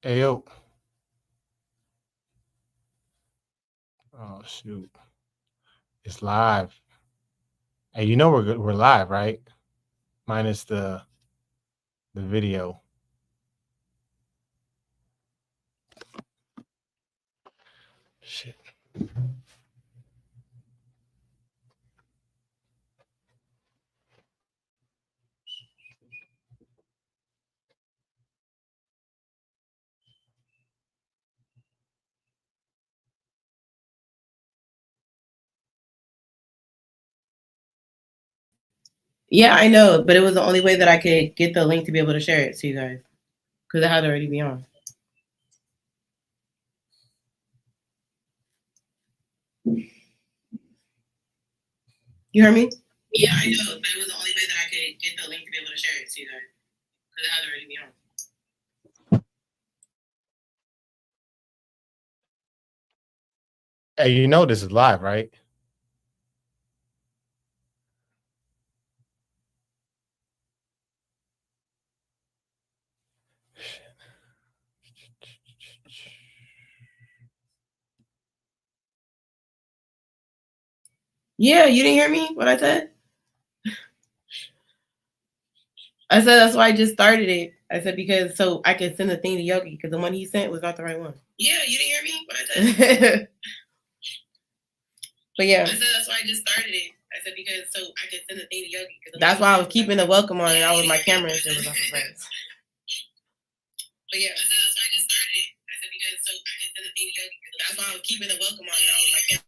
Hey yo. Oh shoot. It's live. Hey, you know we're good. We're live, right? Minus the video. Shit. Yeah, I know, but it was the only way that I could get the link to be able to share it to you guys because it had to already be on. You heard me? Yeah, I know, but it was the only way that I could get the link to be able to share it to you guys because it had to already be on. Hey, you know this is live, right? Yeah, you didn't hear me? What I said? I said that's why I just started it. I said because so I could send the thing to Yogi because the one he sent was not the right one. Yeah, you didn't hear me? What I said? But yeah. I said that's why I just started it. I said because so I could send the thing to Yogi. That's why I was keeping the welcome on and I was my camera and shit was off the front. But yeah, I said that's why I just started it. I said because so I could send the thing to Yogi. That's why I was keeping the welcome on and I was my camera.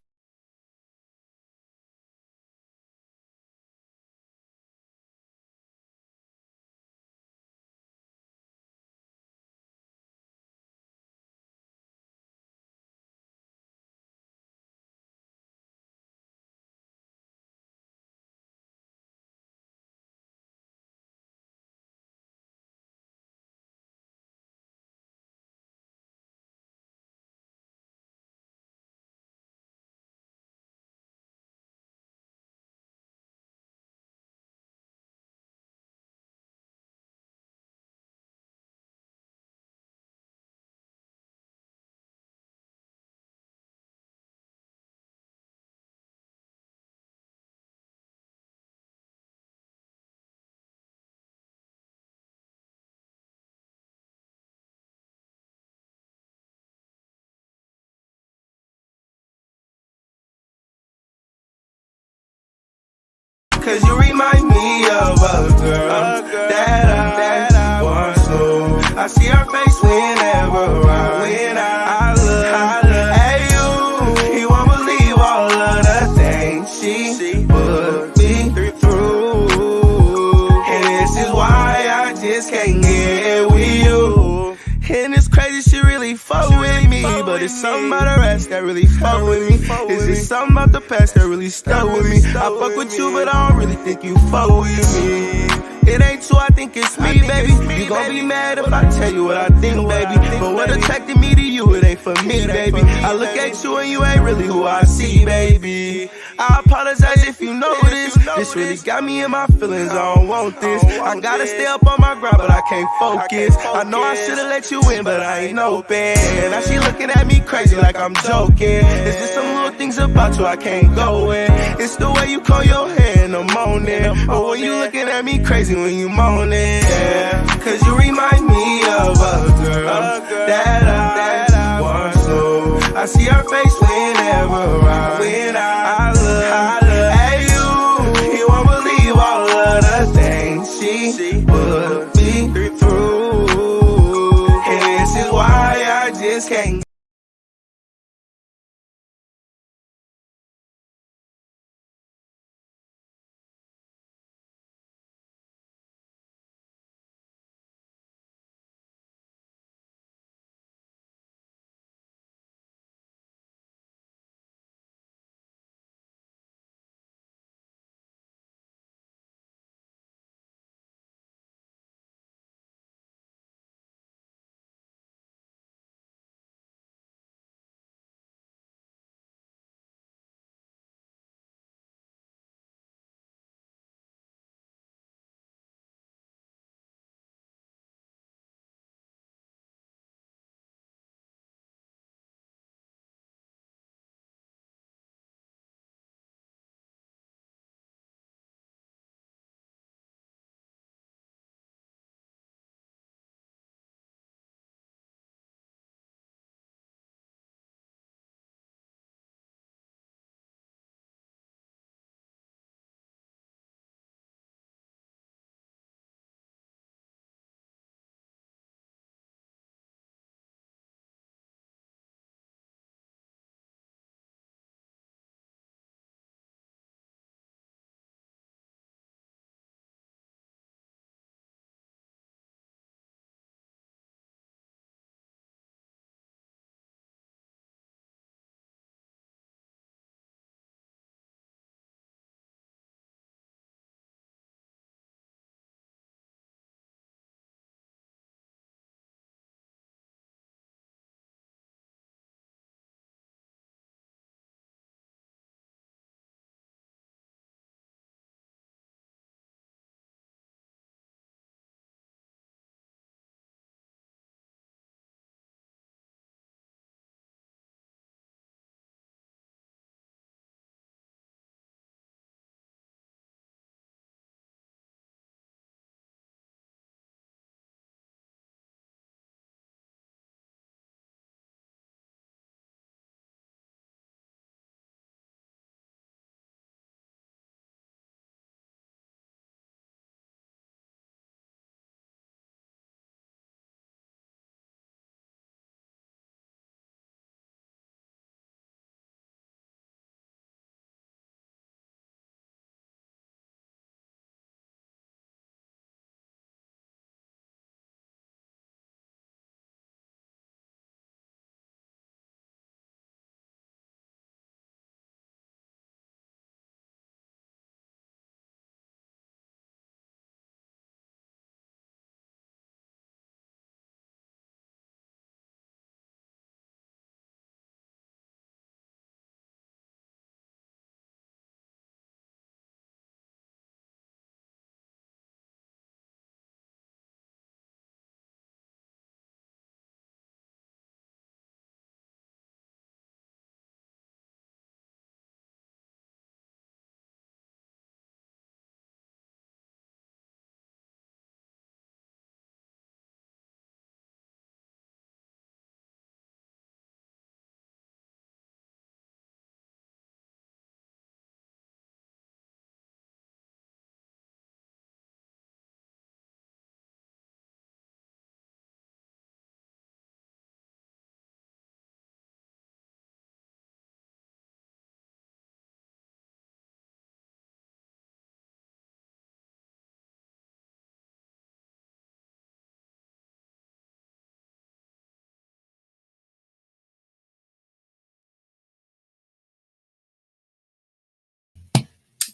Cause you remind me of a girl that I once knew. I see her face whenever I look at you. You won't believe all of the things she put me through. And this is why I just can't get with you. And it's crazy, she really fuck with me. But it's something about the rest that really fuck with me. Is it something about the past that really stuck with me? I fuck with you, but I don't really think you fuck with me. It ain't true, I think it's me, baby. You gon' be mad if I tell you what I think, baby. But what attracted me to you, it ain't for me, baby. I look at you and you ain't really who I see, baby. I apologize if you know this. This really got me in my feelings, I don't want this. I gotta stay up on my grind, but I can't focus. I know I should've let you in, but I ain't open. Now she looking at me crazy like I'm joking. It's just some little things about you I can't go in. It's the way you call your hair in the morning, or when you looking at me crazy when you moaning. Yeah. Cause you remind me of a girl that I once knew. I see her face whenever I look at you. You won't believe all of the things she put me through. And this is why I just can't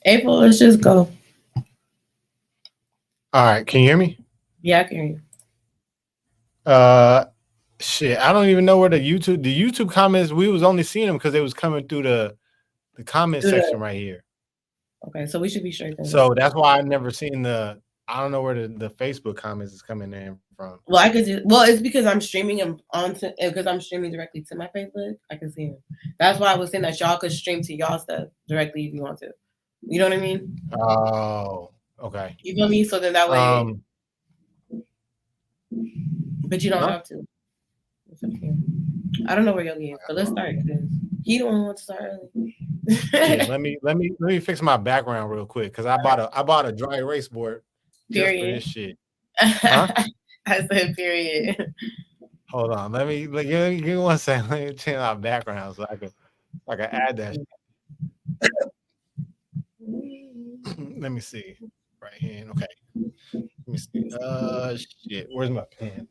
April, let's just go. All right, can you hear me? Yeah, I can hear you. Shit, I don't even know where the YouTube comments. We was only seeing them because they was coming through the comment section right here. Okay, so we should be straight then. So that's why I never seen the. I don't know where the Facebook comments is coming in from. Well, I could just. Well, it's because I'm streaming them because I'm streaming directly to my Facebook. I can see them. That's why I was saying that y'all could stream to y'all stuff directly if you want to. You know what I mean? Oh, okay. You feel me? So then that way. But you don't have to. I don't know where Yogi is, but let's start because he don't want to start early. Yeah, let me fix my background real quick because I bought a dry erase board just for this shit. Huh? I said period. Hold on, give me 1 second. Let me change my background so I can add that shit. Let me see. Right hand. Okay. Let me see. Shit. Where's my pen?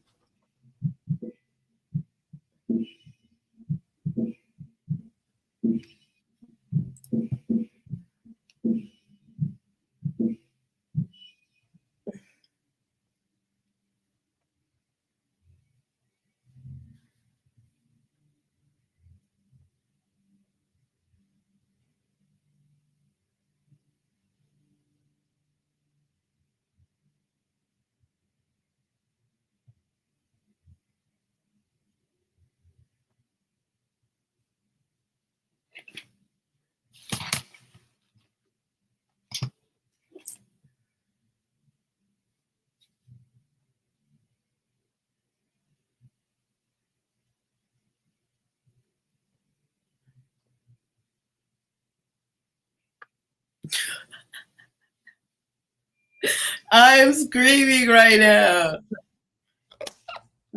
I'm screaming right now.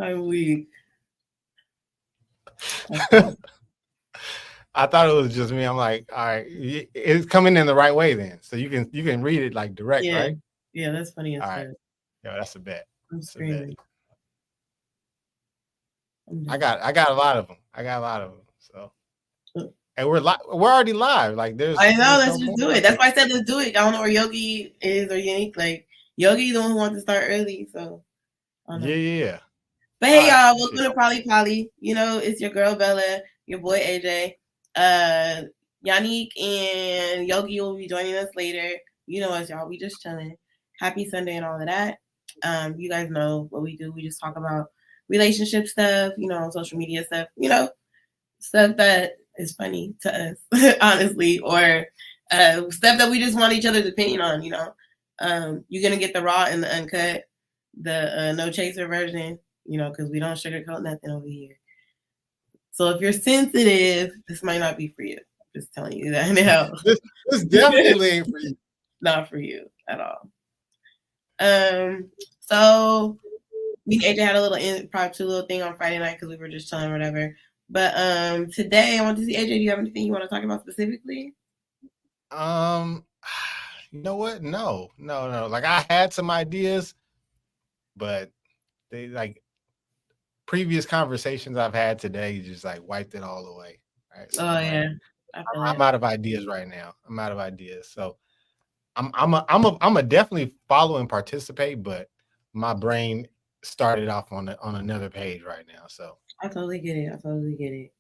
I'm weak. I thought it was just me. I'm like, all right, it's coming in the right way then. So you can read it like direct, right? Yeah, that's funny as all fuck. right. Yo, that's a bet. I'm screaming. I got a lot of them. So, and we're already live. Like I know. Let's just do it. That's why I said let's do it. I don't know where Yogi is or Unique. Like Yogi, the one who wants to start early. So yeah. But hey, y'all, welcome to Prolly Poly. You know, it's your girl Bella, your boy AJ. Yannick and Yogi will be joining us later. You know us, y'all. We just chilling. Happy Sunday and all of that. You guys know what we do. We just talk about relationship stuff, you know, social media stuff, you know, stuff that is funny to us, honestly, or stuff that we just want each other's opinion on, you know. You're going to get the raw and the uncut, the no chaser version, you know, because we don't sugarcoat nothing over here. So if you're sensitive, this might not be for you. I'm just telling you that now. This definitely ain't for you. Not for you at all. So me and AJ had a little impromptu little thing on Friday night because we were just chilling or whatever. But today I want to see AJ. Do you have anything you want to talk about specifically? You know what? No. Like I had some ideas, but they like previous conversations I've had today just like wiped it all away. Right? So I'm out of ideas right now. So I'm a definitely follow and participate, but my brain started off on another page right now. So I totally get it.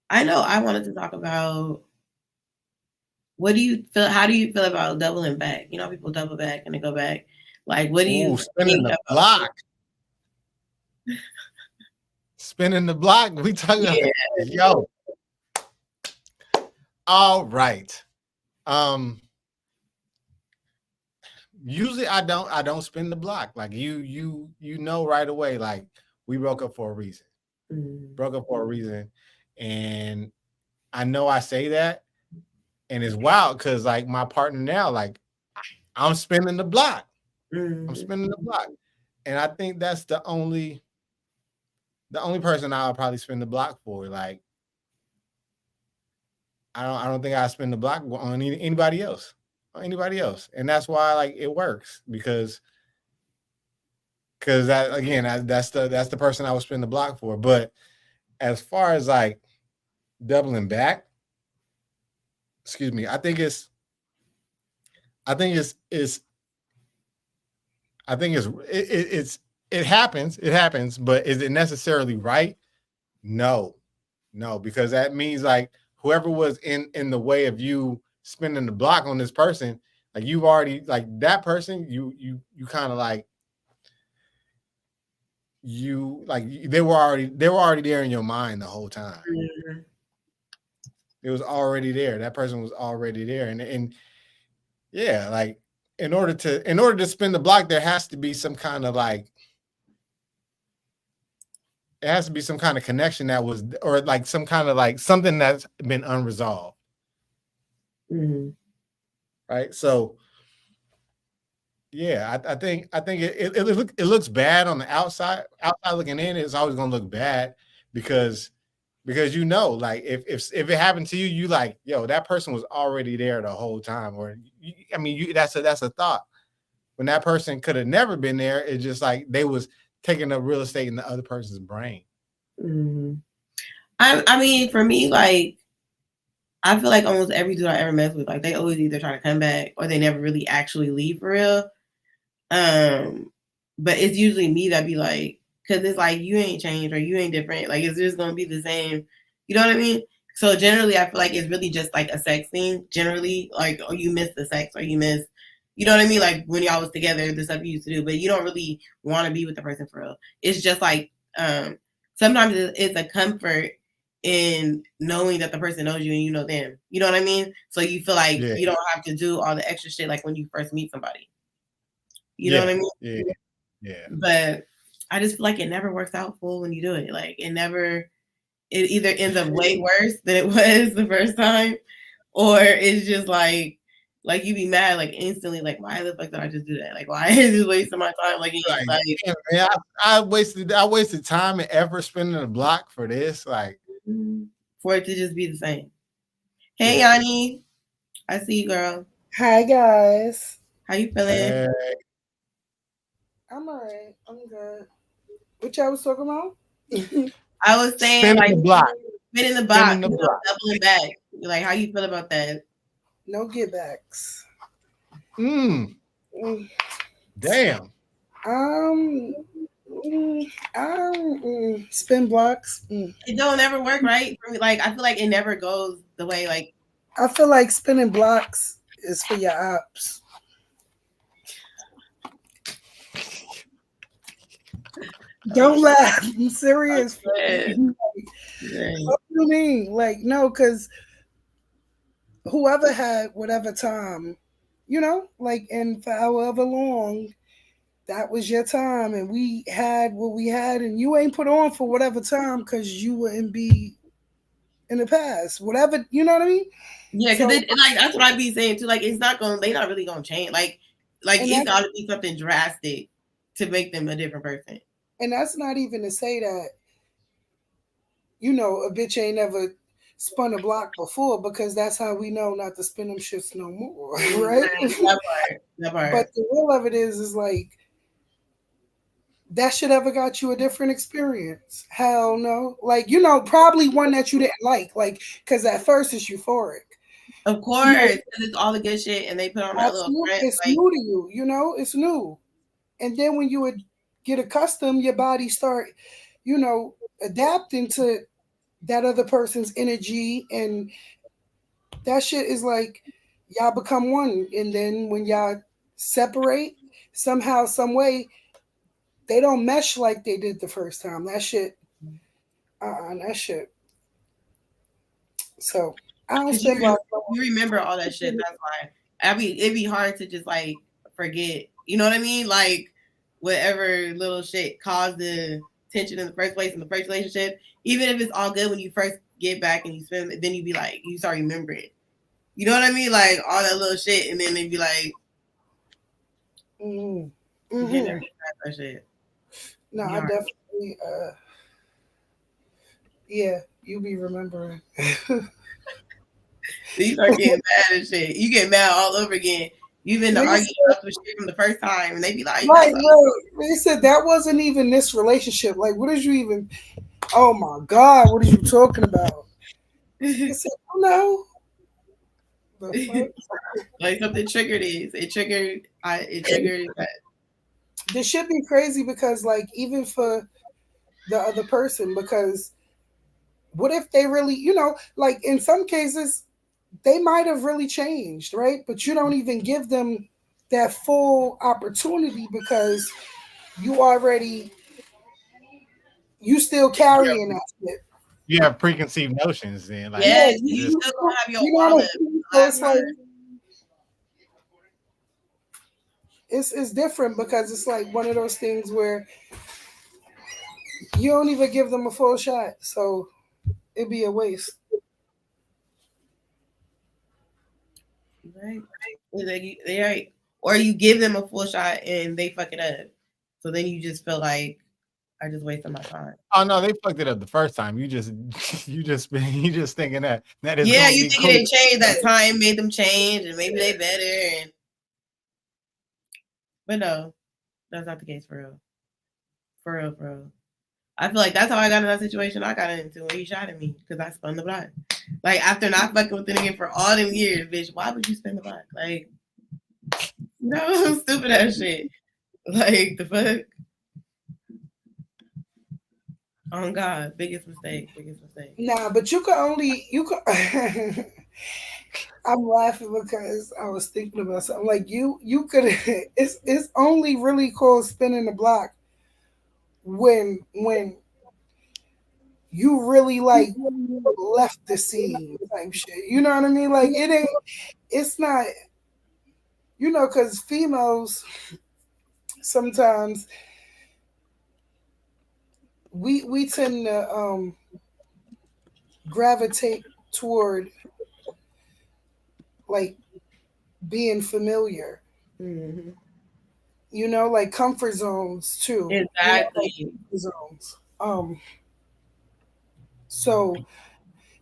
I know I wanted to talk about what do you feel? How do you feel about doubling back? You know, people double back and they go back. Like, what do you spinning the block? Spinning the block. We talking about yo. All right. Usually I don't spin the block. Like you know right away, like we broke up for a reason. And I know I say that, and it's wild because like my partner now, like I'm spinning the block. And I think that's the only person I'll probably spin the block for. Like I don't think I spin the block on anybody else. And that's why like it works because that again that's the person I would spin the block for. But as far as like doubling back, excuse me. I think it's I think it happens. It happens, but is it necessarily right? No, no, because that means like whoever was in the way of you spinning the block on this person, like you've already like that person, you kind of like they were already there in your mind the whole time. Mm-hmm. It was already there. That person was already there, and yeah, like in order to spin the block, there has to be some kind of like it has to be some kind of connection that was, or like some kind of like something that's been unresolved. Mm-hmm. Right. So yeah, I think it looks bad on the outside. Outside looking in, it's always gonna look bad because you know, like if it happened to you, you like, yo, that person was already there the whole time. Or I mean, that's a thought. When that person could have never been there, it's just like they was taking up real estate in the other person's brain. Mm-hmm. I mean, for me, like, I feel like almost every dude I ever met with, like, they always either try to come back or they never really actually leave for real. But it's usually me that be like, because it's like, you ain't changed or you ain't different. Like, it's just going to be the same. You know what I mean? So generally, I feel like it's really just like a sex thing. Generally, like, or you miss the sex or you miss, you know what I mean? Like when y'all was together, the stuff you used to do, but you don't really want to be with the person for real. It's just like, sometimes it's a comfort in knowing that the person knows you and you know them. You know what I mean? So you feel like you don't have to do all the extra shit like when you first meet somebody. You know what I mean? Yeah. But I just feel like it never works out full when you do it. Like it either ends up way worse than it was the first time, or it's just like you be mad like instantly, like why the fuck did I just do that? Like why is this wasting my time? Like man, I wasted time and effort spending the block for this, like for it to just be the same. Hey Yanni, I see you, girl. Hi guys. How you feeling? I'm alright. I'm good. What y'all was talking about? I was saying spinning like the block. Spinning the box, doubling back. Like, how you feel about that? No get backs. Damn. Spin blocks. It don't ever work, right? For me, like I feel like it never goes the way. Like I feel like spinning blocks is for your ops. Don't laugh. I'm serious. What do you mean? Like, no, because whoever had whatever time, you know, like, and for however long, that was your time, and we had what we had, and you ain't put on for whatever time because you wouldn't be in the past. Whatever, you know what I mean? Yeah, because like that's what I be saying too. Like, it's not going. They not really gonna change. Like it's got to be something drastic to make them a different person. And that's not even to say that, you know, a bitch ain't never spun a block before, because that's how we know not to spin them shits no more, right? That part. But the real of it is like, that shit ever got you a different experience? Hell no. Like, you know, probably one that you didn't like, because at first it's euphoric. Of course, because it's all the good shit, and they put on that little print. It's new to you, you know? It's new. And then when you would get accustomed, your body start, you know, adapting to that other person's energy, and that shit is like, y'all become one. And then when y'all separate, somehow, some way, they don't mesh like they did the first time. That shit, that shit. So I don't spend you remember all that shit. That's why it'd be hard to just like forget. You know what I mean? Like whatever little shit caused the tension in the first place in the first relationship. Even if it's all good when you first get back and you spend, then you be like, you start remembering. You know what I mean? Like all that little shit, and then they be like, that shit. No, I definitely, yeah, you be remembering. You start getting mad and shit. You get mad all over again. You've been arguing with shit from the first time, and they be like, right, they said that wasn't even this relationship. Like, what did you even? Oh my God, what are you talking about? I said, oh no. The fuck? Like something triggered is. It triggered that. This should be crazy because, like, even for the other person, because what if they really, like in some cases, they might have really changed, right? But you don't even give them that full opportunity because you still carrying that shit. You have preconceived notions, then, like, yeah, you you just, still gonna have your You know what wallet. I mean? So it's like it's different because it's like one of those things where you don't even give them a full shot, so it'd be a waste. Right. Right. Or you give them a full shot and they fuck it up. So then you just feel like I just wasted my time. oh no, they fucked it up the first time. You just thinking that is Yeah, gonna you be think cool. they changed that time, made them change, and maybe they better. But no, that's not the case for real. For real, for real. I feel like that's how I got in that situation I got into when he shot at me because I spun the block. Like after not fucking with the nigga for all them years, bitch, why would you spin the block? Like, no, stupid ass shit. Like the fuck. Oh God, biggest mistake. Nah, but you could. I'm laughing because I was thinking about something. Like you could. It's only really called spinning the block when you really like left the scene type shit. You know what I mean? Like it ain't. It's not. Because females sometimes we tend to gravitate toward like being familiar. Mm-hmm. Like comfort zones too. Exactly. Comfort zones. So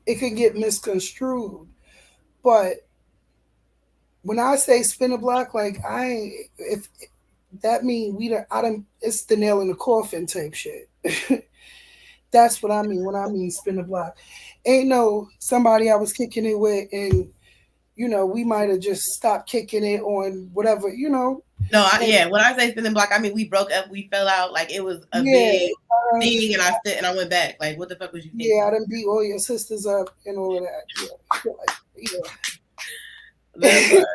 it can get misconstrued. But when I say spin a block, like if that mean I don't. It's the nail in the coffin type shit. That's what I mean when I mean spin a block. Ain't no somebody I was kicking it with and we might have just stopped kicking it on whatever, No, when I say spinning block, I mean we broke up, we fell out, like it was a big thing, and I went back. Like, what the fuck was you thinking? Yeah, I done beat all your sisters up and all of that. Yeah. That's right.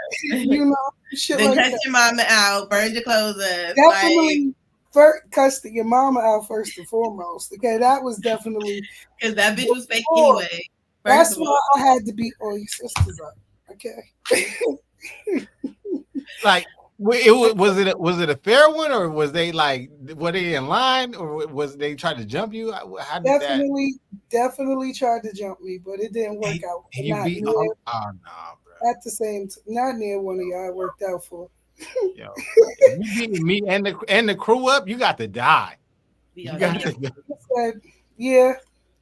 Shit then like cut that. your mama out, burned your clothes up. Definitely first cussed your mama out first and foremost. Okay, that was definitely because that bitch was fake anyway. That's why I had to beat all your sisters up. Okay. Like, was it a fair one, or was they like, were they in line, or was they trying to jump you? How did definitely tried to jump me, but it didn't work out. You beat no, bro. At the same time, not near one of y'all it worked out for. Yo, if you beat me and the crew up, you got to die. You got to die. Yeah,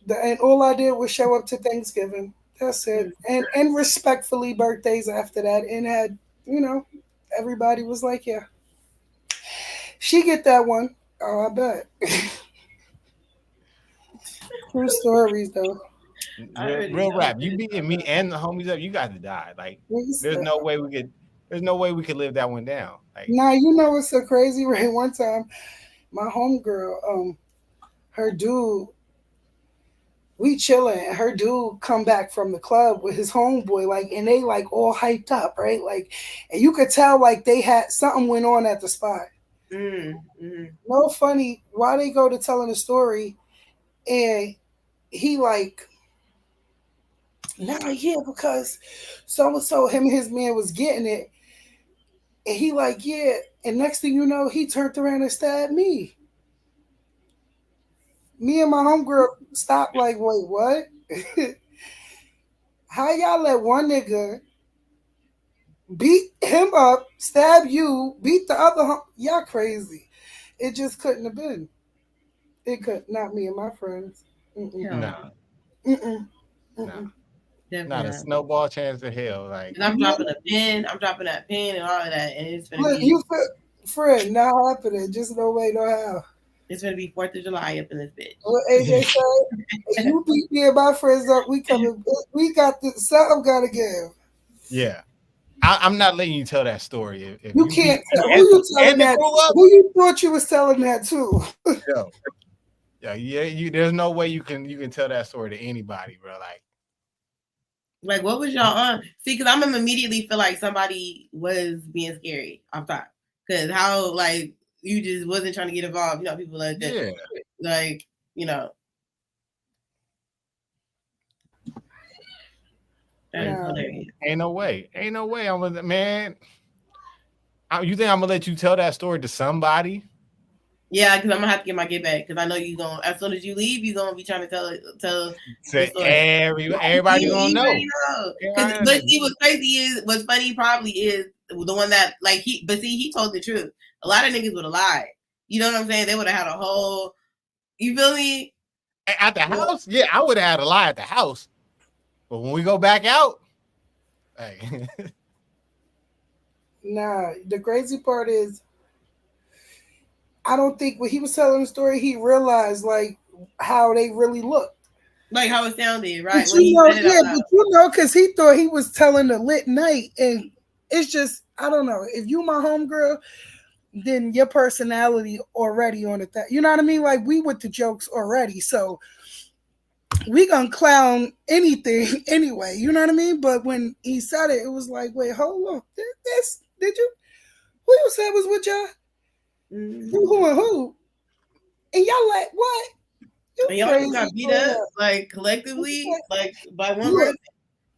and all I did was show up to Thanksgiving. That's it, and respectfully birthdays after that, and had everybody was like, yeah, she get that one. Oh, I bet. True stories though. Real rap. You beating me and the homies up, you got to die. Like, there's no way we could live that one down. Like, now what's so crazy, right? One time, my homegirl, her dude, we chilling, and her dude come back from the club with his homeboy, like, and they like all hyped up, right? Like, and you could tell like they had something went on at the spot. No funny. Why they go to telling the story, and he like, because so him and his man was getting it, and he like, yeah, and next thing you know, he turned around and stabbed me. Me and my homegirl stopped like, wait, what? How y'all let one nigga beat him up, stab you, beat the other? Y'all crazy. It just couldn't have been. It could not me and my friends. No. Not a snowball chance in hell. Like, I'm dropping a pin, I'm dropping that pin and all of that, and it's gonna be. You Fred, not happening. Just no way, no how. It's gonna be 4th of July up in this bitch. Well, AJ said, you beat me and my friends up. We coming. We got something gotta give. Yeah. I'm not letting you tell that story. If You you be can't tell who you telling that. Who you thought you was telling that to? Yo, yeah. There's no way you can tell that story to anybody, bro. Like, what was y'all on? See, because I'm gonna immediately feel like somebody was being scary off top. Because how, like, you just wasn't trying to get involved. You know, people like that. Yeah. Like, you know. That is hilarious. Ain't no way. I'm gonna, man. You think I'm gonna let you tell that story to somebody? Yeah, because I'm gonna have to get my get back. Because I know you gonna, as soon as you leave, you're gonna be trying to tell the story. Everybody gonna know. But see, what's funny probably is the one that like he told the truth. A lot of niggas would have lied. You know what I'm saying? They would have had a whole. You feel me? At the house? Yeah, I would have had a lie at the house. But when we go back out, hey. Nah, the crazy part is, I don't think when he was telling the story, he realized like how they really looked. Like how it sounded, right? But you know, because he thought he was telling a lit night, and it's just, I don't know. If you my homegirl, then your personality already on it. That, you know what I mean? Like, we with the jokes already, so we gonna clown anything anyway. You know what I mean? But when he said it, it was like, wait, hold on, this did you? Who you said was with y'all? Mm-hmm. Who and who? And y'all like, what? And y'all got beat up like collectively, like by one person.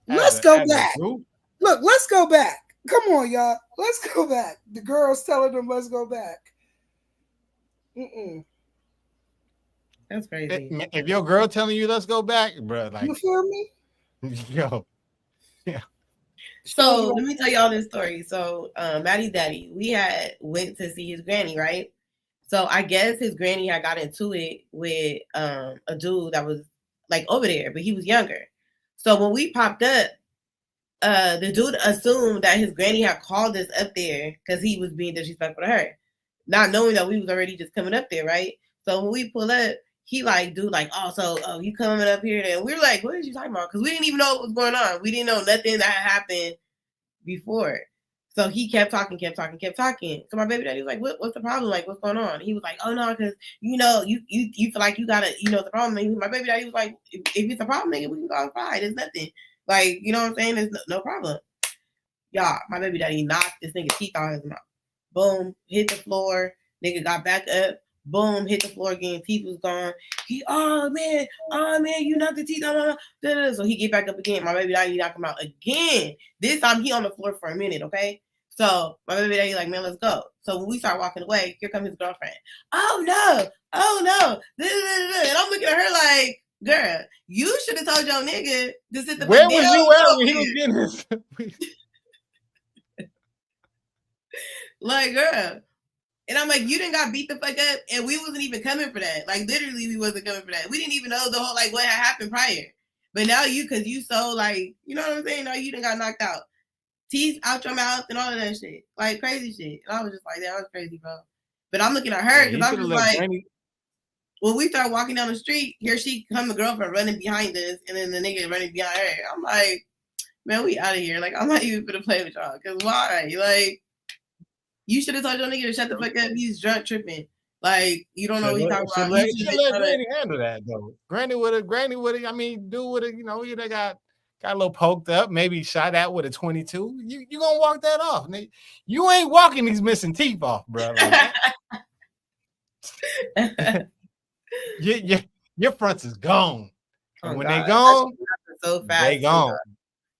Let's go back. Look, let's go back. Come on, y'all. Let's go back. The girl's telling them, let's go back. That's crazy. If your girl telling you let's go back, bro, like, you feel me? Yo. Yeah. So let me tell y'all this story. So Maddie's daddy, we went to see his granny, right? So I guess his granny had got into it with a dude that was like over there, but he was younger. So when we popped up, the dude assumed that his granny had called us up there because he was being disrespectful to her, not knowing that we was already just coming up there, right? So when we pull up, he like, dude, like, oh, you coming up here? And we're like, what are you talking about? Because we didn't even know what was going on. We didn't know nothing that had happened before. So he kept talking. So my baby daddy was like, what's the problem? Like, what's going on? He was like, oh no, because you know, you feel like you gotta, you know, the problem. And my baby daddy was like, if it's a problem, nigga, we can go outside. There's nothing. Like, you know what I'm saying? There's no problem. Y'all, my baby daddy knocked this nigga teeth out his mouth. Boom, hit the floor. Nigga got back up. Boom, hit the floor again. Teeth was gone. He, oh man, you knocked the teeth out. So he get back up again. My baby daddy knocked him out again. This time he on the floor for a minute, okay? So my baby daddy like, man, let's go. So when we start walking away, here comes his girlfriend. Oh no. And I'm looking at her like, girl, you should have told your nigga to sit the Where was you at when he was getting this? Like, girl. And I'm like, you didn't got beat the fuck up, and we wasn't even coming for that. Like, literally, we wasn't coming for that. We didn't even know the whole, like, what had happened prior. But now because you so, like, you know what I'm saying? Now you done got knocked out. Teeth out your mouth and all of that shit. Like, crazy shit. And I was just like, that was crazy, bro. But I'm looking at her, because I'm just like, when we start walking down the street, here she come, the girlfriend running behind us, and then the nigga running behind her. I'm like, man, we out of here. Like, I'm not even gonna play with y'all. Because why? Like, you should have told your nigga to shut the fuck up. He's drunk tripping. Like, you don't know what he's talking about. Let Granny handle that, though. Granny would have, I mean, dude would have, you know, they got a little poked up, maybe shot at with a 22. You gonna walk that off. You ain't walking these missing teeth off, bro. Like, your fronts is gone. And when they gone, so fast, they gone.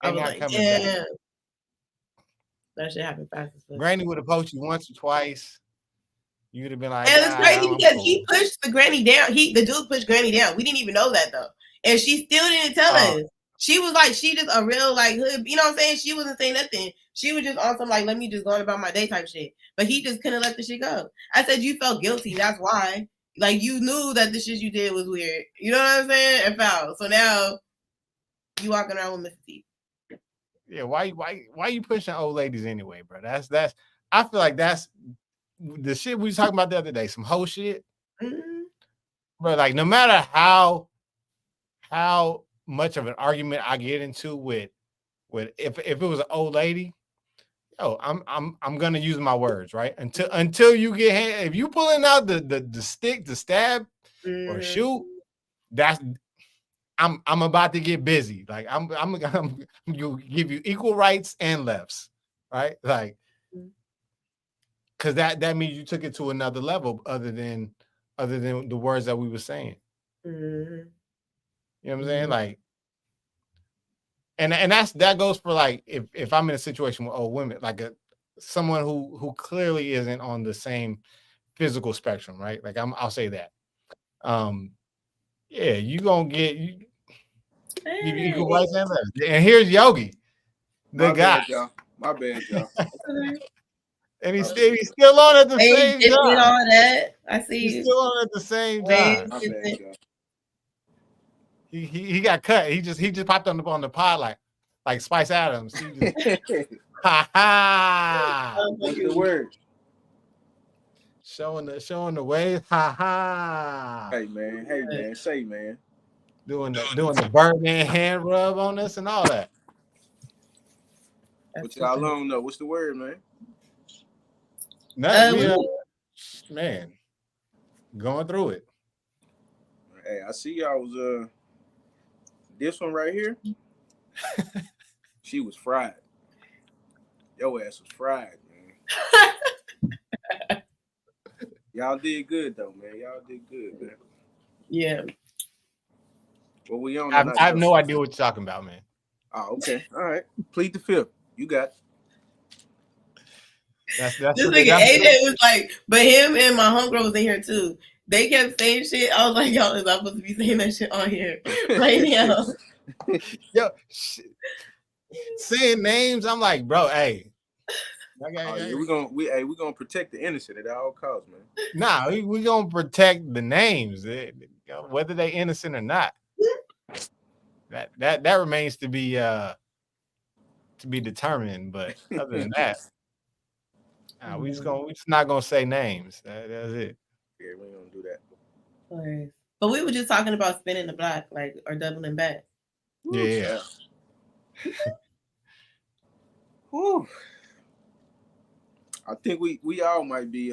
They not coming back. That shit happened fast as fuck. Granny would have poked you once or twice. You would have been like, and it's crazy because he pushed the granny down. The dude pushed Granny down. We didn't even know that though. And she still didn't tell us. She was like, she just a real like hood, you know what I'm saying? She wasn't saying nothing. She was just on some like, let me just go on about my day type shit. But he just couldn't let the shit go. I said, you felt guilty. That's why. Like, you knew that the shit you did was weird. You know what I'm saying? And foul. So now you walking around with Mr. T. Yeah, why you pushing old ladies anyway, bro? That's I feel like that's the shit we was talking about the other day, some whole shit. Mm-hmm. Bro, like, no matter how much of an argument I get into with with if it was an old lady, I'm gonna use my words, right? Until you get if you pulling out the stick to stab or shoot, that's I'm about to get busy. Like I'm you give you equal rights and lefts, right? Like because that means you took it to another level other than the words that we were saying. You know what I'm saying? Like, and that goes for like if I'm in a situation with old women, like someone who clearly isn't on the same physical spectrum, right? Like I'll say that. Yeah, you gonna get you equal rights and lefts. And here's Yogi, the guy. My bad, y'all. And he's still on at the same time. All that. I see. He's still on at the same time. My bad, y'all. He got cut. He just popped on the pod like Spice Adams. Ha ha. What's the word? Showing the way. Ha ha. Hey man, say man. Doing the Birdman hand rub on us and all that. But y'all don't know. What's the word, man? Man, going through it. Hey, I see y'all was this one right here. She was fried. Your ass was fried, man. Y'all did good though, man. Y'all did good, man. Yeah. Well, we on. I have no idea what you're talking about, man. Oh, okay. All right. Plead the fifth. You got it. That's this nigga AJ was like, but him and my homegirl was in here too. They kept saying shit. I was like, y'all is not supposed to be saying that shit on here right now. Yo, saying names, I'm like, bro, hey. We're gonna protect the innocent at all costs, man. Nah, we gonna protect the names, whether they innocent or not. That remains to be determined. But other than that, we just not gonna say names. That's it. Yeah, we ain't gonna do that. Right. But we were just talking about spinning the block, like, or doubling back. Yeah. Whew. I think we all might be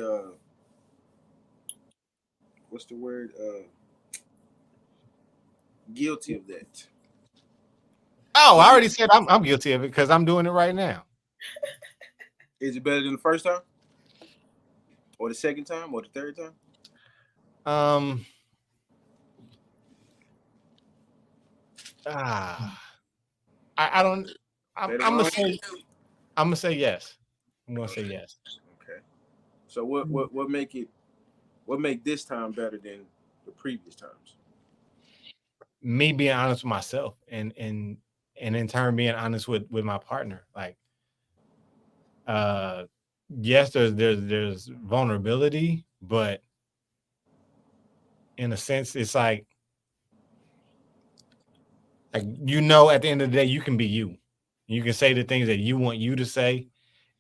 what's the word? Guilty of that. Oh, I already said I'm guilty of it because I'm doing it right now. Is it better than the first time? Or the second time or the third time? I'm gonna say yes. I'm gonna say yes. Okay. So what make this time better than the previous times? Me being honest with myself and in turn being honest with my partner. Like yes, there's vulnerability, but in a sense, it's like at the end of the day, you can be you. You can say the things that you want you to say,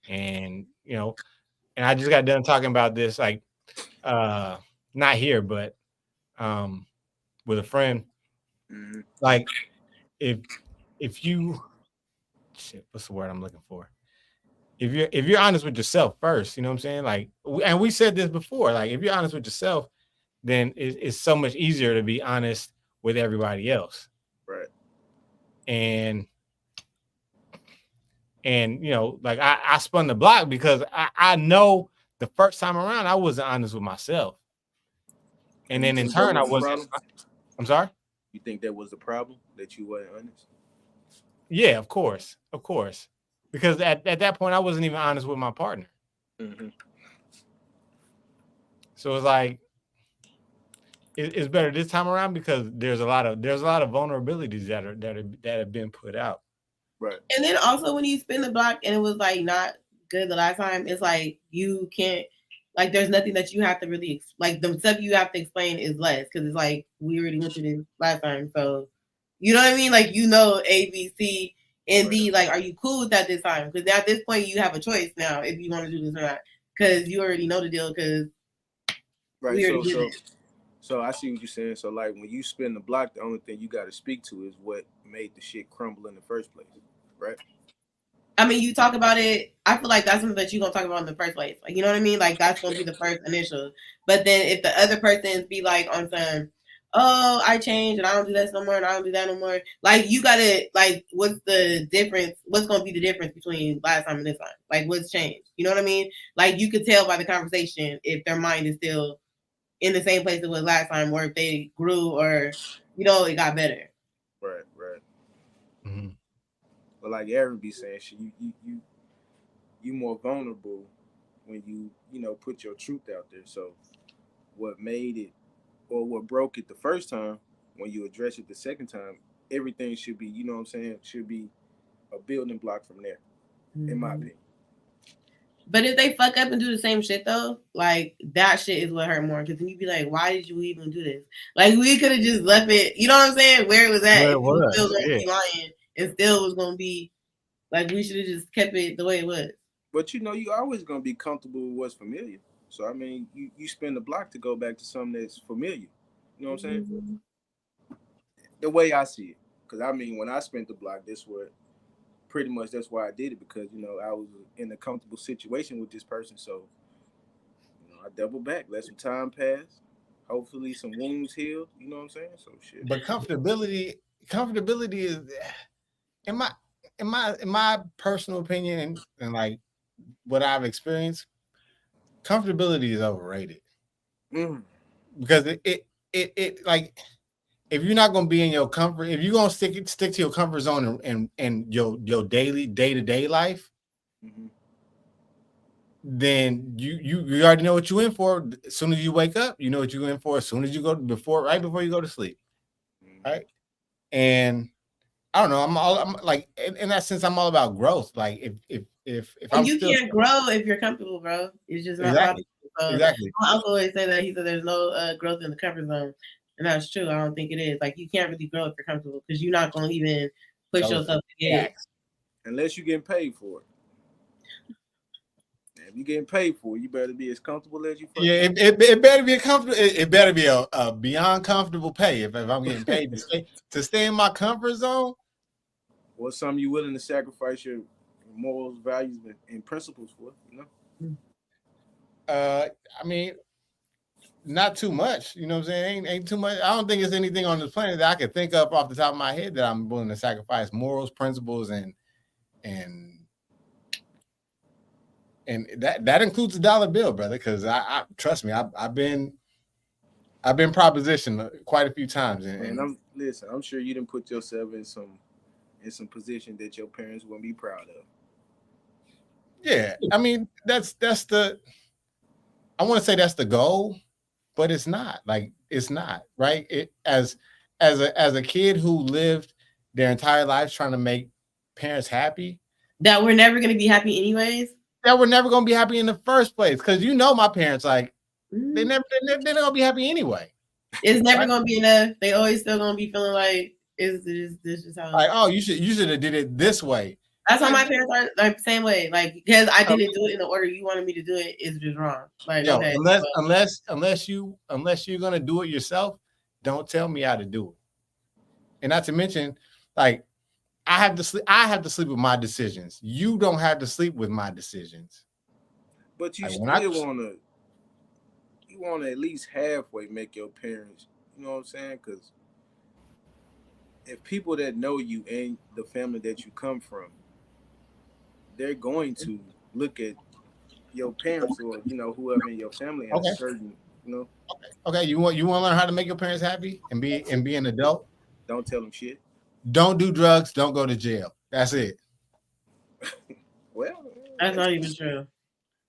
and and I just got done talking about this, like not here, but with a friend. Mm-hmm. Like if you what's the word I'm looking for? If you're honest with yourself first, you know what I'm saying? Like, and we said this before, like if you're honest with yourself, then it's so much easier to be honest with everybody else. Right. And like I spun the block because I know the first time around I wasn't honest with myself. And then in turn I wasn't. I'm sorry? You think that was the problem, that you weren't honest? Yeah, of course. Because at that point I wasn't even honest with my partner. Mm-hmm. So it's like it's better this time around because there's a lot of vulnerabilities that have been put out. Right. And then also when you spin the block and it was like not good the last time, it's like you can't, like there's nothing that you have to really like the stuff you have to explain is less because it's like we already went through this last time. So you know what I mean? Like A, B, C, and D. Like, are you cool with that this time? Because at this point you have a choice now if you want to do this or not. Because you already know the deal. Because right. So I see what you're saying. So like when you spin the block, the only thing you got to speak to is what made the shit crumble in the first place, Right. I mean, you talk about it. I feel like that's something that you're gonna talk about in the first place. Like, you know what I mean? Like, that's gonna be the first initial. But then if the other person be like on some, oh, I changed and I don't do this no more and I don't do that no more. Like, you gotta like, what's the difference? What's gonna be the difference between last time and this time? Like, what's changed? You know what I mean? Like, you could tell by the conversation if their mind is still in the same place it was last time, or if they grew, or it got better. Right. Right. Mm-hmm. But like Aaron be saying, shit, you more vulnerable when you put your truth out there. So what made it or what broke it the first time, when you address it the second time, everything should be, you know what I'm saying, should be a building block from there, in my opinion. But if they fuck up and do the same shit though, like that shit is what hurt more. Because you'd be like, why did you even do this? Like we could have just left it, you know what I'm saying, where it was at. Where it If you was, still gonna be lying, it still was gonna be like we should have just kept it the way it was. But you always gonna be comfortable with what's familiar. So I mean, you spend the block to go back to something that's familiar. You know what I'm saying? Mm-hmm. The way I see it, because I mean, when I spent the block, pretty much that's why I did it, because I was in a comfortable situation with this person. So I doubled back, let some time pass. Hopefully, some wounds healed. You know what I'm saying? So shit. But comfortability is, in my personal opinion, and like what I've experienced, comfortability is overrated. Because it like, if you're not gonna be in your comfort, if you're gonna stick to your comfort zone and your daily day-to-day life, then you already know what you're in for. As soon as you wake up, you know what you're in for. As soon as you go right before you go to sleep, right? And I don't know. I'm like, in that sense, I'm all about growth. Like if I'm you still, can't grow if you're comfortable, bro. It's just not exactly. possible. Exactly. I also always say that he said there's no growth in the comfort zone, and that's true. I don't think it is. Like you can't really grow if you're comfortable because you're not going to even push yourself to get it unless you're getting paid for it. If you're getting paid for it, you better be as comfortable as you. Yeah, it better be a comfortable. It better be a beyond comfortable pay. If I'm getting paid to stay in my comfort zone, or something you're willing to sacrifice your morals, values, and principles for, I mean, not too much. You know what I'm saying? Ain't too much. I don't think there's anything on this planet that I could think of off the top of my head that I'm willing to sacrifice morals, principles, and that includes the dollar bill, brother. Because I trust me, I've been propositioned quite a few times. And I'm sure you didn't put yourself in some position that your parents wouldn't be proud of. Yeah, I mean that's the. I want to say that's the goal, but it's not. Like it's not, right? It as a kid who lived their entire lives trying to make parents happy, that we're never going to be happy anyways. That we're never going to be happy in the first place, because my parents, like they're not going to be happy anyway. It's never going to be enough. They always still going to be feeling like this is how. Like, oh, you should have did it this way. That's how my parents are, like same way. Like because I didn't do it in the order you wanted me to do it is just wrong. Like okay, unless you're gonna do it yourself, don't tell me how to do it. And not to mention, like I have to sleep with my decisions. You don't have to sleep with my decisions. But you still wanna at least halfway make your parents. You know what I'm saying? Because if people that know you and the family that you come from, they're going to look at your parents or whoever in your family as a certain, Okay, you want to learn how to make your parents happy and be an adult? Don't tell them shit. Don't do drugs. Don't go to jail. That's it. Well, that's not even true.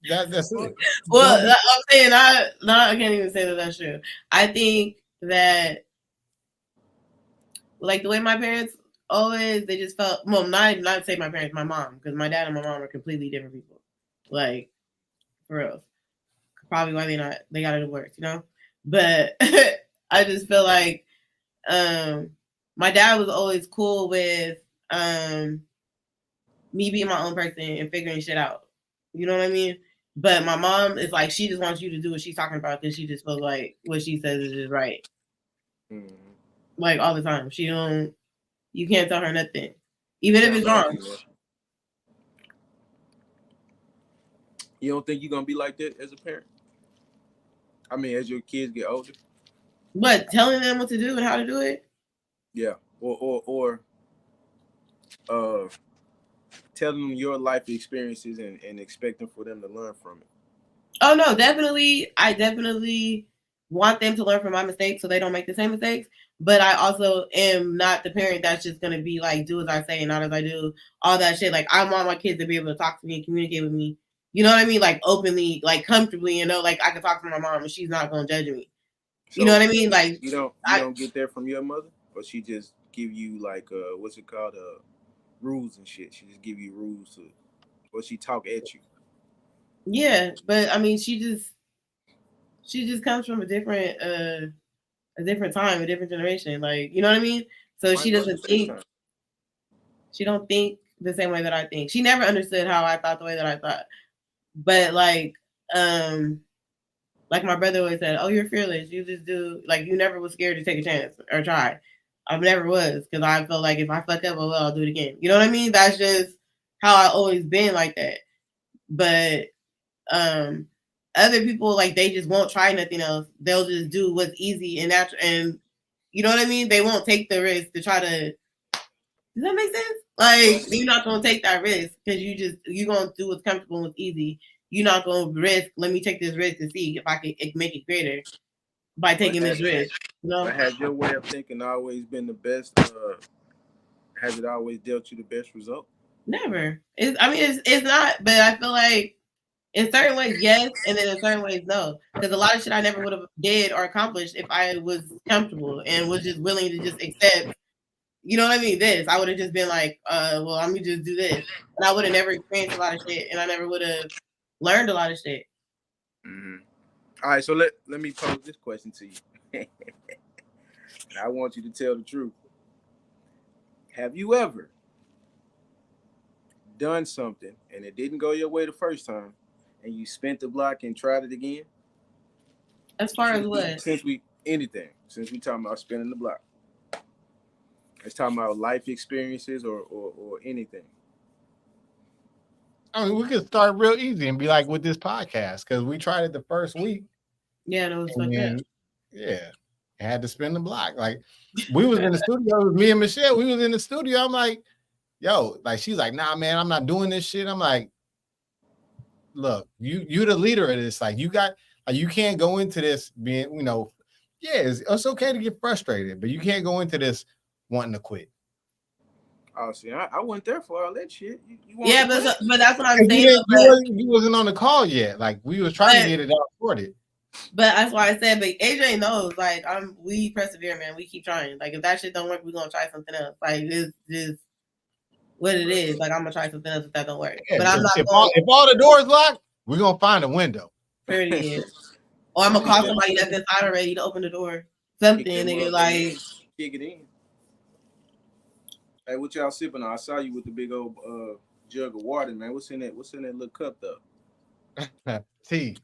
That's it. Well, I'm saying I can't even say that that's true. I think that like the way my parents always, they just felt, well, not say my parents, my mom, because my dad and my mom are completely different people. Like, for real. Probably why they got a divorce, But I just feel like my dad was always cool with me being my own person and figuring shit out. You know what I mean? But my mom is like, she just wants you to do what she's talking about because she just feels like what she says is just right. Like all the time. You can't tell her nothing. even if it's wrong. You don't think you're gonna be like that as a parent? I mean, as your kids get older. What, telling them what to do and how to do it? Yeah, or telling them your life experiences and expecting for them to learn from it. Oh no, definitely. I definitely want them to learn from my mistakes so they don't make the same mistakes. But I also am not the parent that's just gonna be like, do as I say and not as I do, all that shit. Like, I want my kids to be able to talk to me and communicate with me. You know what I mean? Like, openly, like, comfortably, you know, like I can talk to my mom and she's not gonna judge me. So, you know what I mean? Like, you don't get that from your mother, or she just give you like what's it called, rules and shit. She just give you rules to, or she talk at you. Yeah, but I mean, she just comes from a different time, a different generation. Like, you know what I mean? So she doesn't think. She don't think the same way that I think. She never understood how I thought the way that I thought. But like my brother always said, "Oh, you're fearless. You just do, like, you never was scared to take a chance or try." I never was, because I felt like if I fuck up, well, I'll do it again. You know what I mean? That's just how I always been like that. But other people, like, they just won't try nothing else. They'll just do what's easy and natural, and you know what I mean? They won't take the risk to try to. Does that make sense? Like, you're not gonna take that risk because you're gonna do what's comfortable and what's easy. You're not gonna risk. Let me take this risk to see if I can make it greater by taking this risk. You know? Has your way of thinking always been the best? Has it always dealt you the best result? Never. It's not. But I feel like in certain ways, yes, and then in certain ways, no. Because a lot of shit I never would have did or accomplished if I was comfortable and was just willing to just accept. You know what I mean? This, I would have just been like, well, I'm gonna just do this. And I would have never experienced a lot of shit, and I never would have learned a lot of shit. Mm-hmm. All right, so let me pose this question to you. And I want you to tell the truth. Have you ever done something and it didn't go your way the first time, and you spent the block and tried it again? As far as what? Since we talking about spinning the block. Let's talk about life experiences or anything. I mean, we could start real easy and be like with this podcast, because we tried it the first week. Yeah, it was fucked up. Yeah, had to spin the block. Like, we was in the studio with me and Michelle. We was in the studio. I'm like, yo, like, she's like, nah, man, I'm not doing this shit. I'm like, look, you the leader of this. Like, you can't go into this being, yeah, it's okay to get frustrated, but you can't go into this wanting to quit. Oh, see, I wasn't there for all that shit. Yeah, but that's what I'm saying. You wasn't on the call yet. Like, we was trying to get it out sorted. But that's why I said, but AJ knows, like, we persevere, man. We keep trying. Like, if that shit don't work, we're gonna try something else. Like, it's just what it is. Like, I'm gonna try something else if that don't work. Yeah, but I'm not if all the doors locked, we're gonna find a window. Pretty is. Or I'm gonna call somebody that's inside already to open the door. Something, nigga, like kick it in. Hey, what y'all sipping on? I saw you with the big old jug of water, man. What's in that little cup though? Tea.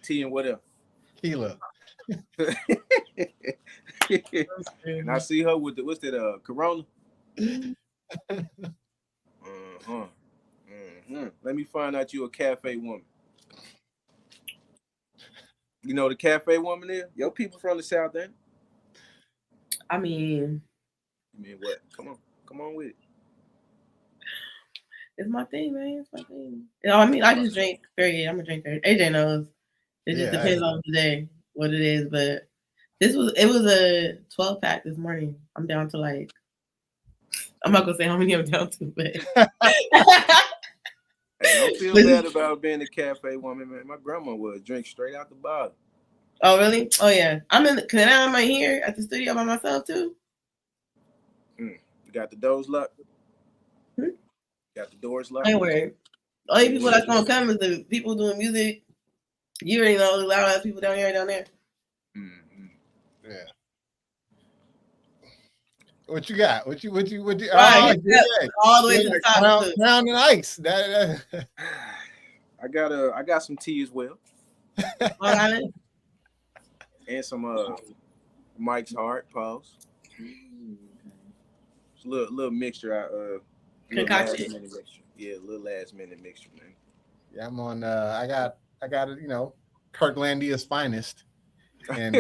Tea and what else? Tequila. And I see her with what's that? Corona. Let me find out you a cafe woman. You know the cafe woman is? Yo, people from the South End. I mean what? Come on with it. It's my thing, man. It's my thing. I mean, I just drink. Period. I'm a drinker. AJ knows. It just depends on the day, what it is. But it was a 12-pack this morning. I'm down to like. I'm not gonna say how many I'm down to, but. Hey, don't feel bad about being a cafe woman, man. My grandma would drink straight out the bottle. Oh really? Oh yeah. I'm here at the studio by myself too. You got the doors locked. Got the doors locked. Ain't worried. Only people that's gonna come is the people doing music. You already know there's a lot of people down here and down there. Mm-hmm. Yeah. What you got? What you? Right, all the way to the top. Crown and ice. I got some tea as well. And some Mike's Heart, pause. It's a little mixture. Little last Concoction. minute mixture. Yeah, little last minute mixture, man. Yeah, I'm on. I got Kirklandia's finest, and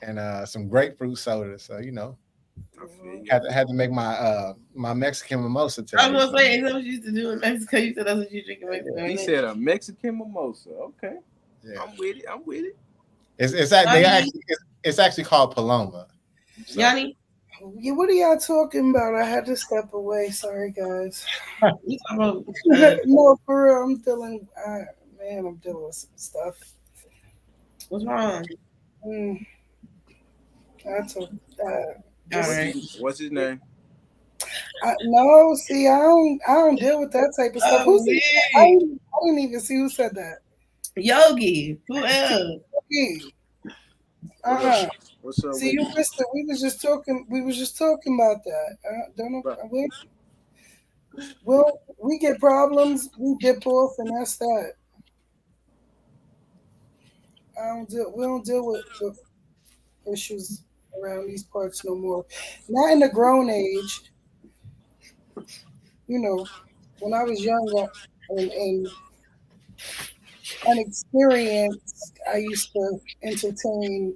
and some grapefruit soda. So I feel you. had to make my Mexican mimosa I today. was So gonna say, is that what you used to do in Mexico? You said that's what you drink in Mexico. He Ain't said a Mexican mimosa. Okay, yeah, I'm with it. I'm with it. it's actually called Paloma. So. Yanni, Yeah, what are y'all talking about? I had to step away. Sorry, guys. you talking about No, for real, I'm dealing. Man, I'm dealing with some stuff. what's wrong? Mm, I took that. All Just right. What's his name? no. See, I don't deal with that type of stuff. Who said that? I didn't even see who said that. Yogi. Who else? Hey, What up? uh-uh. What's up See, with you you? missed it. We was just talking. We was just talking about that. Don't know. Bro, Well, we get problems. We dip off, and that's that. I don't deal. We don't deal with issues around these parts no more. Not in the grown age. You know, when I was young and unexperienced, I used to entertain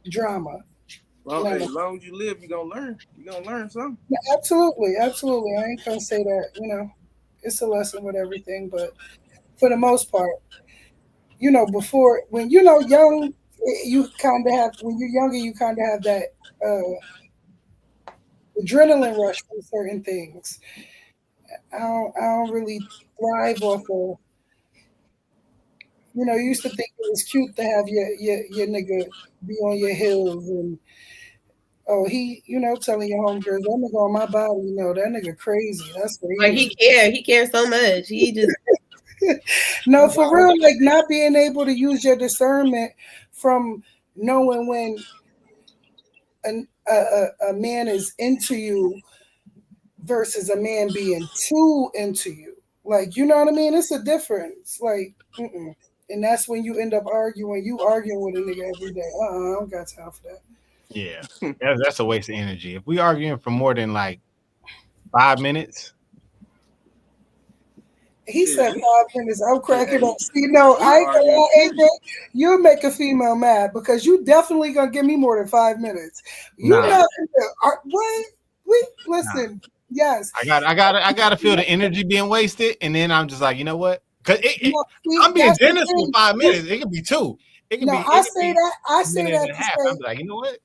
drama. long, No, hey, no. as long as you live, you gonna learn. You gonna learn something. Absolutely, absolutely. I ain't gonna say that. It's a lesson with everything, but for the most part, before when young, you kind of have when you're younger, you kind of have that adrenaline rush for certain things. I don't really thrive off of. You used to think it was cute to have your nigga be on your heels and oh he telling your homegirls that nigga on my body, that nigga crazy. That's what Like he is. he cares so much. He just No, for real, like not being able to use your discernment from knowing when a man is into you versus a man being too into you. Like, you know what I mean? It's a difference. Like, and that's when you end up arguing. You arguing with a nigga every day. I don't got time for that. Yeah, that's a waste of energy. If we arguing for more than like 5 minutes, He Shit, said we 5 minutes. I'm shit, cracking hey, up. See, we I ain't gonna arguing lie, period. AJ. You'll make a female mad because you definitely gonna give me more than 5 minutes. You nah, not what? We nah. listen. Yes. I gotta feel the energy being wasted, and then I'm just like, you know what? Because No, see, I'm being that's the generous with thing. 5 minutes. It could be two. It could No, be I it could say be that. I a say minute that and a to half. I'm say like, you know what?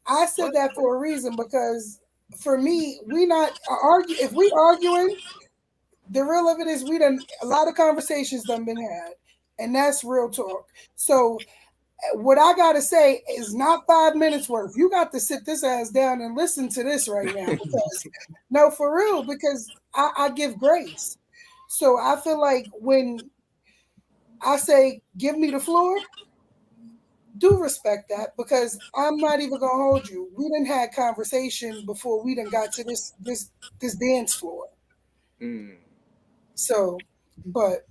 I said What? that for a reason because for me, we not argue. If we arguing, the real of it is we done a lot of conversations done been had, and that's real talk. So what I gotta say is not 5 minutes worth. You got to sit this ass down and listen to this right now because no, for real, because I give grace. So I feel like when I say give me the floor, do respect that because I'm not even gonna hold you. We didn't had conversation before we done got to this dance floor. Mm. So, but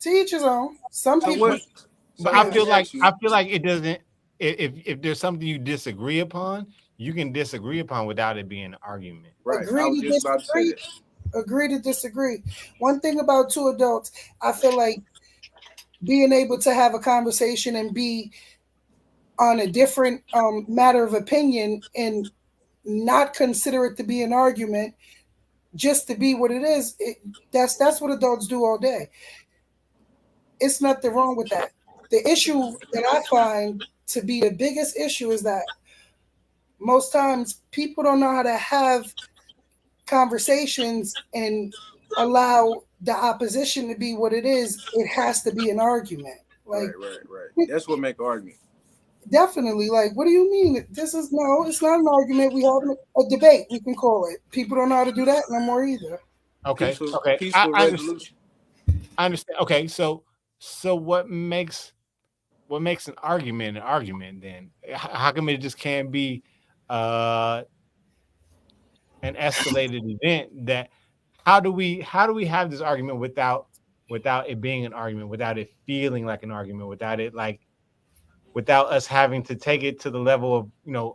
to each his own. Some So people, what? But So but let I yeah, me feel like ask you. I feel like it doesn't. If there's something you disagree upon, you can disagree upon without it being an argument. Right, I agree was to just about to say disagree. that. Agree to disagree. One thing about two adults, I feel like being able to have a conversation and be on a different matter of opinion and not consider it to be an argument, just to be what it is. That's what adults do all day. It's nothing wrong with that. The issue that I find to be the biggest issue is that most times people don't know how to have conversations and allow the opposition to be what it is. It has to be an argument. Like, Right, right, right. That's what make argument. definitely. Like, what do you mean? This is no, it's not an argument. We having a debate. We can call it. People don't know how to do that no more either. Okay, Peaceful, okay, peaceful I understand. resolution. I understand. Okay, so what makes an argument an argument then? How come it just can't be uh an escalated event that how do we have this argument without it being an argument, without it feeling like an argument, without it like without us having to take it to the level of,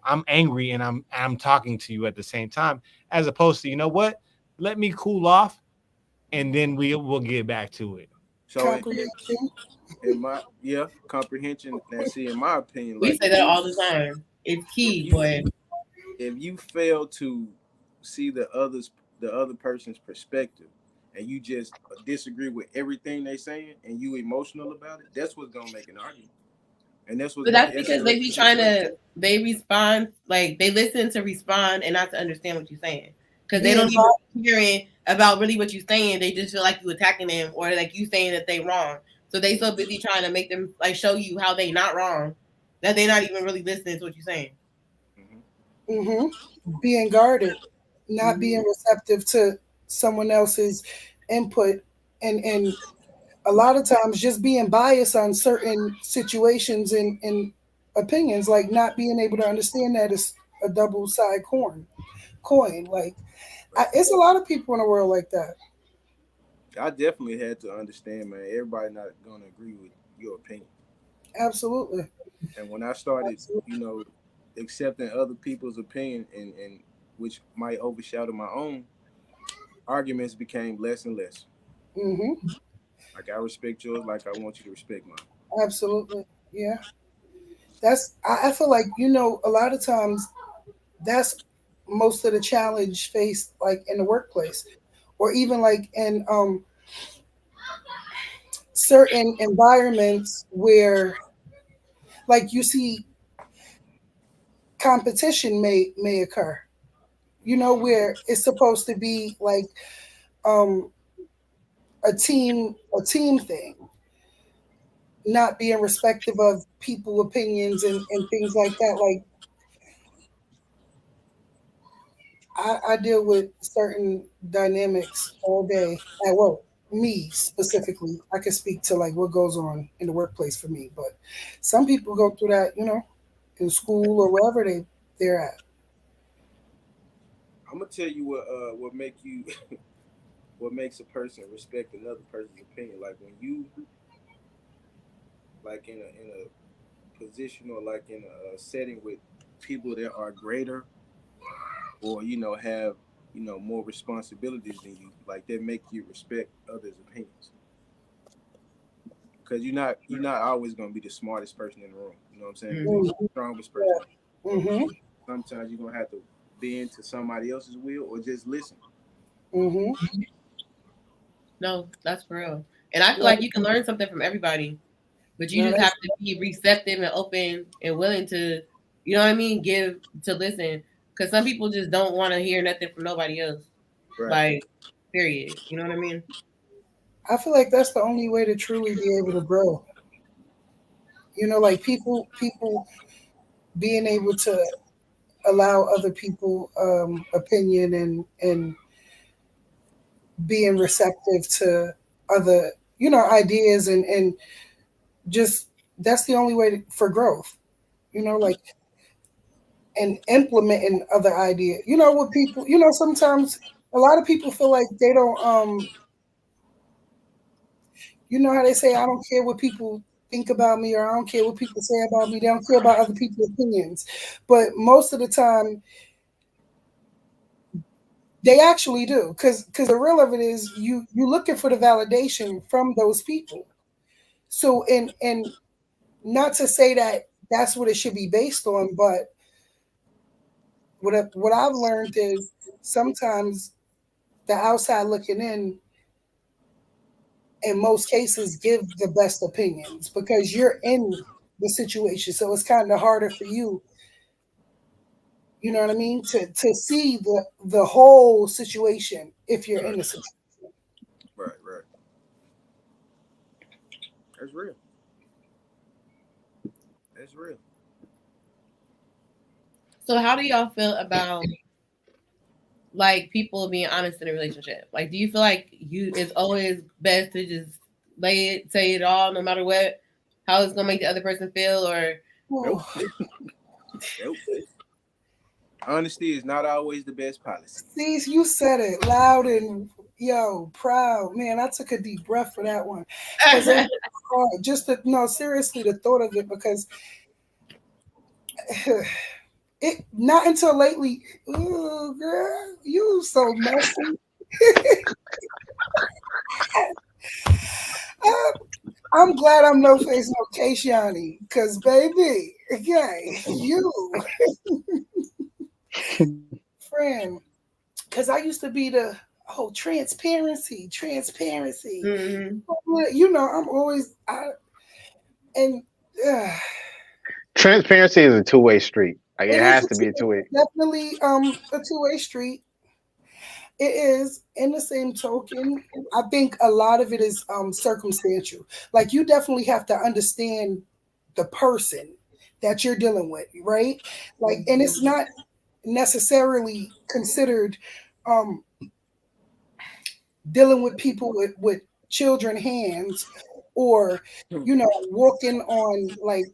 I'm angry and I'm talking to you at the same time, as opposed to, what, let me cool off and then we'll get back to it. So comprehension. Now, see, in my opinion, we like say that all the time. It's key, boy. If you fail to see the other person's perspective, and you just disagree with everything they saying, and you emotional about it, that's what's gonna make an argument. And that's what's But gonna that's because they be trying they respond, like they listen to respond and not to understand what you're saying. Because they don't even hearing about really what you're saying. They just feel like you attacking them or like you saying that they wrong. So they so busy trying to make them like show you how they not wrong that they not even really listening to what you're saying. Being guarded, not being receptive to someone else's input, and a lot of times just being biased on certain situations and opinions, like not being able to understand that is a double side coin. Like it's a lot of people in the world like that. I definitely had to understand, man. Everybody not gonna agree with your opinion. Absolutely. And when I started, accepting other people's opinion and which might overshadow my own, arguments became less and less. Like I respect yours, like I want you to respect mine. Absolutely. Yeah. I feel like, a lot of times that's most of the challenge faced like in the workplace or even like in certain environments where like you see competition may occur, where it's supposed to be like um a team thing, not being respective of people opinions and things like that. Like I deal with certain dynamics all day at work. Me specifically, I can speak to like what goes on in the workplace for me, but some people go through that, in school or wherever they're at. I'm gonna tell you what make you what makes a person respect another person's opinion. Like when you like in a position or like in a setting with people that are greater or have more responsibilities than you, like that make you respect others' opinions. Because you're not always gonna be the smartest person in the room. You know what I'm saying? The strongest person. Mm-hmm. Sometimes you're gonna have to bend to somebody else's will or just listen. No, that's for real. And I feel like you can learn something from everybody, but you just have to be receptive and open and willing to, you know what I mean, give to listen. Because some people just don't want to hear nothing from nobody else. Right. Like, period. You know what I mean? I feel like that's the only way to truly be able to grow. Like people being able to allow other people opinion and being receptive to other ideas and just that's the only way for growth, like and implementing other ideas, what people, sometimes a lot of people feel like they don't how they say, I don't care what people think about me, or I don't care what people say about me, they don't care about other people's opinions, but most of the time they actually do, because the real of it is you looking for the validation from those people. So and not to say that that's what it should be based on, but what I've learned is sometimes the outside looking in most cases give the best opinions because you're in the situation, so it's kind of harder for you, you know what I mean, to see the whole situation if you're in the situation. Right. That's real. That's real. So, how do y'all feel about like people being honest in a relationship? Like, do you feel like it's always best to just say it all, no matter what, how it's gonna make the other person feel, or nope. Nope. Honesty is not always the best policy. See, you said it loud and proud, man. I took a deep breath for that one because just no, seriously, the thought of it, because it not until lately. Ooh, girl, you so messy. I'm glad I'm no face no Keishani, cause baby, okay, you friend, cause I used to be the transparency. Mm-hmm. You know, I'm always and uh, Transparency is a two-way street. Like it it is has to be a two-way. definitely a two-way street. It is. In the same token, I think a lot of it is circumstantial. Like you definitely have to understand the person that you're dealing with, right? Like, and it's not necessarily considered um dealing with people with children hands or walking on like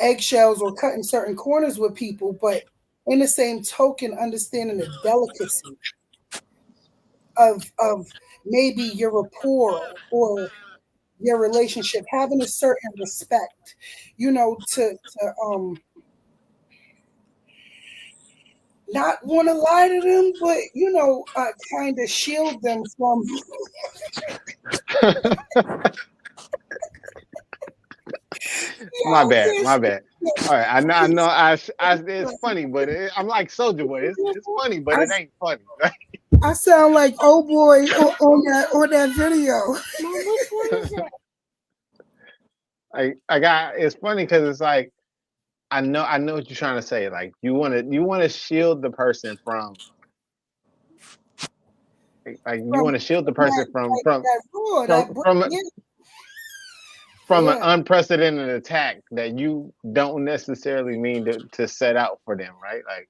eggshells or cutting certain corners with people, but in the same token understanding the delicacy of maybe your rapport or your relationship, having a certain respect, to not want to lie to them, but kind of shield them from. My bad, my bad. All right, I know. It's funny, but I'm like Soldier Boy. It's funny, but it ain't funny. I sound like old boy on that video. I got. It's funny because it's like I know what you're trying to say. Like you want to shield the person from. Like you want to shield the person from an unprecedented attack that you don't necessarily mean to set out for them, right? Like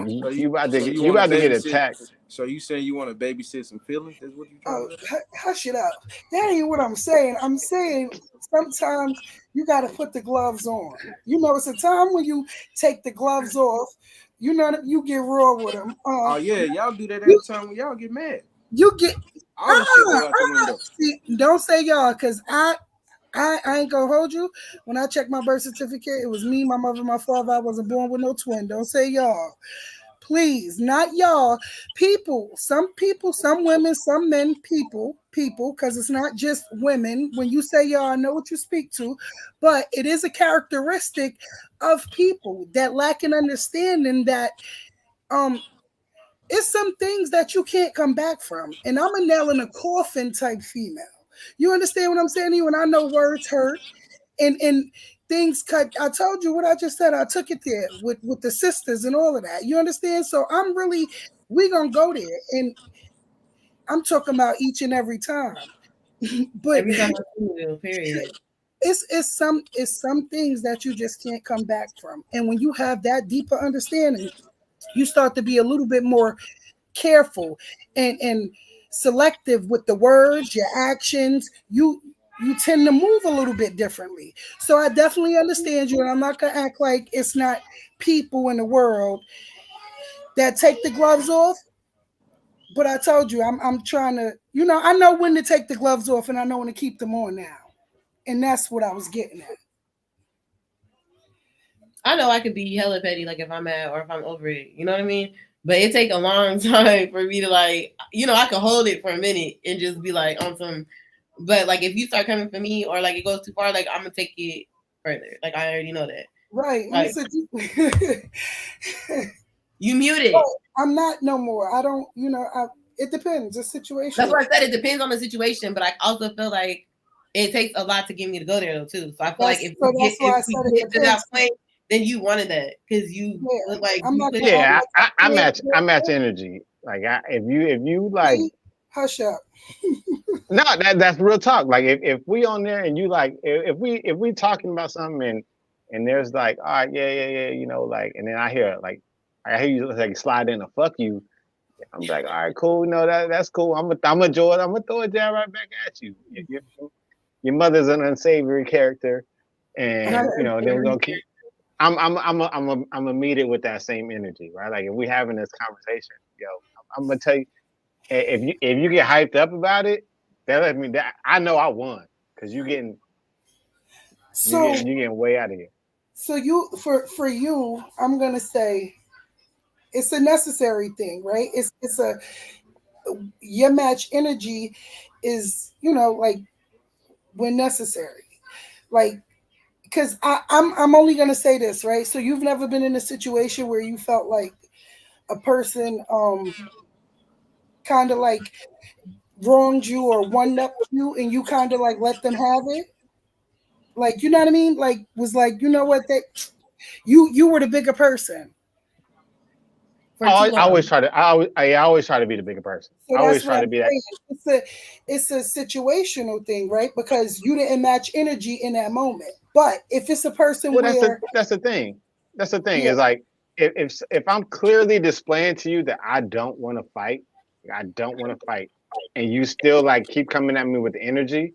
you about to get attacked. So you saying you want to babysit some feelings? That's what you trying to say? Hush it up. That ain't what I'm saying. I'm saying sometimes you got to put the gloves on. It's a time when you take the gloves off. You get raw with them. Oh yeah, y'all do that every time when y'all get mad. You get all the shit go out the window. See, don't say y'all, cause I ain't gonna hold you. When I checked my birth certificate, it was me, my mother, my father. I wasn't born with no twin. Don't say y'all. Please, not y'all. People, some women, some men, people, because it's not just women. When you say y'all, I know what you speak to, but it is a characteristic of people that lack an understanding that it's some things that you can't come back from. And I'm a nail in a coffin type female. You understand what I'm saying to you? And I know words hurt and things cut. I told you what I just said. I took it there with the sisters and all of that. You understand? So we gonna go there. And I'm talking about each and every time. But every time I see you, period. It's some things that you just can't come back from. And when you have that deeper understanding, you start to be a little bit more careful and selective with the words, your actions. You tend to move a little bit differently. So I definitely understand you, and I'm not gonna act like it's not people in the world that take the gloves off. But I told you, I'm trying to, I know when to take the gloves off, and I know when to keep them on now, and that's what I was getting at. I know I could be hella petty, like if I'm mad or if I'm over it. You know what I mean? But it take a long time for me to I can hold it for a minute and just be like on some. But like if you start coming for me or like it goes too far, like I'm gonna take it further. Like I already know that. Right. Like, you muted. I'm not no more. I don't. It depends the situation. That's why I said it depends on the situation. But I also feel like it takes a lot to get me to go there though too. So I feel like if we get to that point, then you wanted that because you look like I'm not. I match energy. Like if you like hush up. No, that's real talk. Like if we on there and you like if we talking about something and there's like all right yeah like and then I hear you like slide in a fuck you. I'm like all right cool that's cool. I'm gonna throw it down right back at you. Your mother's an unsavory character, and then we're gonna keep. I'm gonna meet it with that same energy, right? Like if we having this conversation, I'm gonna tell you if you get hyped up about it, that lets me that I know I won because you getting way out of here. So for you, I'm gonna say it's a necessary thing, right? It's a your match energy is, like when necessary. Like, because I'm only gonna say this, right? So you've never been in a situation where you felt like a person kind of like wronged you or one up you and you kind of like let them have it. Like, you know what I mean? Like, was like, you know what, they you were the bigger person for too I long. always try to. I always try to be the bigger person. So I always that's what try to I'm be that. saying. It's a situational thing, right? Because you didn't match energy in that moment. But if it's a person Well, where, that's the thing. That's the thing. yeah, Is like if I'm clearly displaying to you that I don't want to fight, I don't want to fight, and you still like keep coming at me with energy,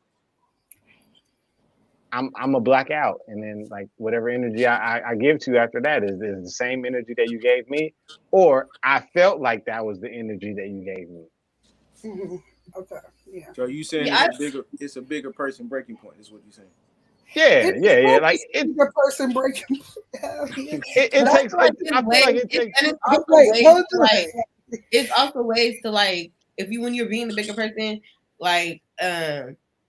I'm a black out, and then like whatever energy I give to you after that is the same energy that you gave me, or I felt like that was the energy that you gave me. mhm, okay, yeah. So you saying Yeah, it's a bigger person breaking point, is what you saying. Yeah. Like The person breaking down here. it but I takes. feel like I there's feel like ways, it takes. and it's But also wait, ways hold to on. like. It's also ways to like if you when you're being the bigger person, like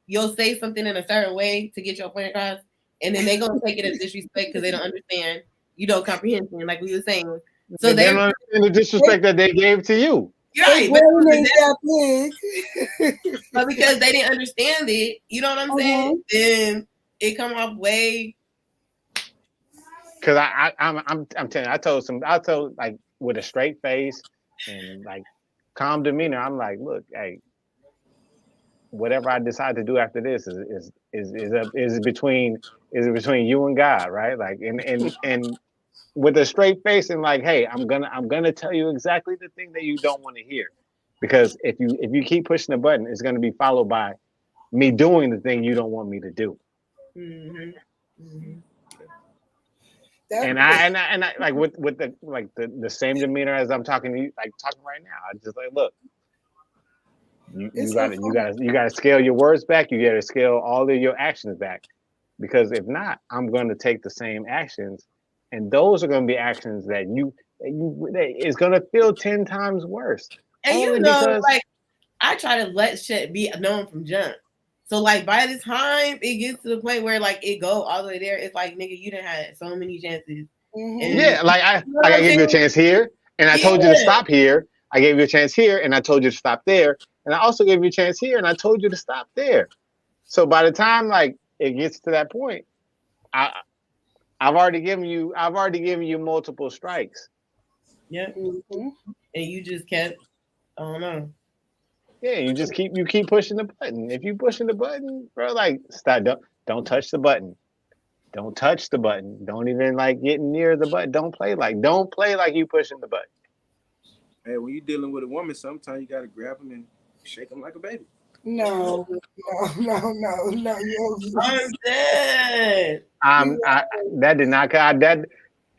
you'll say something in a certain way to get your point across, and then they gonna take it as disrespect because they don't understand. You don't comprehend, like we were saying. So They they're don't understand the disrespect that they gave to you. They right, brain ain't that big. but because they didn't understand it, you know what I'm saying? Mhm. Then it come off way. Because I'm telling you, I told like with a straight face and like calm demeanor. I'm like, look, hey, whatever I decide to do after this is between you and God, right? Like and with a straight face and like, hey, I'm gonna tell you exactly the thing that you don't want to hear, because if you keep pushing the button, it's gonna be followed by me doing the thing you don't want me to do. Mm-hmm, mm-hmm. And I like with the same demeanor as I'm talking to you, like talking right now. I just like, look, you It's gotta a you gotta you gotta scale your words back. You gotta scale all of your actions back, because if not, I'm gonna take the same actions, and those are gonna be actions that it's gonna feel 10 times worse. And Only because like I try to let shit be known from jump. So like by the time it gets to the point where like it go all the way there, it's like nigga, you done had so many chances. And yeah, like you know what I I'm gave you a saying? chance here, and I told you to Yeah. stop here. I gave you a chance here, and I told you to stop there, and I also gave you a chance here, and I told you to stop there. So by the time like it gets to that point, I I've already given you multiple strikes. Yeah. Mhm. And you just kept, I don't know. Yeah, you keep pushing the button. If you pushing the button, bro, like stop. Don't touch the button. Don't touch the button. Don't even like get near the button. Don't play like you pushing the button. Hey, when you dealing with a woman, sometimes you gotta grab them and shake them like a baby. No, I'm dead. I that did not that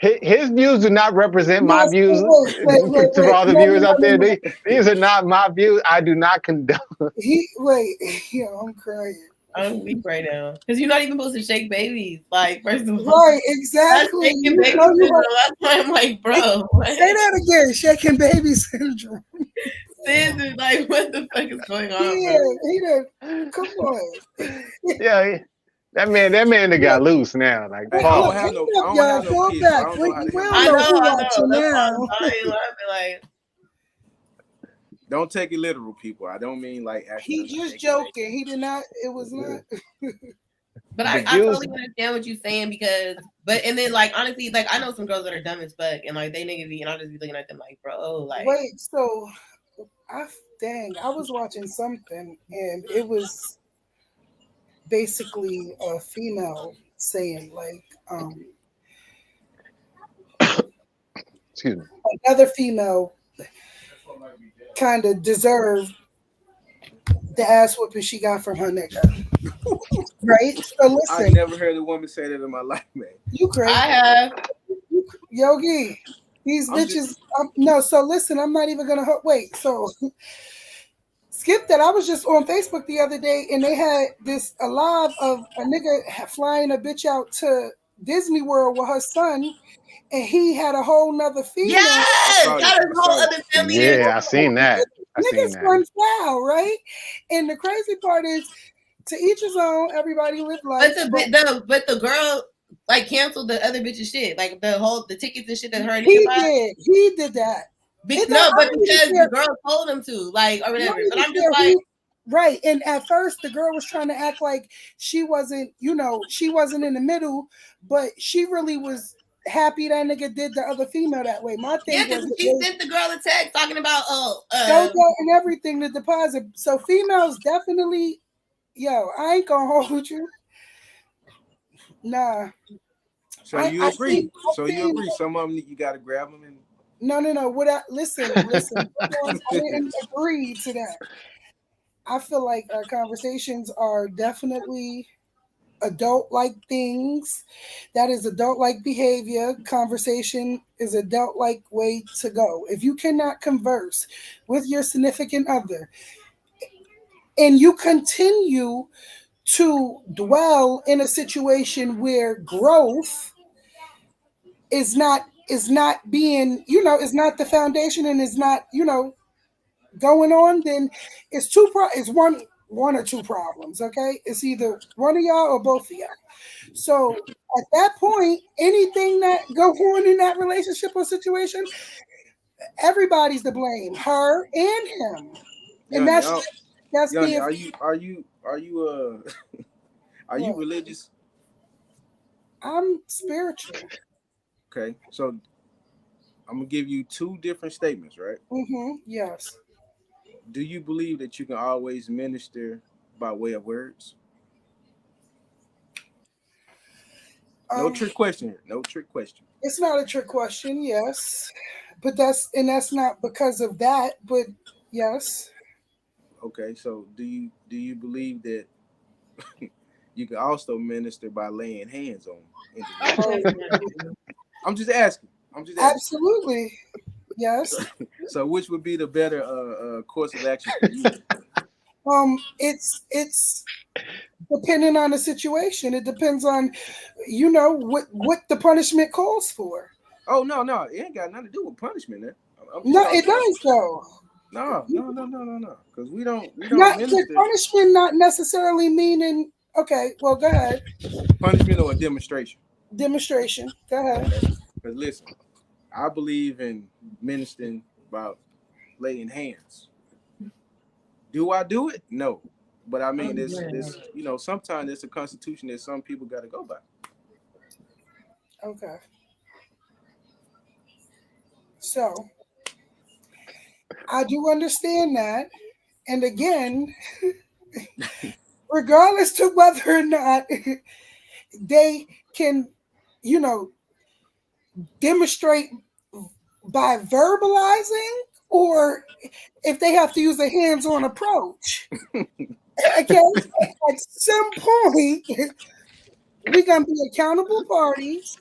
his views do not represent my No, views. To wait. all the viewers out there, these are not my views. I do not condone. Yo, I'm crying. I'm weak right now. Because you're not even supposed to shake babies. Like, first of all, Right, that's exactly. shaking You baby know you syndrome. That's why I'm like, bro, what? say that again. Shaking baby syndrome. Sis is like, what the fuck is going on, bro? Yeah, he done. Come on. Yeah, that man that got loose now. Like Hey, Paul. Hang up, I don't y'all. have no Pull kids, so I back. don't We know how to handle don't I that. know who know. watching That's why now. I'm dying laughing. Like, Don't take it literal, people. I don't mean like He actually just shaking baby. joking. He did not. It was not. but The I views. totally understand what you're saying because, but and then like honestly, like I know some girls that are dumb as fuck and like they niggas be and I'll just be looking at them like, bro, like, Wait. So, I was watching something and it was basically a female saying like, Excuse me. another female kind of deserved the ass whooping she got from her nigga. Right? So I listen, never heard a woman say that in my life, man. you crazy. I have. Yogi, these I'm just bitches. No, so listen, I'm not even gonna wait. So skip that. I was just on Facebook the other day, and they had a live of a nigga flying a bitch out to Disney World with her son, and he had a whole nother female. Yes, that is a whole other family. Yeah, I seen that. Niggas run foul, right? And the crazy part is, to each his own. Everybody live life. But the girl like canceled the other bitch's shit, like the tickets and shit that her and he did that. But because the girl told him to, like, or whatever. But I'm just like. Right. And at first the girl was trying to act like she wasn't, she wasn't in the middle, but she really was happy that nigga did the other female that way. My thing was she sent the girl a text talking about and everything to deposit. So females definitely, I ain't gonna hold you. Nah. So you agree? You agree? Some of them you gotta grab them and. No. Listen. I didn't agree to that. I feel like our conversations are definitely adult-like things. That is adult-like behavior. Conversation is adult-like way to go. If you cannot converse with your significant other and you continue to dwell in a situation where growth is not being, is not the foundation and is not, going on, then it's one or two problems. Okay, it's either one of y'all or both of y'all. So at that point, anything that go on in that relationship or situation, everybody's to blame, her and him. And that's Yanni, are you religious? I'm spiritual. Okay, so I'm gonna give you two different statements, right? Yes. Do you believe that you can always minister by way of words? No trick question here. No trick question. It's not a trick question, yes. But that's not because of that, but yes. Okay, so do you believe that you can also minister by laying hands on individuals? I'm just asking. Absolutely. Yes. So which would be the better course of action for you? It's depending on the situation. It depends on, what the punishment calls for. Oh no, it ain't got nothing to do with punishment. No, it does though. No. Because we don't minister. Punishment not necessarily meaning. Okay, well, go ahead. Punishment or a demonstration. Demonstration. Go ahead. Because listen, I believe in ministering about laying hands. Do I do it? No. But I mean, this sometimes it's a constitution that some people got to go by. Okay. So, I do understand that. And again, regardless to whether or not they can, demonstrate by verbalizing or if they have to use a hands-on approach. Okay, at some point, we're going to be accountable parties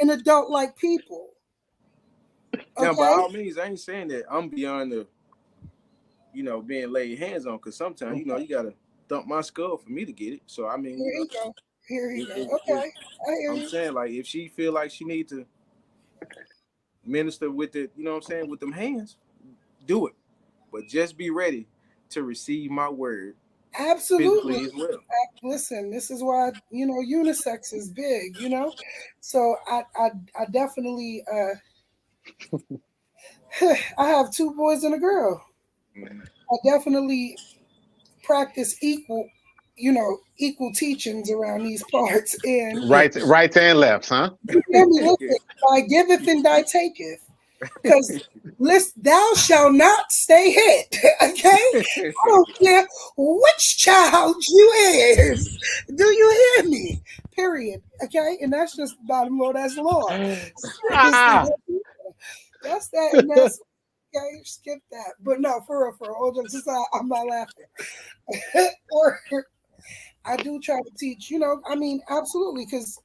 and adult-like people. Okay? Now, by all means, I ain't saying that I'm beyond the, being laid hands on, because sometimes, you got to thump my skull for me to get it. So, I mean, Here you go. Okay. I'm saying, like, if she feel like she need to minister with it, with them hands, do it. But just be ready to receive my word. Absolutely. As well. Listen, this is why, unisex is big, So I definitely I have two boys and a girl. I definitely practice equal teachings around these parts. And right and left, huh? I giveth and I taketh. Because thou shalt not stay hid. Okay? I don't care which child you is. Do you hear me? Period. Okay? And that's just bottom law, that's law. That's that, and that's okay, skip that. But no, for real, all jokes aside, I'm not laughing. Or I do try to teach, absolutely, because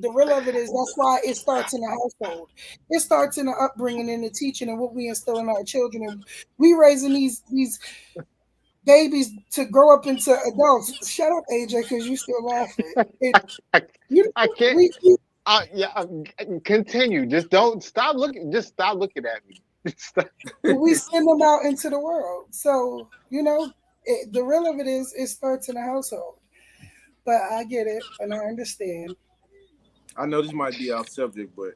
the real of it is that's why it starts in the household. It starts in the upbringing and the teaching and what we instill in our children. And we raising these babies to grow up into adults. Shut up, AJ, because you still laughing. You I know, can't. we Yeah, continue. Just don't stop looking. Just stop looking at me. we send them out into the world. So the real of it is it starts in the household. But I get it and I understand. I know this might be off subject, but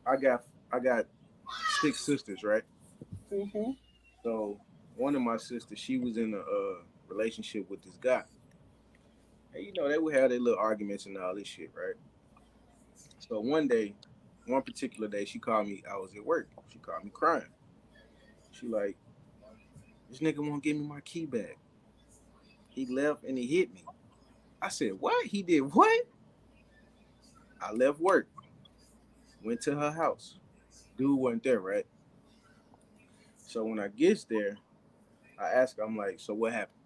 I got 6 sisters, right? Hmm. So one of my sisters, she was in a relationship with this guy, and they would have their little arguments and all this shit, right? So one particular day, she called me. I was at work. She called me crying. She like, this nigga won't give me my key back. He left and he hit me. I said, what? He did what? I left work, went to her house. Dude wasn't there, right? So when I gets there, I ask her, I'm like, so what happened?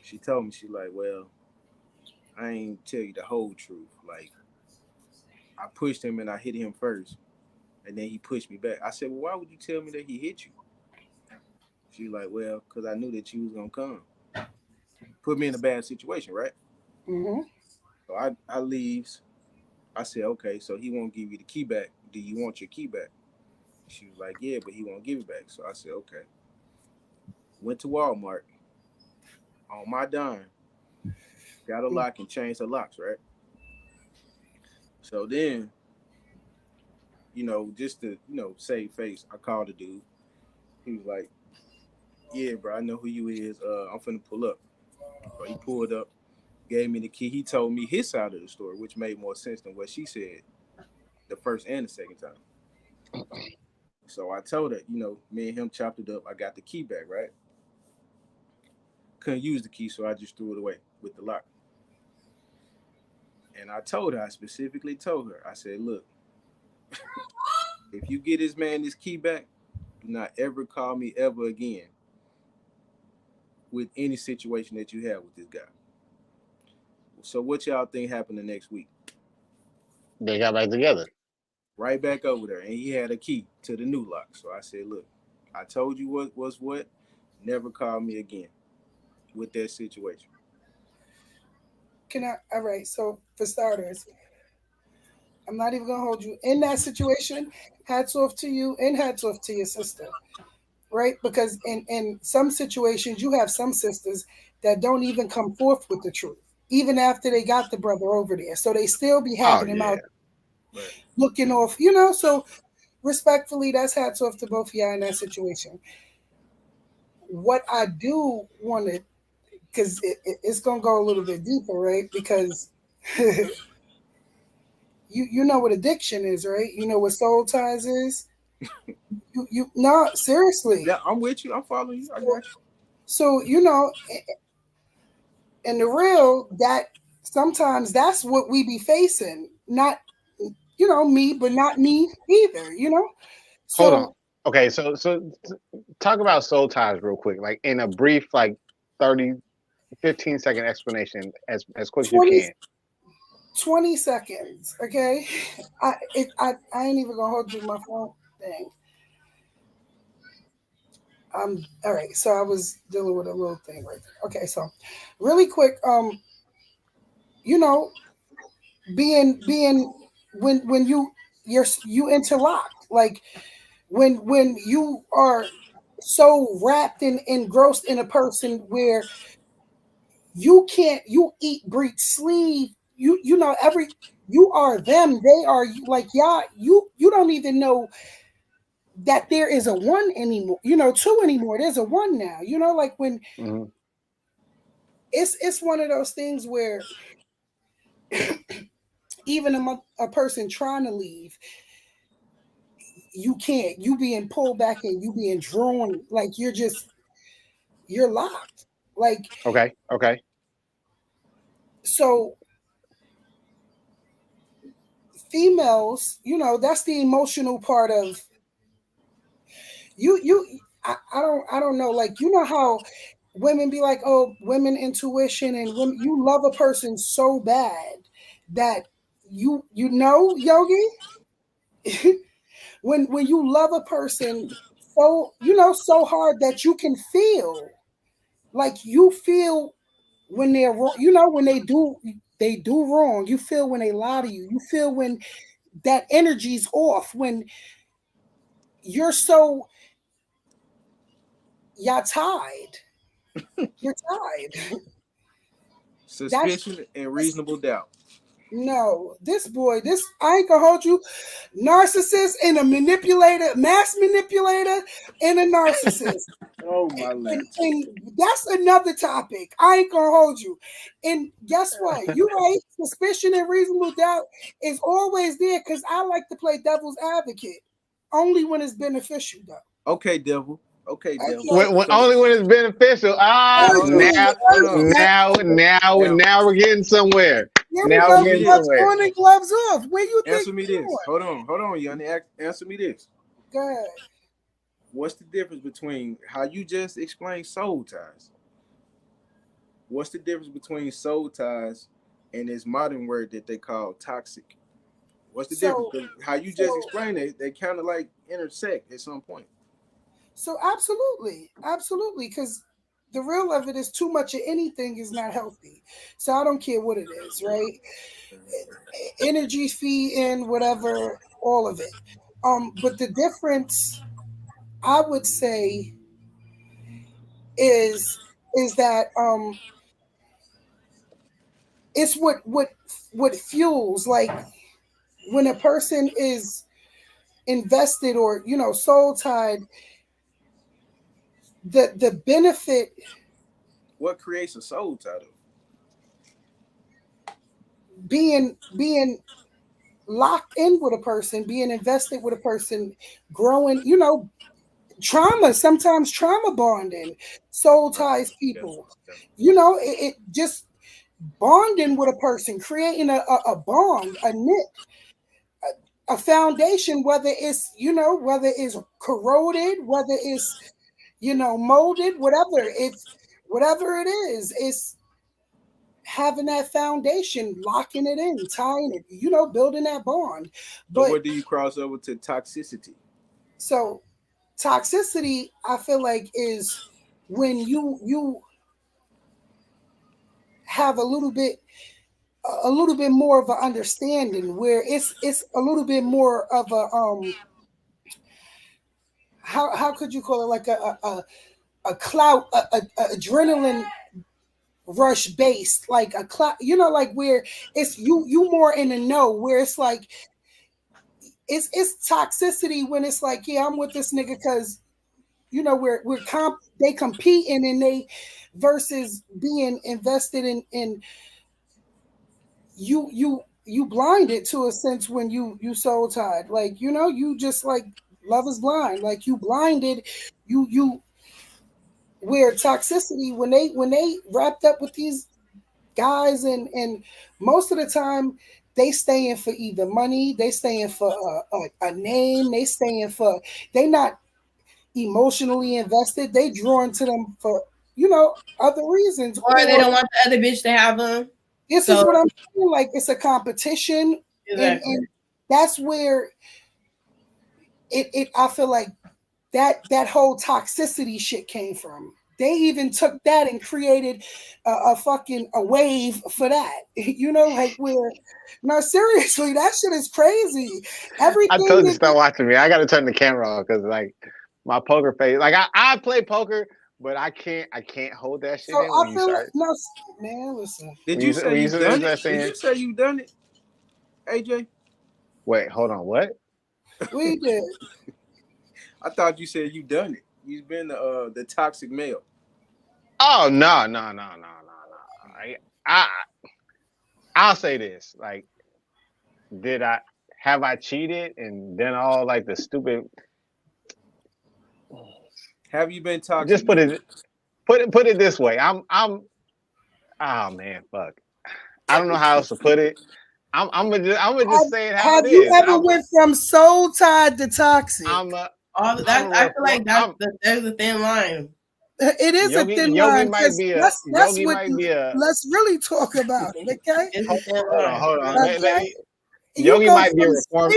She told me, she like, well, I ain't tell you the whole truth. Like, I pushed him and I hit him first, and then he pushed me back. I said, well, why would you tell me that he hit you? She like, well, because I knew that you was gonna come. Put me in a bad situation, right? Hmm. So I leaves. I said, okay, so he won't give you the key back. Do you want your key back? She was like, yeah, but he won't give it back. So I said, okay. Went to Walmart on my dime, got a lock and changed the locks, right? So then, just to, save face, I called the dude. He was like, yeah, bro, I know who you is. I'm finna pull up. So he pulled up, gave me the key. He told me his side of the story, which made more sense than what she said the first and the second time. So I told her, me and him chopped it up. I got the key back, right? Couldn't use the key, so I just threw it away with the lock. And I specifically told her, I said, look, if you get this man this key back, do not ever call me ever again with any situation that you have with this guy. So what y'all think happened the next week? They got back together. Right back over there, and he had a key to the new lock. So I said, look, I told you what was what. Never call me again with that situation. All right. So for starters, I'm not even gonna hold you in that situation. Hats off to you and hats off to your sister, right? Because in some situations, you have some sisters that don't even come forth with the truth, even after they got the brother over there. So they still be Oh having him yeah. out looking off. So respectfully, that's hats off to both of y'all in that situation. What I do want to, because it's gonna go a little bit deeper, right? Because you know what addiction is, right? You know what soul ties is. You no, seriously. Yeah, I'm with you. I'm following you. I got you. So and the real that sometimes that's what we be facing. Not me, but not me either. Hold on. So Okay, so talk about soul ties real quick, like in a brief, like 30, 15-second explanation, as quick as you 20, can. 20 seconds, okay? I ain't even gonna hold you my phone thing. All right. So I was dealing with a little thing right there. Okay, so really quick, you know, being when you interlocked, like when you are so wrapped and engrossed in a person where you eat, breathe, sleep, you are them, they are you, like y'all, you don't even know that there is a one anymore, two anymore, there's a one now, like when Mm-hmm. it's one of those things where even a person trying to leave, you can't, you being pulled back and you being drawn, like you're locked, like. Okay. Okay. So females, that's the emotional part of I don't know, like, how women be like, oh, women intuition, and women, you love a person so bad that Yogi, when you love a person so, so hard that you can feel like you feel when they're wrong, when they do wrong. You feel when they lie to you. You feel when that energy's off, when you're so tied. You're tied. Suspicion and reasonable doubt. No, this I ain't gonna hold you. Narcissist and a manipulator, mass manipulator, and a narcissist. Oh my lord. And that's another topic. I ain't gonna hold you. And guess what? You're right. Suspicion and reasonable doubt is always there because I like to play devil's advocate. Only when it's beneficial, though. Okay, devil. Okay, devil. Only when it's beneficial. Now we're getting somewhere. Now we're getting somewhere. On and gloves off. Where you think? Answer me this. Hold on, Yanni. Answer me this. Go ahead. What's the difference between how you just explained soul ties? What's the difference between soul ties and this modern word that they call toxic? What's the difference? How you just explained it, they kind of like intersect at some point. So absolutely, because the real of it is too much of anything is not healthy. So I don't care what it is, right? Energy feeding, whatever, all of it. But the difference, I would say, is that it's what fuels, like when a person is invested or soul tied. The benefit. What creates a soul tie? Being locked in with a person, being invested with a person, growing, trauma, sometimes trauma bonding, soul ties people. It just bonding with a person, creating a bond, a knit, a foundation, whether it's corroded, whether it's molded, whatever it is, it's having that foundation, locking it in, tying it, building that bond. But where do you cross over to toxicity? So toxicity, I feel like, is when you have a little bit more of an understanding, where it's a little bit more of a how could you call it, like a clout, a adrenaline rush based, like a clout, like where it's you more in the know, where it's like it's toxicity when it's like, yeah, I'm with this nigga because they competing, and they versus being invested in you blinded to a sense when you soul tied, like you just like love is blind, like you blinded, you where toxicity, when they wrapped up with these guys, and most of the time they staying for either money, they staying for a name, they not emotionally invested, they drawn to them for other reasons, or they don't want the other bitch to have them. This is what I'm saying, like it's a competition. Exactly. And that's where it I feel like that whole toxicity shit came from. They even took that and created a wave for that. Like where, no, seriously, that shit is crazy. Everything. I told you to stop watching me. I got to turn the camera off because like my poker face. Like I play poker, but I can't hold that shit. So in when I feel like, no, man, listen. Did you say you done it? Did you say you done it, AJ? Wait, hold on. What? We did. I thought you said you done it. You've been the toxic male. Oh no. I'll say this. Like, have I cheated and done all like the stupid? Have you been toxic? Just put it this way. I'm oh man, fuck. I don't know how else to put it. I'm gonna just say it how it is. Have you ever went from soul tied to toxic? I feel like there's a thin line. It is a thin line. Let's really talk about it, okay? Hold on. Yogi might be a reformed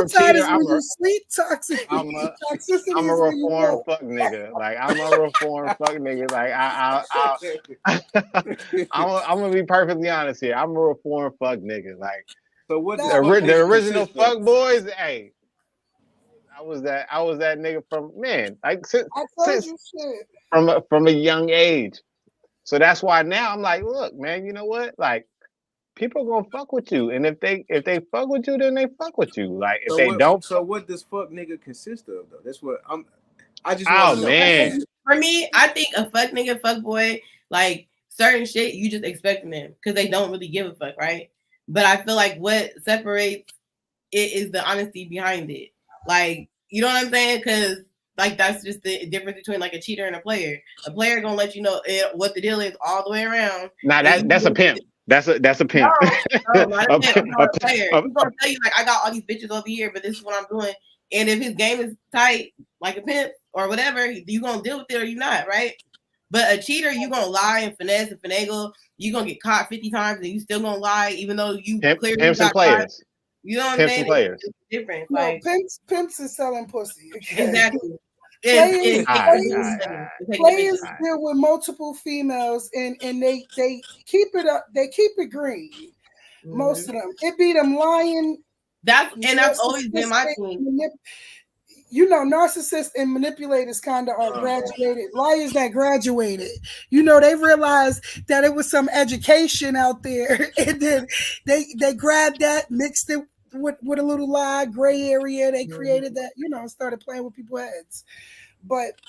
cheater. I'm a toxic. I'm a reformed fuck nigga. Like I'm a reformed fuck nigga. Like I'm gonna be perfectly honest here. I'm a reformed fuck nigga. Like so what the original fuck boys? Hey, I was that nigga from from a young age. So that's why now I'm like, look, man, you know what? Like, people gonna fuck with you, and if they fuck with you, then they fuck with you. Like, if they don't. So what does fuck nigga consist of, though? That's what I just. Oh man. For me, I think a fuck nigga, fuck boy, like certain shit, you just expecting them because they don't really give a fuck, right? But I feel like what separates it is the honesty behind it. Like, you know what I'm saying? Because like that's just the difference between like a cheater and a player. A player gonna let you know what the deal is all the way around. Nah, that's a pimp. That's a pimp. No, not a pimp. I'm not a player. He's gonna tell you like I got all these bitches over here, but this is what I'm doing. And if his game is tight, like a pimp or whatever, you gonna deal with it or you not, right? But a cheater, you gonna lie and finesse and finagle. You gonna get caught 50 times and you still gonna lie, even though you clearly pimps and players. Caught. You know what pimps I'm saying? And players. It's different. No, like pimps is selling pussy. Okay? Exactly. Players deal with multiple females and they keep it up. They keep it green. Mm-hmm. Most of them. It be them lying. That's always been my thing. You know, narcissists and manipulators kind of are graduated. Liars that graduated. You know, they realized that it was some education out there, and then they grabbed that, mixed it with a little lie, gray area. They created that, you know, started playing with people's heads. But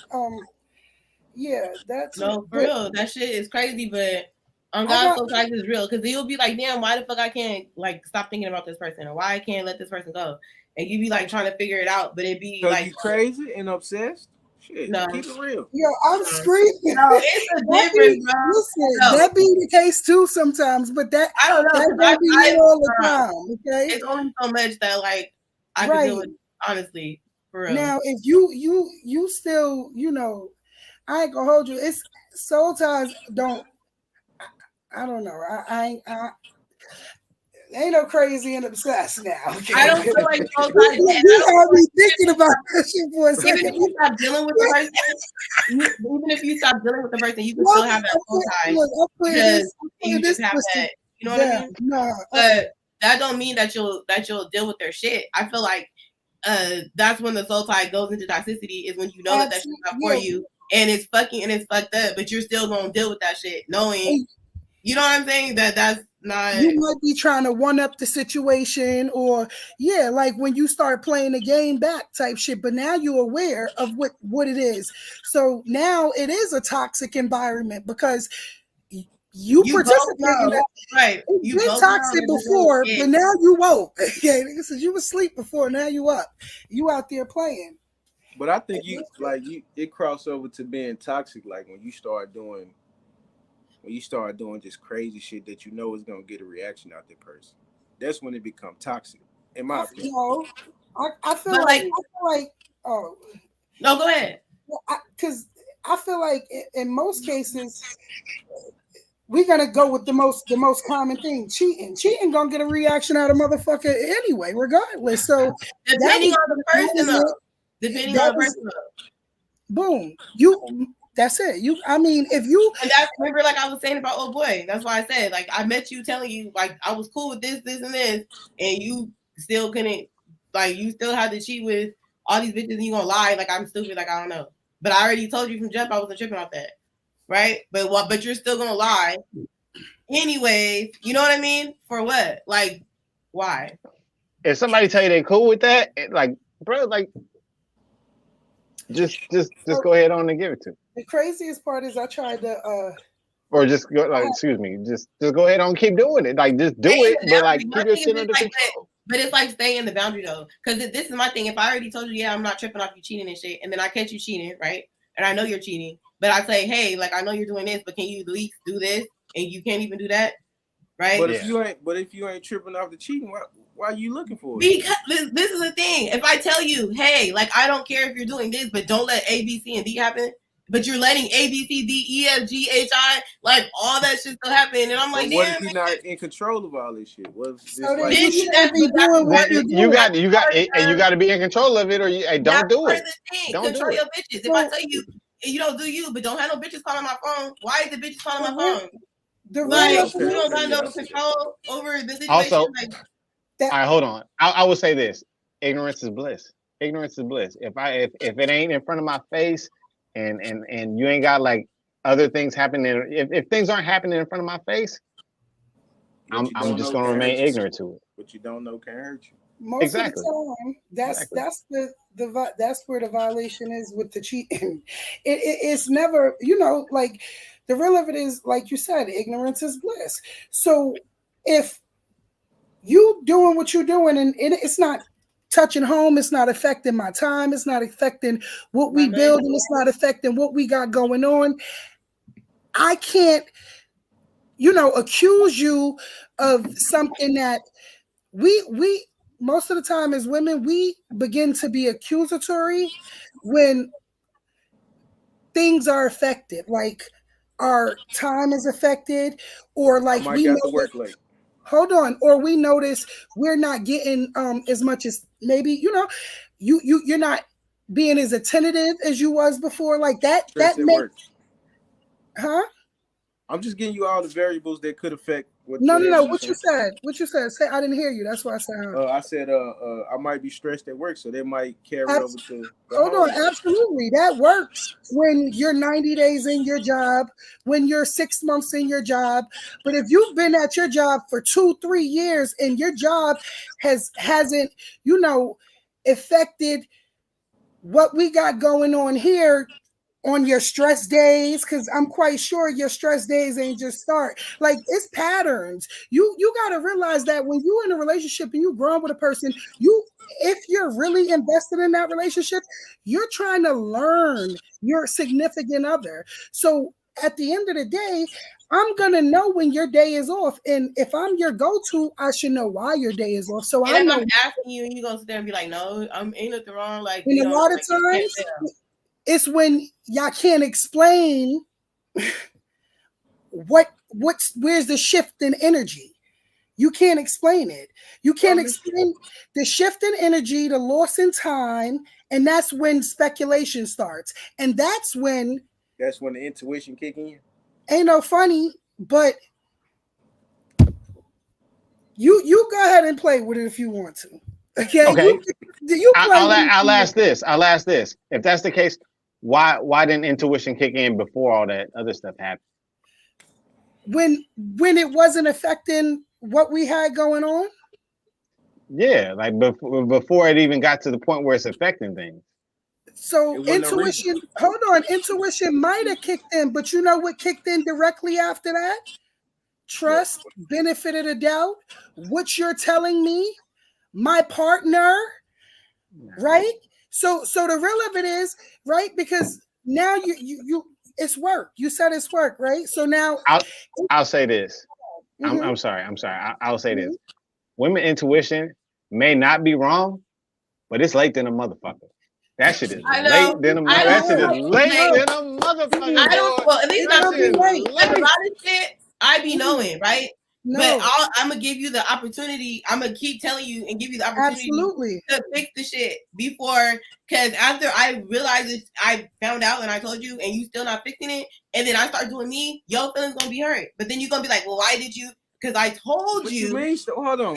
yeah, that's for real. That shit is crazy, but on God sometimes it's real because you'll be like, damn, why the fuck I can't like stop thinking about this person or why I can't let this person go, and you be like trying to figure it out, but it be like you crazy and obsessed. Shit, no. Keep it real. Yo, I'm screaming. No, it's a difference, bro. Listen, that be the case too sometimes, but that I don't know. That be all the time. Okay, it's only so much that like I can do it honestly. For real. Now, if you still, you know, I ain't gonna hold you. It's soul ties don't. I don't know. I ain't no crazy and obsessed now. Okay? I don't feel like soul ties. You have me thinking about that shit for a second. Even if you stop dealing with the person, you can still have that soul tie. Because you just have that. You know what I mean? No. But that don't mean that you'll deal with their shit. I feel like that's when the soul tie goes into toxicity is when you know that shit's not for you and it's fucked up, but you're still gonna deal with that shit knowing, you know what I'm saying, that's not. You might be trying to one up the situation or like when you start playing the game back type shit, but now you're aware of what it is. So now it is a toxic environment because you participate in that. Right. You've been toxic before, but now you woke. Okay, so you were asleep before, now you up. You out there playing. But I think it crossed over to being toxic, like when you start doing just crazy shit that you know is gonna get a reaction out that person. That's when it becomes toxic, in my opinion. No, I feel like oh no, go ahead. Because I feel like in most cases we're gonna go with the most common thing, cheating. Cheating gonna get a reaction out of motherfucker anyway, regardless. So depending on the person, boom, that's it. And that's, remember, like I was saying about old boy. That's why I said, like, I met you telling you, like, I was cool with this, and this, and you still couldn't, like, you still had to cheat with all these bitches, and you gonna lie, like, I'm stupid, like, I don't know. But I already told you from jump, I wasn't tripping off that, right? But you're still gonna lie, anyways. You know what I mean? For what? Like, why? If somebody tell you they cool with that, like, bro, like, just go ahead on and give it to me. The craziest part is I tried to or just go like, excuse me, just go ahead on and keep doing it. Like just do it, but like keep your shit under control. But it's like stay in the boundary though. Because this is my thing. If I already told you, I'm not tripping off you cheating and shit, and then I catch you cheating, right? And I know you're cheating, but I say, hey, like I know you're doing this, but can you at least do this? And you can't even do that, right? But if you ain't tripping off the cheating, why are you looking for it? Because this is the thing. If I tell you, hey, like I don't care if you're doing this, but don't let A, B, C, and D happen, but you're letting A, B, C, D, E, F, G, H, I, like all that shit still happening. And I'm like, what if you're not in control of all this shit? What's so like, you shouldn't be doing what you're doing. You got to be in control of it, or you don't do it. Don't control do your it. bitches. If I tell you you don't do you, but don't have no bitches calling my phone, why is the bitches calling my phone? Like you don't got no control over the situation. Also, like, all right, hold on. I will say this: ignorance is bliss. Ignorance is bliss. If it ain't in front of my face, and you ain't got like other things happening, if things aren't happening in front of my face, I'm just gonna remain ignorant to it. What you don't know can hurt you. Most of the time, that's where the violation is with the cheating. It's never, like the real of it is, like you said, ignorance is bliss. So if you doing what you're doing and it's not touching home, it's not affecting my time, it's not affecting what we build, and it's not affecting what we got going on, I can't, accuse you of something that we most of the time as women, we begin to be accusatory when things are affected, like our time is affected, or like we know work late. Hold on, or we notice we're not getting as much as maybe you're not being as attentive as you was before, like that. That makes, huh? I'm just giving you all the variables that could affect. No. What you said? Say, I didn't hear you. That's why I said. I said, I might be stressed at work, so they might carry over to. Hold on, absolutely, that works when you're 90 days in your job, when you're 6 months in your job. But if you've been at your job for 2-3 years and your job hasn't, affected what we got going on here on your stress days, because I'm quite sure your stress days ain't just start. Like, it's patterns. You got to realize that when you're in a relationship and you growing with a person, if you're really invested in that relationship, you're trying to learn your significant other. So at the end of the day, I'm gonna know when your day is off, and if I'm your go-to, I should know why your day is off. So I know. I'm asking you, and you gonna sit there and be like, "No, ain't nothing wrong." Like, and a lot of times, it's when y'all can't explain where's the shift in energy. You can't explain it. You can't explain the shift in energy, the loss in time, and that's when speculation starts. And that's when the intuition kick in. Ain't no funny, but you go ahead and play with it if you want to. Okay. I'll ask this. If that's the case, why didn't intuition kick in before all that other stuff happened? When it wasn't affecting what we had going on? Yeah, like before it even got to the point where it's affecting things. So intuition, hold on, intuition might have kicked in, but you know what kicked in directly after that? Trust, benefit of the doubt, what you're telling me, my partner, right? So the real of it is, right? Because now you it's work. You said it's work, right? So now I'll say this. Mm-hmm. I'm sorry. I'll say this. Women intuition may not be wrong, but it's late than a motherfucker. That shit is late than a motherfucker. That shit is late than a motherfucker. I don't. Well, at least not late. Like a lot of shit, I be knowing, right? No. But I'm gonna give you the opportunity. I'm gonna keep telling you and give you the opportunity to fix the shit before. Because after I realized it, I found out and I told you, and you still not fixing it, and then I start doing me, your feelings gonna be hurt. But then you're gonna be like, well, why did you? Because I told you. What you mean? Hold on.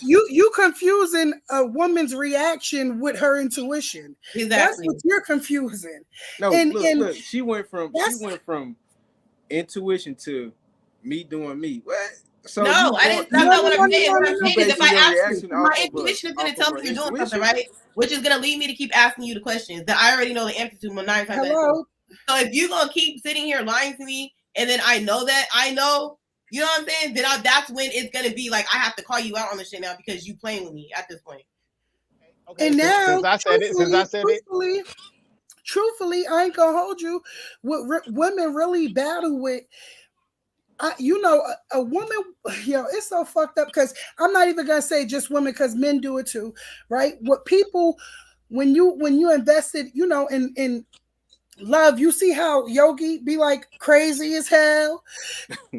You confusing a woman's reaction with her intuition. Exactly. That's what you're confusing. No, look. She went from intuition to me doing me. What? So no, I didn't. That's not what I'm saying. What I'm saying is, if I ask you, my intuition is going to tell me you're doing something right, which is going to lead me to keep asking you the questions that I already know the answer to 9 times out of 10. So if you're going to keep sitting here lying to me, and then I know that I know. You know what I'm saying? Then that's when it's gonna be like I have to call you out on the shit now because you playing with me at this point. Okay, and now, since I said it, truthfully, I ain't gonna hold you. What women really battle with, a woman, it's so fucked up because I'm not even gonna say just women because men do it too, right? What people, when you invested, in Love, you see how Yogi be like crazy as hell?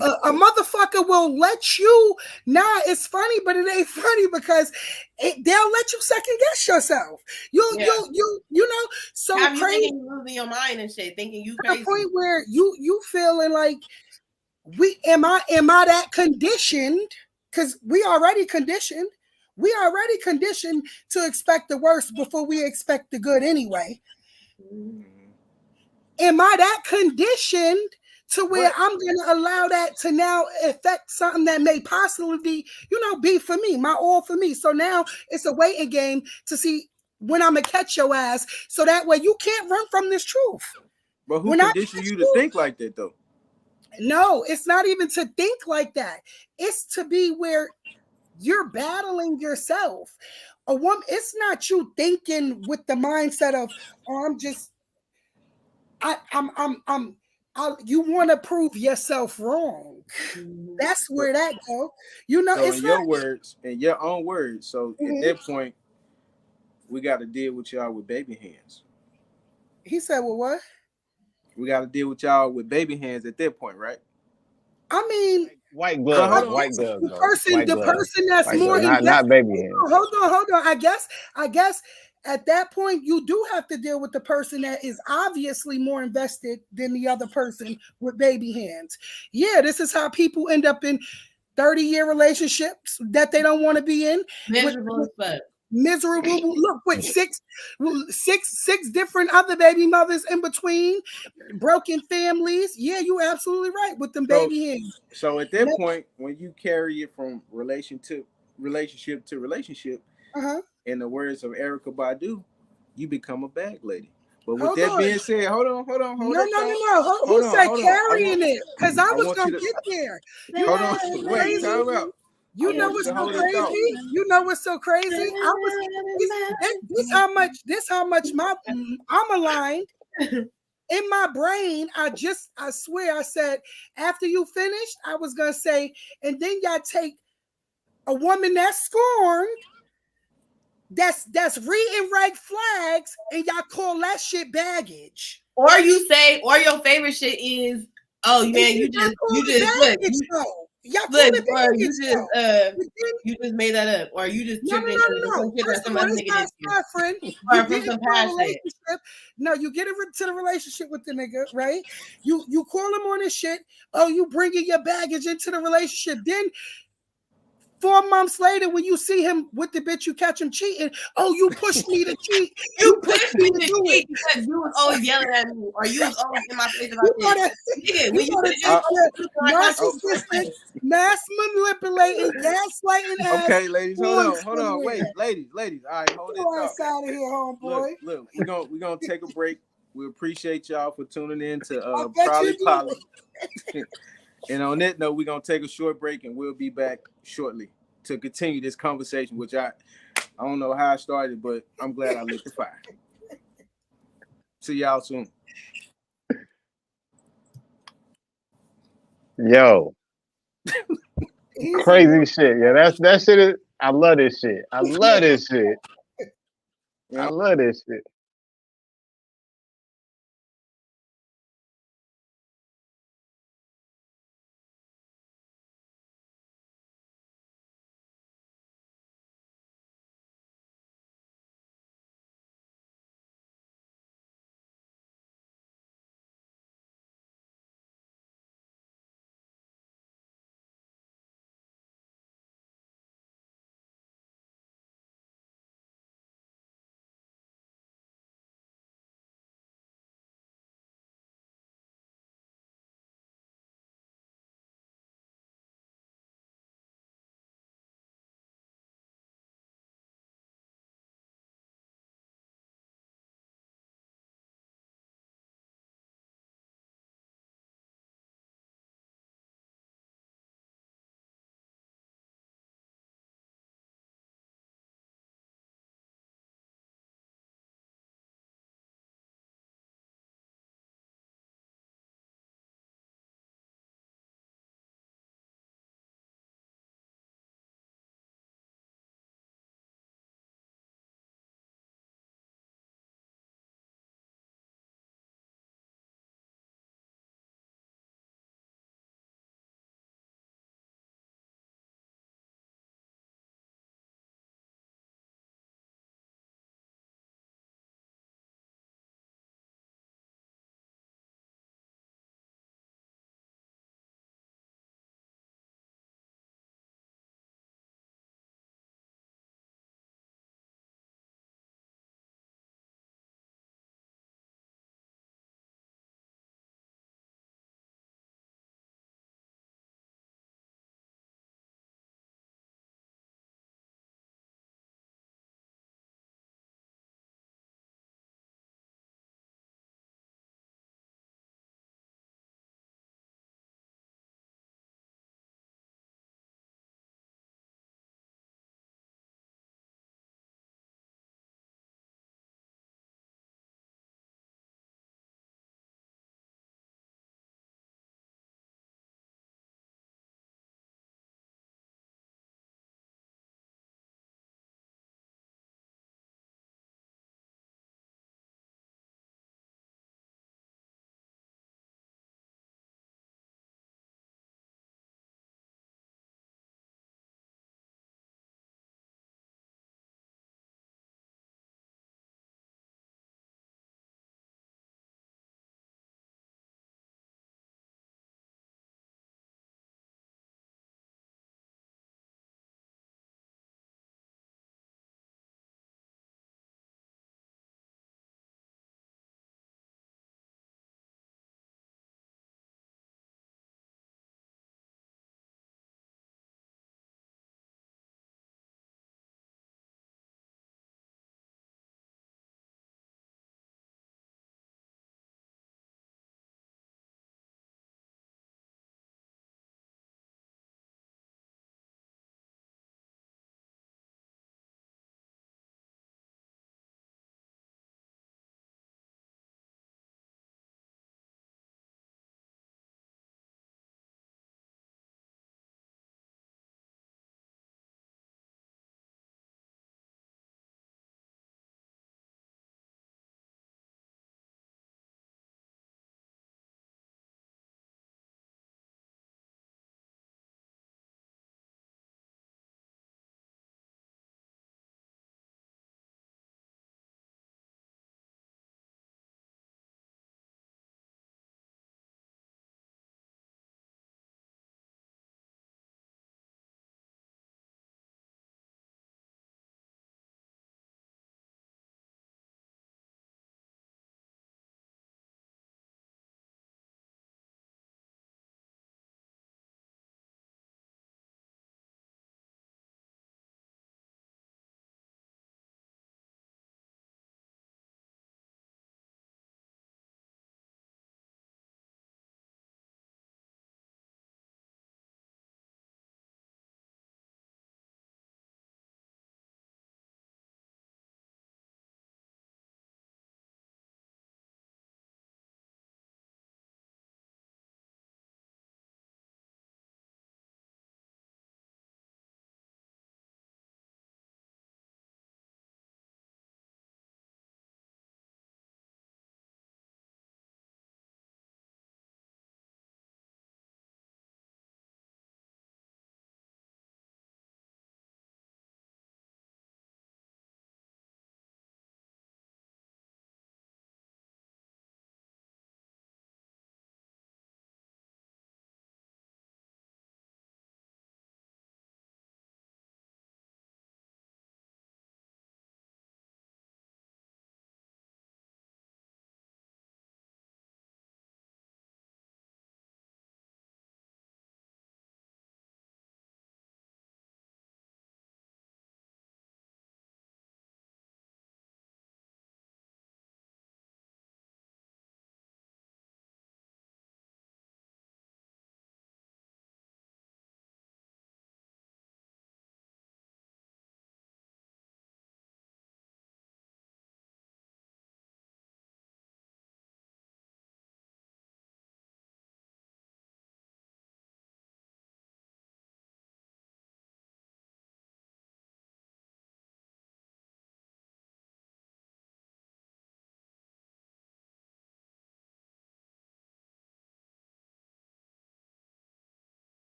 A motherfucker will let you. Nah, it's funny, but it ain't funny because they'll let you second guess yourself. You know, so have you crazy. thinking you losing your mind and shit, thinking you crazy. To the point where you feeling like am I that conditioned? Because we already conditioned. We already conditioned to expect the worst before we expect the good anyway. Am I that conditioned to where I'm going to allow that to now affect something that may possibly, be for me, my all for me? So now it's a waiting game to see when I'm going to catch your ass. So that way you can't run from this truth. But who conditioned you to think like that, though? No, it's not even to think like that. It's to be where you're battling yourself. A woman, it's not you thinking with the mindset of, oh, you want to prove yourself wrong. That's where that go. So it's in not, your words, in your own words. So at that point, we got to deal with y'all with baby hands. He said, well, what? We got to deal with y'all with baby hands at that point, right? I mean, white gloves, hold on. white gloves, the person that's white more gloves. Not baby hands. Hold on. I guess at that point you do have to deal with the person that is obviously more invested than the other person with baby hands. Yeah, this is how people end up in 30-year relationships that they don't want to be in. Miserable as fuck. Miserable. Look, with six different other baby mothers in between, broken families. Yeah, you're absolutely right with them baby hands. So at that point, when you carry it from relationship to relationship, in the words of Erykah Badu, you become a bag lady. But with that being said, hold on. No. Who said carrying it? Because I was going to get there. Hold on. Wait, time out. You know what's so crazy? You know what's so crazy? This how much I'm aligned. In my brain, I swear I said, after you finished, I was going to say, and then y'all take a woman that's scorned, that's reading red flags, and y'all call that shit baggage. Or you say, or your favorite shit is, oh man, you just made that up, or you just tripped into some shit that somebody nigga did to you. No, you get to the relationship with the nigga, right? You call him on his shit. Oh, you bringing your baggage into the relationship. Then 4 months later, when you see him with the bitch, you catch him cheating. Oh, you pushed me to cheat. You pushed me to cheat because you was always yelling at me, or you was always in my face about narcissistic, mass manipulating, gaslighting ass. Okay, ladies, hold on. Wait, ladies. All right, hold it up. Out of here, homeboy. Look, we're gonna take a break. We appreciate y'all for tuning in to Prolly Poly. And on that note, we're going to take a short break and we'll be back shortly to continue this conversation, which I don't know how I started, but I'm glad I lit the fire. See y'all soon. Yo. Crazy shit. Yeah, that shit is, I love this shit. I love this shit. I love this shit.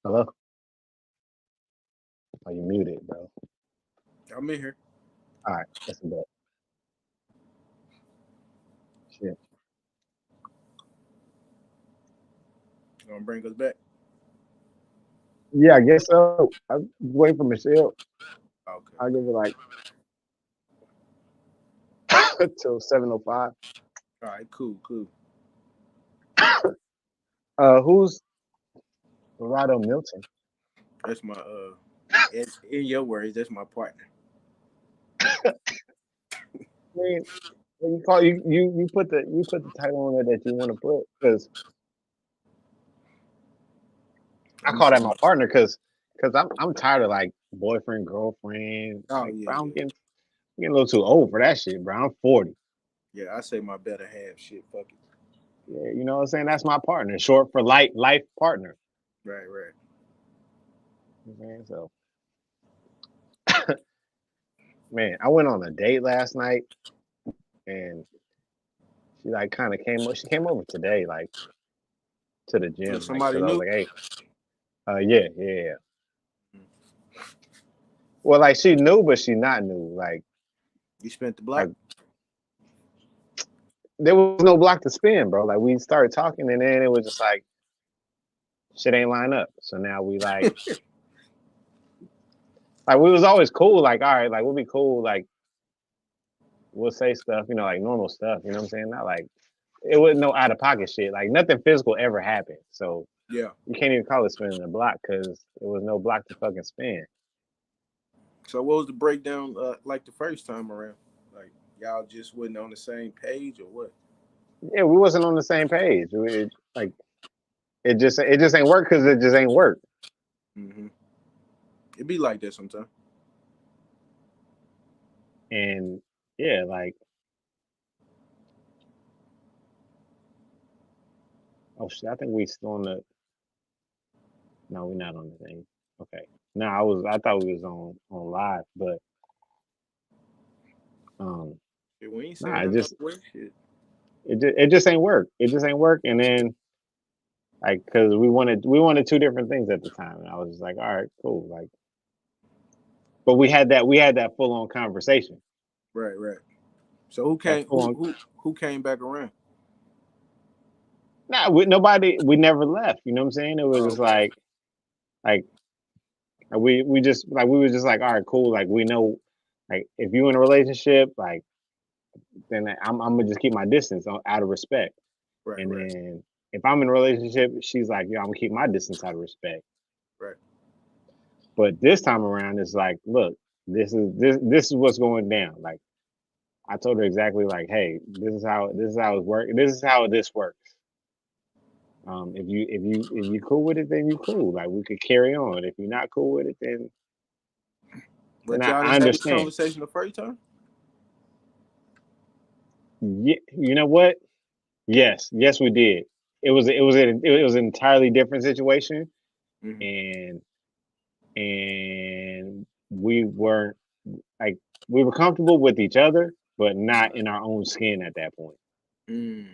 Hello? Oh, you muted, bro. I'm in here. All right, that's a bet. Shit. You gonna bring us back? Yeah, I guess so. I'm waiting for Michelle. Okay. I'll give it like till 7:05. All right. Cool. Who's Lorado Milton? That's my in your words, that's my partner. I mean, you call you put the title on there that you want to put because I Let me call see. that my partner because I'm tired of like boyfriend girlfriend. Oh Like, yeah, bro, I'm yeah. getting a little too old for that shit, bro. I'm 40. Yeah, I say my better half. Shit, fuck it. Yeah, you know what I'm saying? That's my partner. Short for life partner. Right. You know what I'm saying? So, man, I went on a date last night and she like kind of came. She came over today, like to the So gym, like somebody because I was new. like, hey, yeah. Well, like she knew, but she not new. You spent the Like block. there was no block to spin, bro. Like we started talking, and then it was just like shit ain't line up. So now we like we was always cool. Like all right, like we'll be cool. Like we'll say stuff, like normal stuff. You know what I'm saying? Not like it was no out of pocket shit. Like nothing physical ever happened. So Yeah. you can't even call it spinning the block because there was no block to fucking spin. So what was the breakdown like the first time around? Like y'all just wasn't on the same page or what? Yeah, we wasn't on the same page. Like it just ain't work because it just ain't work. Mm-hmm. It be like that sometimes. And yeah, like oh shit, I think we still on the. No, we're not on the thing. Okay. No, I thought we was on live, but um, Yeah, we ain't nah, saying it nothing out just the way. Shit. it just ain't work. It just ain't work. And then like, cause we wanted two different things at the time, and I was just like, all right, cool. Like, but we had that full on conversation. Right. So who That came full on. who came back around? Nah, we never left. You know what I'm saying? It was Oh, just okay. like we just like we was just like, all right, cool. Like we know, like if you in a relationship, like then I'm gonna just keep my distance out of respect. Right. And then if I'm in a relationship, she's like, I'm gonna keep my distance out of respect. Right. But this time around, it's like, look, this is what's going down. Like I told her exactly, like, hey, this is how it works. This is how this works. If you cool with it, then you cool. Like we could carry on. If you're not cool with it, then But I, y'all I didn't have this understand. conversation the first time? Yeah, you know what? Yes, we did. It was an entirely different situation, Mm-hmm. and we weren't like we were comfortable with each other, but not in our own skin at that point. Mm.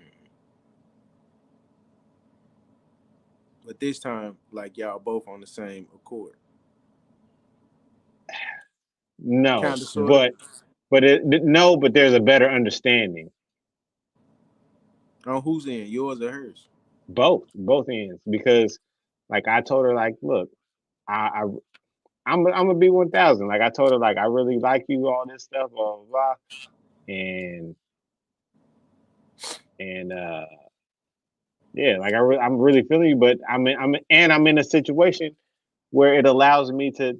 But this time, like y'all both on the same accord. No, Kind of, sort of. but there's a better understanding. On whose end, yours or hers? Both ends, because like I told her, like, look, I I'm gonna be 1,000. Like I told her, like I really like you, all this stuff, blah blah blah, and and yeah, like I'm really feeling you, but I'm in a situation where it allows me to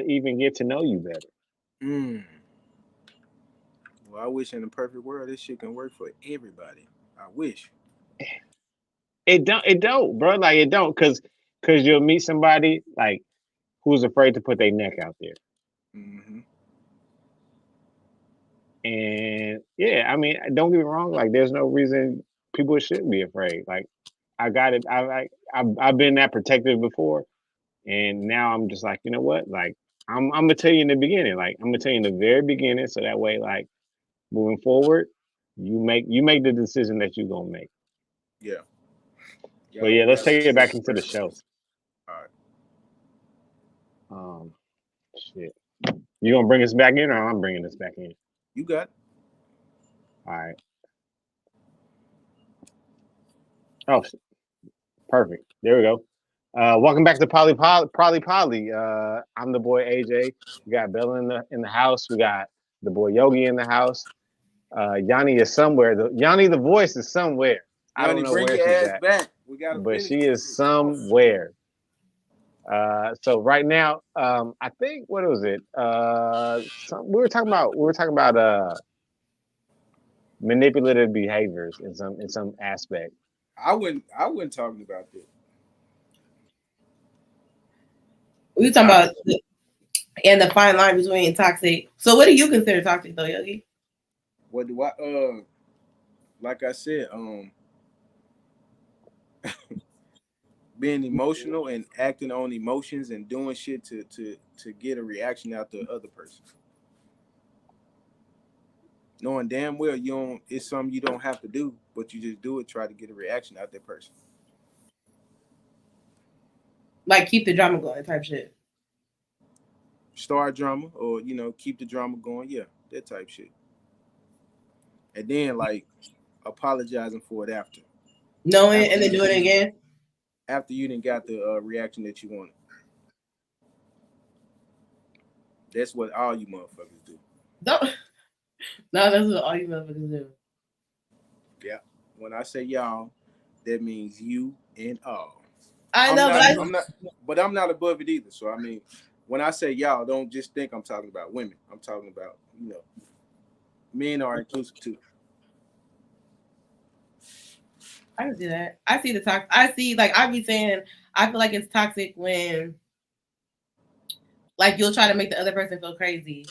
even get to know you better. Mm. Well, I wish in a perfect world this shit can work for everybody. I wish. It don't, bro. Like it don't, cause you'll meet somebody like who's afraid to put their neck out there. Mm-hmm. And yeah, I mean, don't get me wrong. Like, there's no reason people shouldn't be afraid. Like, I got it. I've been that protective before, and now I'm just like, you know what? Like, I'm gonna tell you in the beginning. Like, I'm gonna tell you in the very beginning, so that way, like, moving forward, you make the decision that you're gonna make. Yeah. But Y'all yeah, ain't let's got take it to back set into the show. precedence. All right. Shit. You gonna bring us back in, or I'm bringing us back in? You got it. All right. Oh, perfect. There we go. Welcome back to Prolly Poly. I'm the boy AJ. We got Bella in the house. We got the boy Yogi in the house. Yanni is somewhere. Yanni, the voice is somewhere. I don't know bring where your she's ass at, back. We gotta but finish she this is shit. somewhere. So right now, I think what was it? We were talking about manipulative behaviors in some aspect. I wasn't talking about that. We were talking about and the fine line between toxic. So what do you consider toxic though, Yogi? What do I like I said, being emotional and acting on emotions and doing shit to get a reaction out the other person. Knowing damn well it's something you don't have to do, but you just do it, try to get a reaction out that person. Like keep the drama going type shit. Start drama or keep the drama going, yeah, that type shit. And then like apologizing for it after. Knowing and then doing it again. After you didn't got the reaction that you wanted. That's what all you motherfuckers do. No, that's what all you motherfuckers do. Yeah. When I say y'all, that means you and all. I know, but I'm not above it either. So I mean, when I say y'all, don't just think I'm talking about women. I'm talking about, men are inclusive too. I can see that. I see the toxic. I see, like, I be saying, I feel like it's toxic when, like, you'll try to make the other person feel crazy.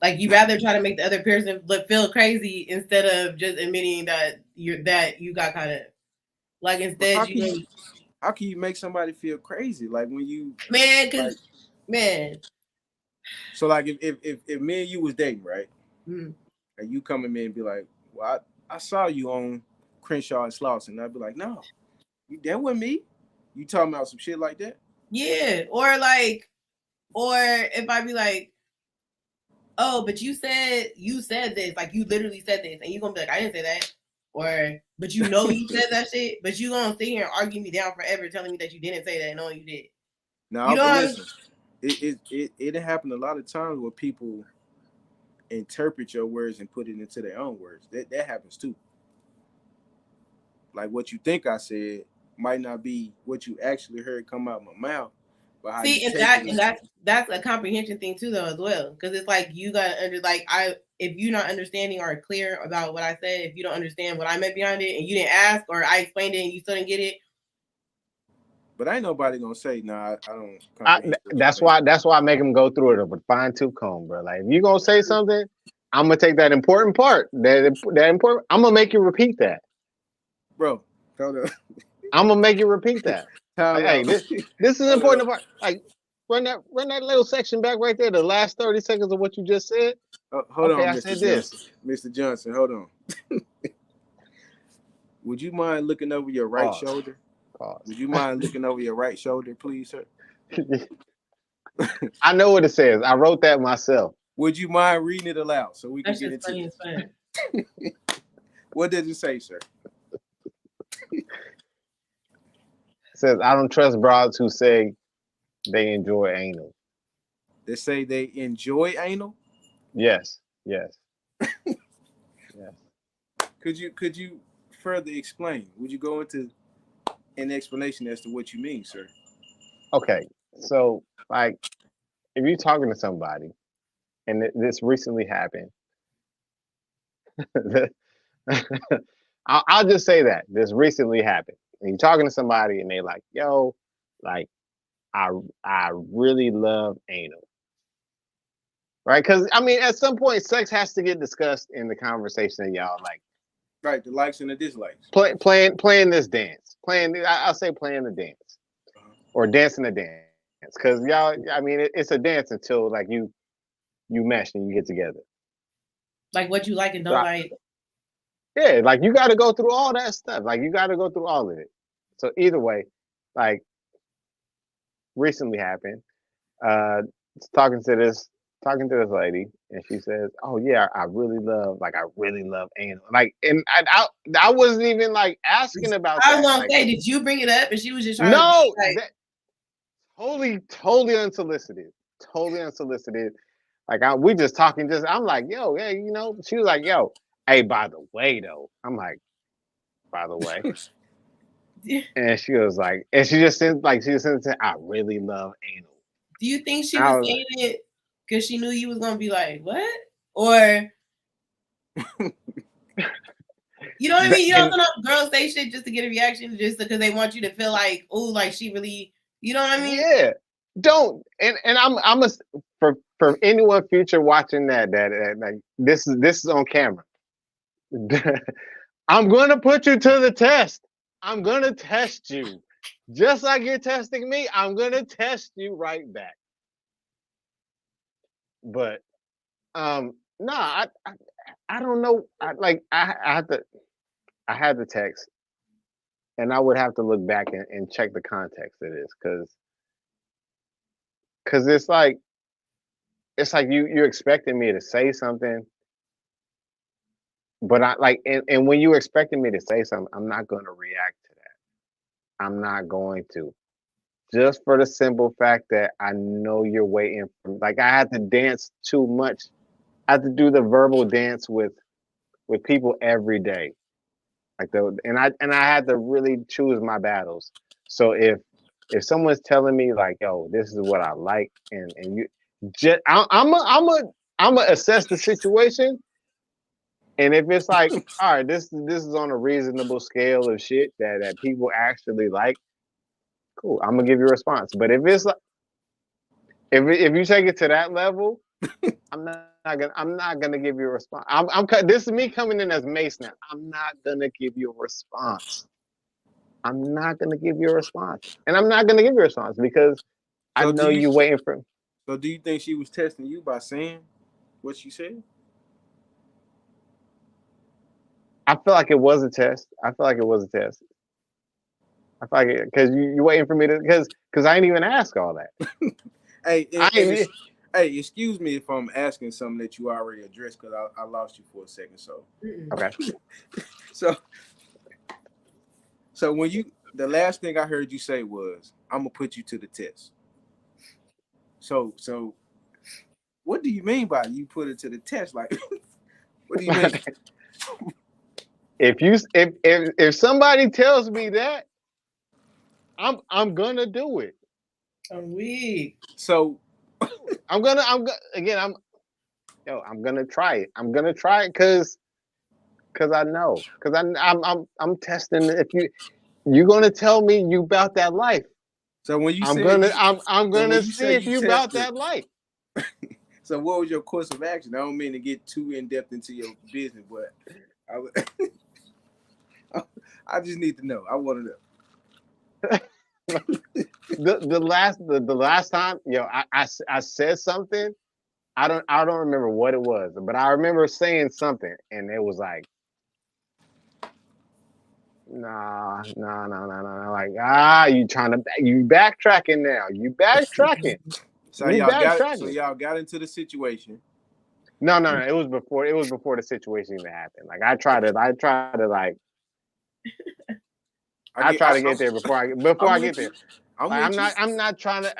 Like, you rather try to make the other person feel crazy instead of just admitting that you got kind of, like, instead how can you make somebody feel crazy? Like when you man. So like if me and you was dating, right? Mm-hmm. And you come at me and be like, well, I saw you on Crenshaw and Slauson, and I'd be like, no, you there with me? You talking about some shit like that? Yeah, or if I be like, oh, but you said this, like you literally said this, and you gonna be like, I didn't say that, but you said that shit, but you gonna sit here and argue me down forever, telling me that you didn't say that, and no, you did. No, listen, it happened a lot of times where people interpret your words and put it into their own words. That happens too. Like what you think I said might not be what you actually heard come out of my mouth. But how that's a comprehension thing too, though, as well. Because it's like you gotta if you're not understanding or clear about what I said, if you don't understand what I meant behind it, and you didn't ask, or I explained it and you still didn't get it. But ain't nobody gonna say, nah, I don't. That's why I make them go through it with a fine tooth comb, bro. Like if you gonna say something, I'm gonna take that important part. That important. I'm gonna make you repeat that, bro. Hold up. I'm gonna make you repeat that. Like, hey, this is an important part. Like run that little section back right there. The last 30 seconds of what you just said. Hold on, Mr. Johnson. Mr. Johnson, hold on. Would you mind looking over your right shoulder? Pause. Would you mind looking over your right shoulder, please, sir? I know what it says. I wrote that myself. Would you mind reading it aloud so we can get into it? What did it say, sir? It says, I don't trust broads who say they enjoy anal. They say they enjoy anal? Yes. Yes. Could you further explain? Would you go into an explanation as to what you mean, sir? Okay. So, like, if you're talking to somebody, and this recently happened, I'll just say that this recently happened. And you're talking to somebody, and they're like, "Yo, like, I really love anal." Right? Because I mean, at some point, sex has to get discussed in the conversation. Y'all like, right? The likes and the dislikes. Playing this dance. I'll say playing the dance, or dancing the dance. Because y'all, I mean, it's a dance until like you mesh and you get together. Like what you like and don't like. Yeah, like you got to go through all that stuff. Like you got to go through all of it. So either way, like recently happened, talking to this lady, and she says, "Oh yeah, I really love anal." Like, and I wasn't even like asking about I that. was gonna Like, say, did you bring it up? And she was just trying no, to like, that, totally unsolicited, Like, we just talking. I'm like, yo, yeah, you know. She was like, yo, hey, by the way, though. I'm like, by the way. And she was like, and she just said, I really love anal. Do you think she was saying it because she knew you was gonna be like, what? Or you know what I mean? You know, sometimes girls say shit just to get a reaction, just because they want you to feel like, oh, like she really, you know what I mean? Yeah. Don't and I'm a for anyone future watching that like this is on camera. I'm gonna put you to the test. I'm gonna test you. Just like you're testing me, I'm gonna test you right back. But I don't know. I had the text, and I would have to look back and check the context of this because it's like you're expecting me to say something, but I like and when you're expecting me to say something, I'm not going to react to that. I'm not going to, just for the simple fact that I know you're waiting for. Like, I had to dance too much. I had to do the verbal dance with people every day. Like, and I had to really choose my battles. So if someone's telling me like, "Yo, this is what I like," and you just, I'm a assess the situation, and if it's like, all right, this is on a reasonable scale of shit that people actually like, cool, I'm gonna give you a response. But if it's like, if you take it to that level, I'm not gonna give you a response. This is me coming in as Mace now. I'm not gonna give you a response. I'm not gonna give you a response, and I'm not gonna give you a response because I know you waiting for. So, do you think she was testing you by saying what she said? I feel like it was a test. I feel like because you waiting for me to because I ain't even ask all that. Hey, excuse me if I'm asking something that you already addressed because I lost you for a second. So okay. So when the last thing I heard you say was, "I'm gonna put you to the test." So what do you mean by you put it to the test? Like, what do you mean? If somebody tells me that, I'm gonna do it. I'm weak. So I'm gonna try it. I'm gonna try it because I know, because I'm testing. If you're gonna tell me you about that life, so when you I'm gonna see if you about that life. So what was your course of action? I don't mean to get too in depth into your business, but I just need to know. I want to know. the last time, I said something. I don't remember what it was, but I remember saying something, and it was like, nah. Like, you backtracking now. You backtracking. So y'all got into the situation. No. It was before the situation even happened. Like, I try to like. I try to get there before I get there. I'm not trying to.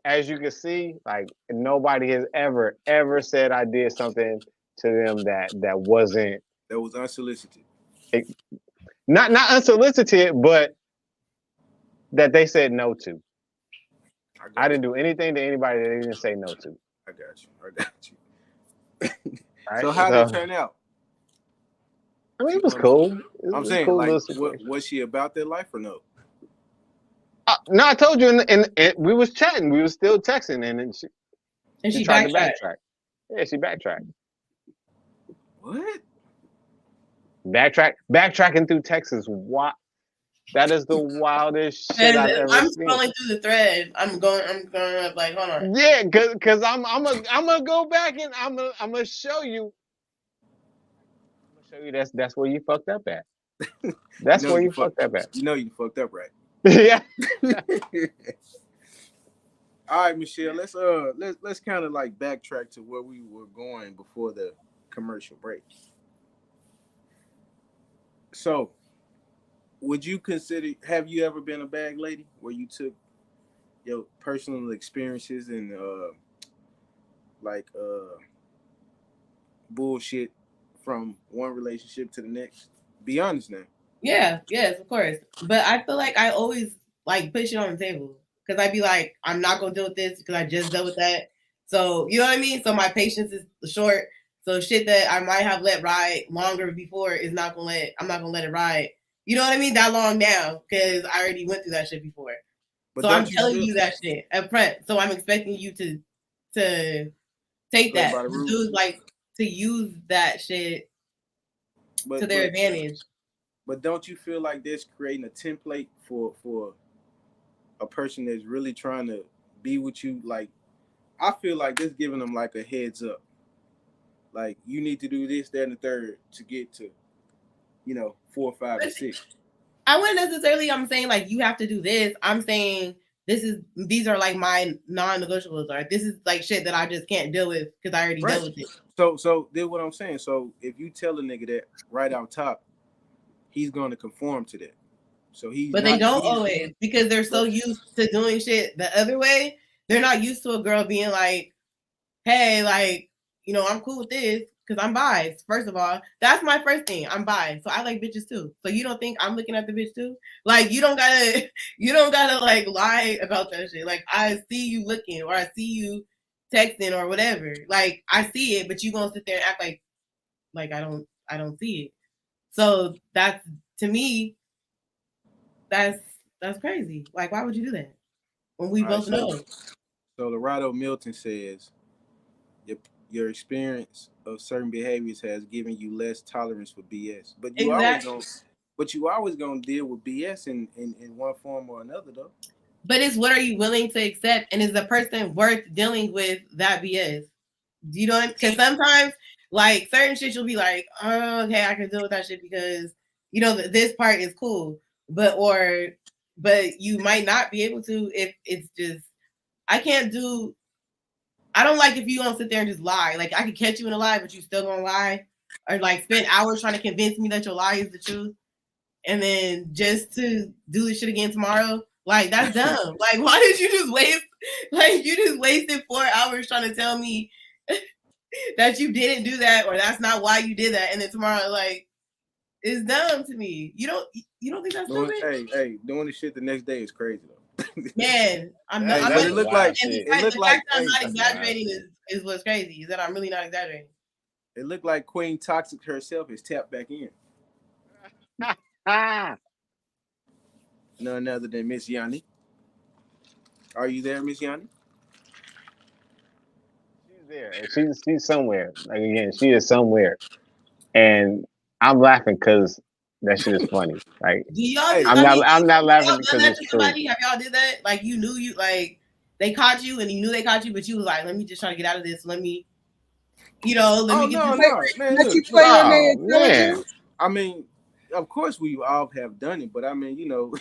As you can see, like, nobody has ever said I did something to them that was unsolicited. Not unsolicited, but that they said no to. I didn't do anything to anybody that they didn't say no to. I got you. Right? So how did it turn out? I mean, it was cool. I'm saying, cool, like, was she about their life or no? No, I told you, and we was chatting. We was still texting, and then she tried to backtrack. Yeah, she backtracked. What? Backtracking through Texas. What? That is the wildest shit I've ever seen. I'm scrolling through the thread. I'm going up like, hold on. Yeah, cause I'm gonna go back and I'm gonna show you. That's where you fucked up at. That's where you fucked up at. You know you fucked up, right? Yeah. All right, Michelle. Let's kind of like backtrack to where we were going before the commercial break. So, would you consider? Have you ever been a bag lady where you took your personal experiences and like bullshit from one relationship to the next? Be honest now. Yeah, yes, of course. But I feel like I always like put shit on the table because I'd be like, I'm not gonna deal with this because I just dealt with that. So you know what I mean. So my patience is short. So shit that I might have let ride longer before is not gonna let. I'm not gonna let it ride. You know what I mean? That long now because I already went through that shit before. But So I'm don't you telling still you that shit up front. So I'm expecting you to take play that, by the rules? do like to use that shit to their advantage. But don't you feel like that's creating a template for a person that's really trying to be with you? Like, I feel like this giving them like a heads up. Like, you need to do this, that, and the third to get to, 4, 5, and 6. I wouldn't necessarily. I'm saying like you have to do this. I'm saying these are like my non-negotiables. Or this is like shit that I just can't deal with because I already dealt with it. So this what I'm saying. So if you tell a nigga that right out top, he's going to conform to that. So but they don't always because they're so used to doing shit the other way. They're not used to a girl being like, hey, like, I'm cool with this because I'm bi. First of all, that's my first thing. I'm bi, so I like bitches too. So you don't think I'm looking at the bitch too? Like, you don't gotta like lie about that shit. Like, I see you looking or I see you texting or whatever. Like, I see it, but you gonna sit there and act like I don't see it. So that's, to me, that's crazy. Like, why would you do that when we both know? So Lorado Milton says your experience of certain behaviors has given you less tolerance for BS. But you always gonna deal with BS in one form or another though. But it's what are you willing to accept, and is the person worth dealing with that BS? Do you know? Because sometimes, like, certain shit, you'll be like, oh, okay, I can deal with that shit because this part is cool, but you might not be able to if it's just I can't do. I don't like if you don't sit there and just lie. Like, I can catch you in a lie, but you still gonna lie, or like spend hours trying to convince me that your lie is the truth, and then just to do this shit again tomorrow. Like, that's dumb. Like, why did you just waste? Like, you just wasted 4 hours trying to tell me that you didn't do that, or that's not why you did that, and then tomorrow, like, it's dumb to me. You don't think that's stupid? Hey, doing the shit the next day is crazy though. Man, I'm not. Hey, it look like the fact that I'm not exaggerating is what's crazy. Is that I'm really not exaggerating. It looked like Queen Toxic herself is tapped back in. None other than Miss Yanni. Are you there, Miss Yanni? She's there. She's somewhere. Like, again, she is somewhere, and I'm laughing because that shit is funny. Like, I'm not laughing because it's true. Have y'all did that? Like, you knew they caught you and you knew they caught you, but you was like, let me just try to get out of this. Let me get this. Man, let you play on their intelligence. I mean, of course we all have done it, but I mean,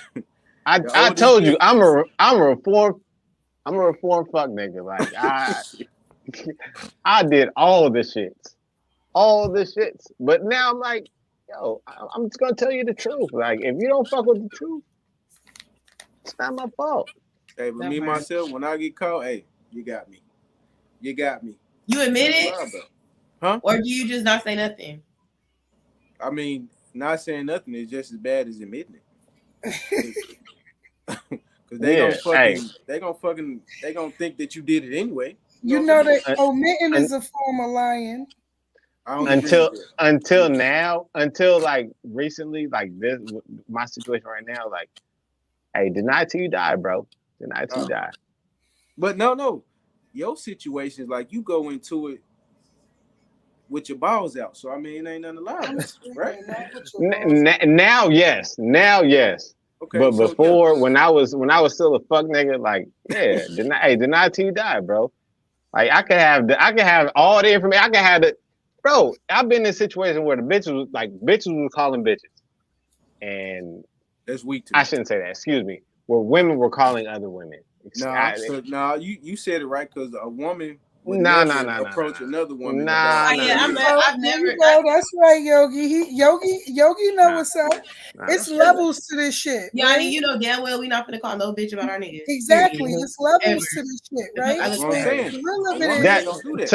I told you I'm a reformed fuck nigga. Like, I did all the shits, but now I'm like, yo, I'm just gonna tell you the truth. Like, if you don't fuck with the truth, it's not my fault. Hey, but me myself, when I get caught, hey, you got me. You admit it, huh? Or do you just not say nothing? I mean, not saying nothing is just as bad as admitting it. Because they gonna think that you did it anyway. You know that omitting is a form of lying. Until now, until like recently, like this, my situation right now, like, hey, deny till you die, bro. Deny till you die. But no, your situation is like you go into it with your balls out. So I mean, it ain't nothing allowed, right? Now, yes. Okay, but before, when I was still a fuck nigga, like, yeah, deny till you die, bro. Like, I can have all the information. I can have it, bro. I've been in a situation where the bitches was calling bitches, and that's weak. I shouldn't say that. Excuse me. Where women were calling other women. No, you said it right because a woman would Nah, never approach another woman. Nah. I've never. That's right, Yogi. Yogi know what's up. It's levels to this shit. Yanni, right? you know damn well we not gonna call no bitch about our niggas. Exactly. Period. It's levels to this shit, right? That's what I'm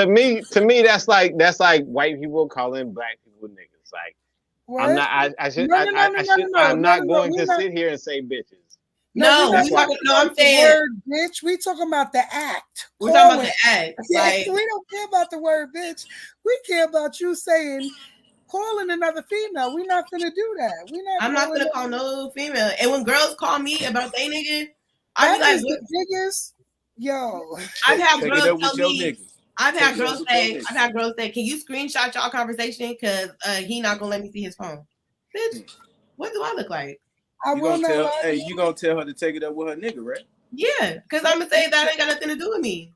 saying. To me, that's like white people calling black people niggas. Like, what? I'm not. I'm not going to sit here and say bitches. No, I'm saying word bitch. We talking about the act. We're talking about the act. Like, we don't care about the word bitch. We care about you saying calling another female. We're not gonna do that. I'm not gonna call no female. And when girls call me about they nigga, I be like, the biggest. Yo, I've had girls tell me. I've had girls say, "Can you screenshot y'all conversation? Cause he not gonna let me see his phone." Bitch, what do I look like? You gonna tell her to take it up with her nigga, right? Yeah, because I'm gonna say that ain't got nothing to do with me.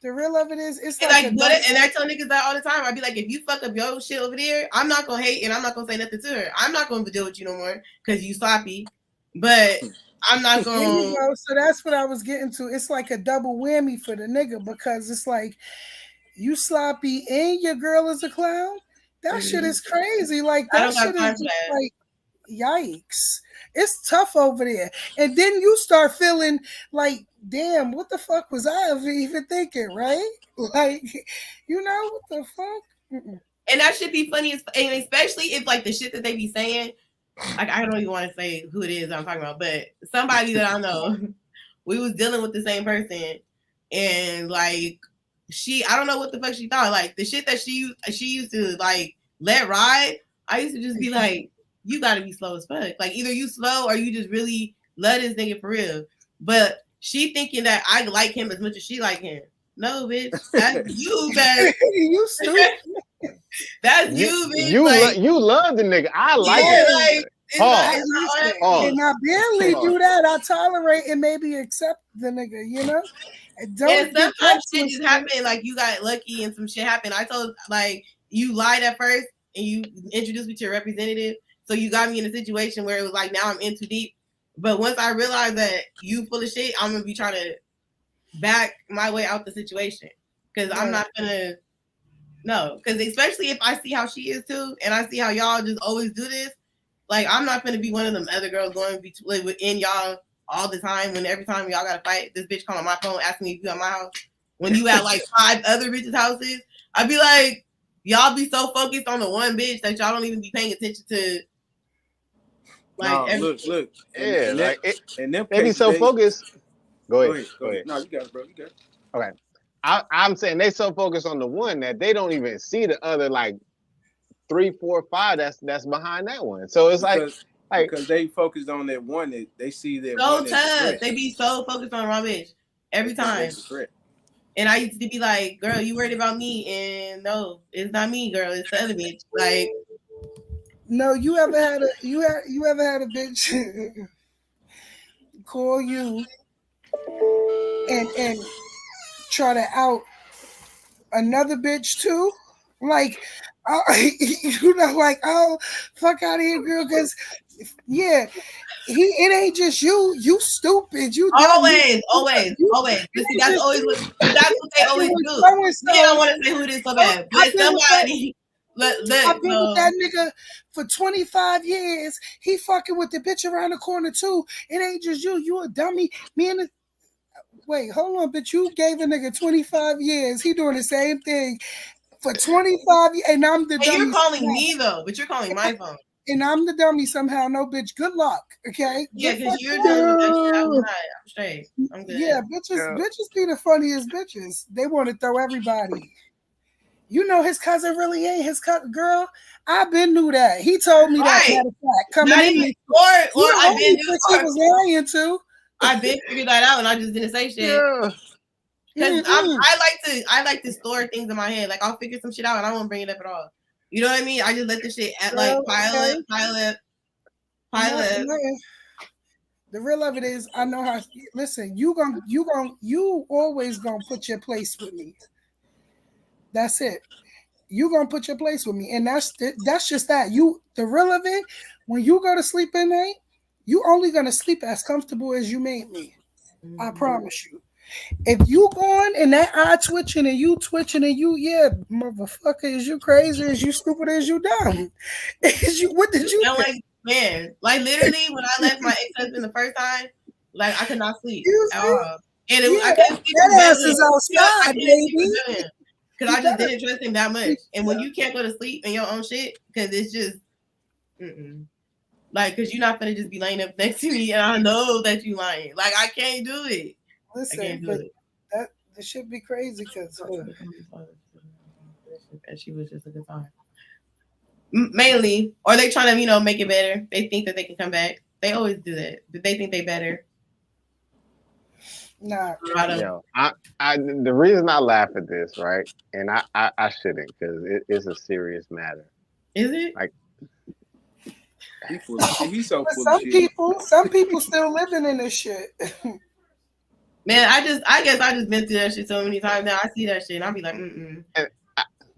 The real of it is, it's like and I tell niggas that all the time. I be like, if you fuck up your shit over there, I'm not gonna hate and I'm not gonna say nothing to her. I'm not gonna deal with you no more because you sloppy. But I'm not gonna. There you go. So that's what I was getting to. It's like a double whammy for the nigga because it's like you sloppy and your girl is a clown. That shit is crazy. Like that shit is just like. Yikes, it's tough over there. And then you start feeling like, damn, what the fuck was I even thinking, right? Like, you know, what the fuck? Mm-mm. And that should be funny, and especially if like the shit that they be saying, like I don't even want to say who it is I'm talking about, but somebody that I know, we was dealing with the same person, and like I don't know what the fuck she thought, like the shit that she used to like let ride. I used to just be like, you gotta be slow as fuck. Like either you slow or you just really love this nigga for real. But she thinking that I like him as much as she like him. No, bitch. That's you, man. You stupid. That's you, bitch. You love the nigga. I like it. And I barely do that. I tolerate and maybe accept the nigga, you know? And sometimes shit just happen, like you got lucky and some shit happened. I told like you lied at first and you introduced me to your representative. So you got me in a situation where it was like, now I'm in too deep. But once I realized that you full of shit, I'm going to be trying to back my way out the situation. Because I'm not going to, no. Because especially if I see how she is too, and I see how y'all just always do this, like I'm not going to be one of them other girls going within y'all all the time when every time y'all got to fight, this bitch calling my phone asking me if you at my house. When you at like 5 other bitches' houses, I'd be like, y'all be so focused on the one bitch that y'all don't even be paying attention to. Like, no, look. Yeah, they be so focused. Go ahead. No, you got it, bro. You got it. Okay. I'm saying they so focused on the one that they don't even see the other like 3, 4, 5 that's behind that one. So it's because they focused on that one that they see that so one. Tough. They be so focused on wrong bitch every time. And I used to be like, girl, you worried about me? And no, it's not me, girl. It's the other bitch. Like. No, you ever had a bitch call you and try to out another bitch too? Like, you know, like, oh, fuck out of here, girl, because yeah, it ain't just you. You stupid. You always. That's what they always do. You don't want to say who it is so bad, but somebody. I've been with that nigga for 25 years. He fucking with the bitch around the corner too. It ain't just you. You a dummy. Wait, hold on, bitch. You gave a nigga 25 years. He doing the same thing for 25 years. And I'm the dummy. You're calling me though, but you're calling my phone. And I'm the dummy somehow. No, bitch. Good luck. Okay. Yeah, because you're doing that shit. I'm straight. I'm good. Yeah, bitches be the funniest bitches. They want to throw everybody. You know his cousin really ain't his cousin, girl. I've been knew that. He told me that. Matter of fact, coming in, or I've been knew he was lying too. I've been figured that out, and I just didn't say shit. Because I like to store things in my head. Like I'll figure some shit out, and I won't bring it up at all. You know what I mean? I just let the shit pile up. The real of it is, I know how. Listen, you always gonna put your place with me. That's it. You gonna put your place with me, and that's just that. The real of it, when you go to sleep at night, you only gonna sleep as comfortable as you made me. I promise you. If you going and that eye twitching and you twitching and you, yeah, motherfucker, is you crazy? Is you stupid? Is you dumb? Is you? What did you think? Like, man, like literally when I left my ex-husband the first time, like I could not sleep at all. And I couldn't sleep that ass is outside, baby. Because I just didn't trust him that much. And when you can't go to sleep in your own shit, because it's just, like, because you're not gonna just be laying up next to me, and I know that you lying. Like, I can't do it. Listen, I can't do it. This should be crazy because. And she was just a good time. Mainly, or they trying to, make it better. They think that they can come back. They always do that, but they think they better. Nah, yo, the reason I laugh at this, right, and I shouldn't because it's a serious matter. Is it? Like, he's so full some of shit. Some people still living in this shit. Man, I guess I just been through that shit so many times now. I see that shit and I'll be like,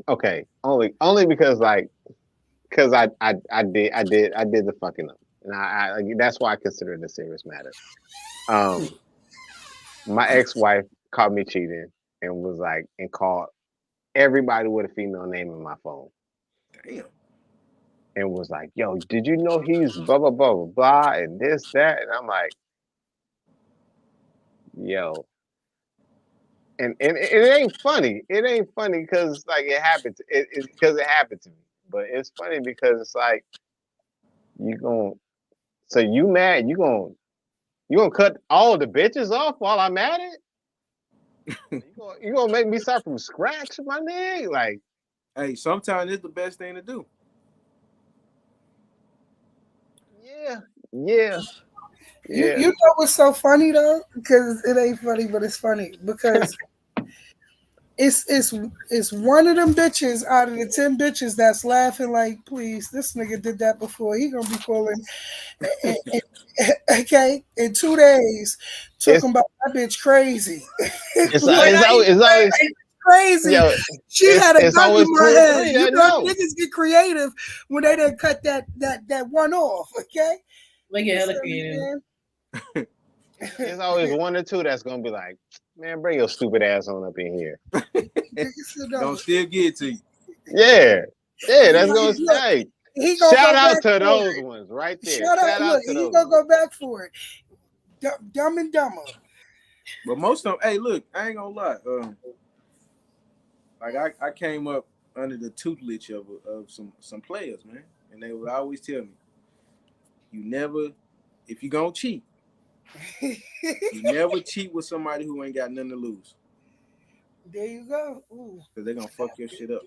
okay, only because I did the fucking up, and I that's why I consider it a serious matter. My ex-wife caught me cheating and was like, and called everybody with a female name in my phone. Damn. And was like, yo, did you know he's blah blah blah blah blah and this that, and I'm like, yo. And it ain't funny. It ain't funny because like it happened. It's because it happened to me. But it's funny because it's like so you mad? You gonna cut all the bitches off while I'm at it? you gonna make me start from scratch, my nigga? Like, hey, sometimes it's the best thing to do. Yeah. You know what's so funny though? Because it ain't funny, but it's funny because it's one of them bitches out of the 10 bitches that's laughing like, please, this nigga did that before. He gonna be calling. Okay, in 2 days, talking about that bitch crazy. It's always crazy. Yo, she had a gun in my head. You know, niggas get creative when they done cut that one off. Okay, like hella creative. There's always one or two that's gonna be like, man, bring your stupid ass on up in here. Don't still get to you. Yeah, that's gonna stay. Shout out to those ones right there. Shout out to those. He gonna go back for it. Dumb and Dumber. But most of them, hey, look, I ain't gonna lie. Like I came up under the tutelage of some players, man, and they would always tell me, you never, if you gonna cheat, you never cheat with somebody who ain't got nothing to lose. There you go. Because they're gonna fuck your shit up.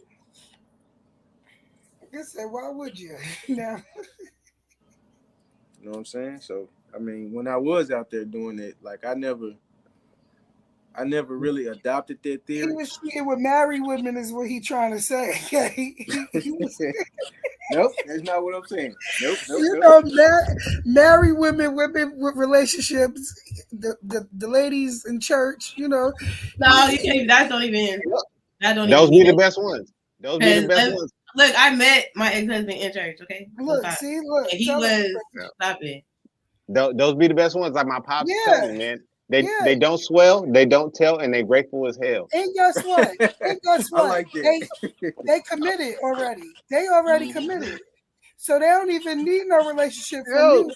I said, why would you? Now, you know what I'm saying? So, I mean, when I was out there doing it, like I never really adopted that theory. He was cheating with married women, is what he trying to say. Nope, that's not what I'm saying. Nope. You know, married women with relationships, the ladies in church, you know. No, you can't. That don't even. Those be the best ones. Those be the best ones. Look, I met my ex-husband in church. Okay. Look. And he was stopping. Those be the best ones. Like my pops told me, man. They don't swell, they don't tell, and they grateful as hell. And guess what? I like that. They committed already. They already committed. So they don't even need no relationship from you.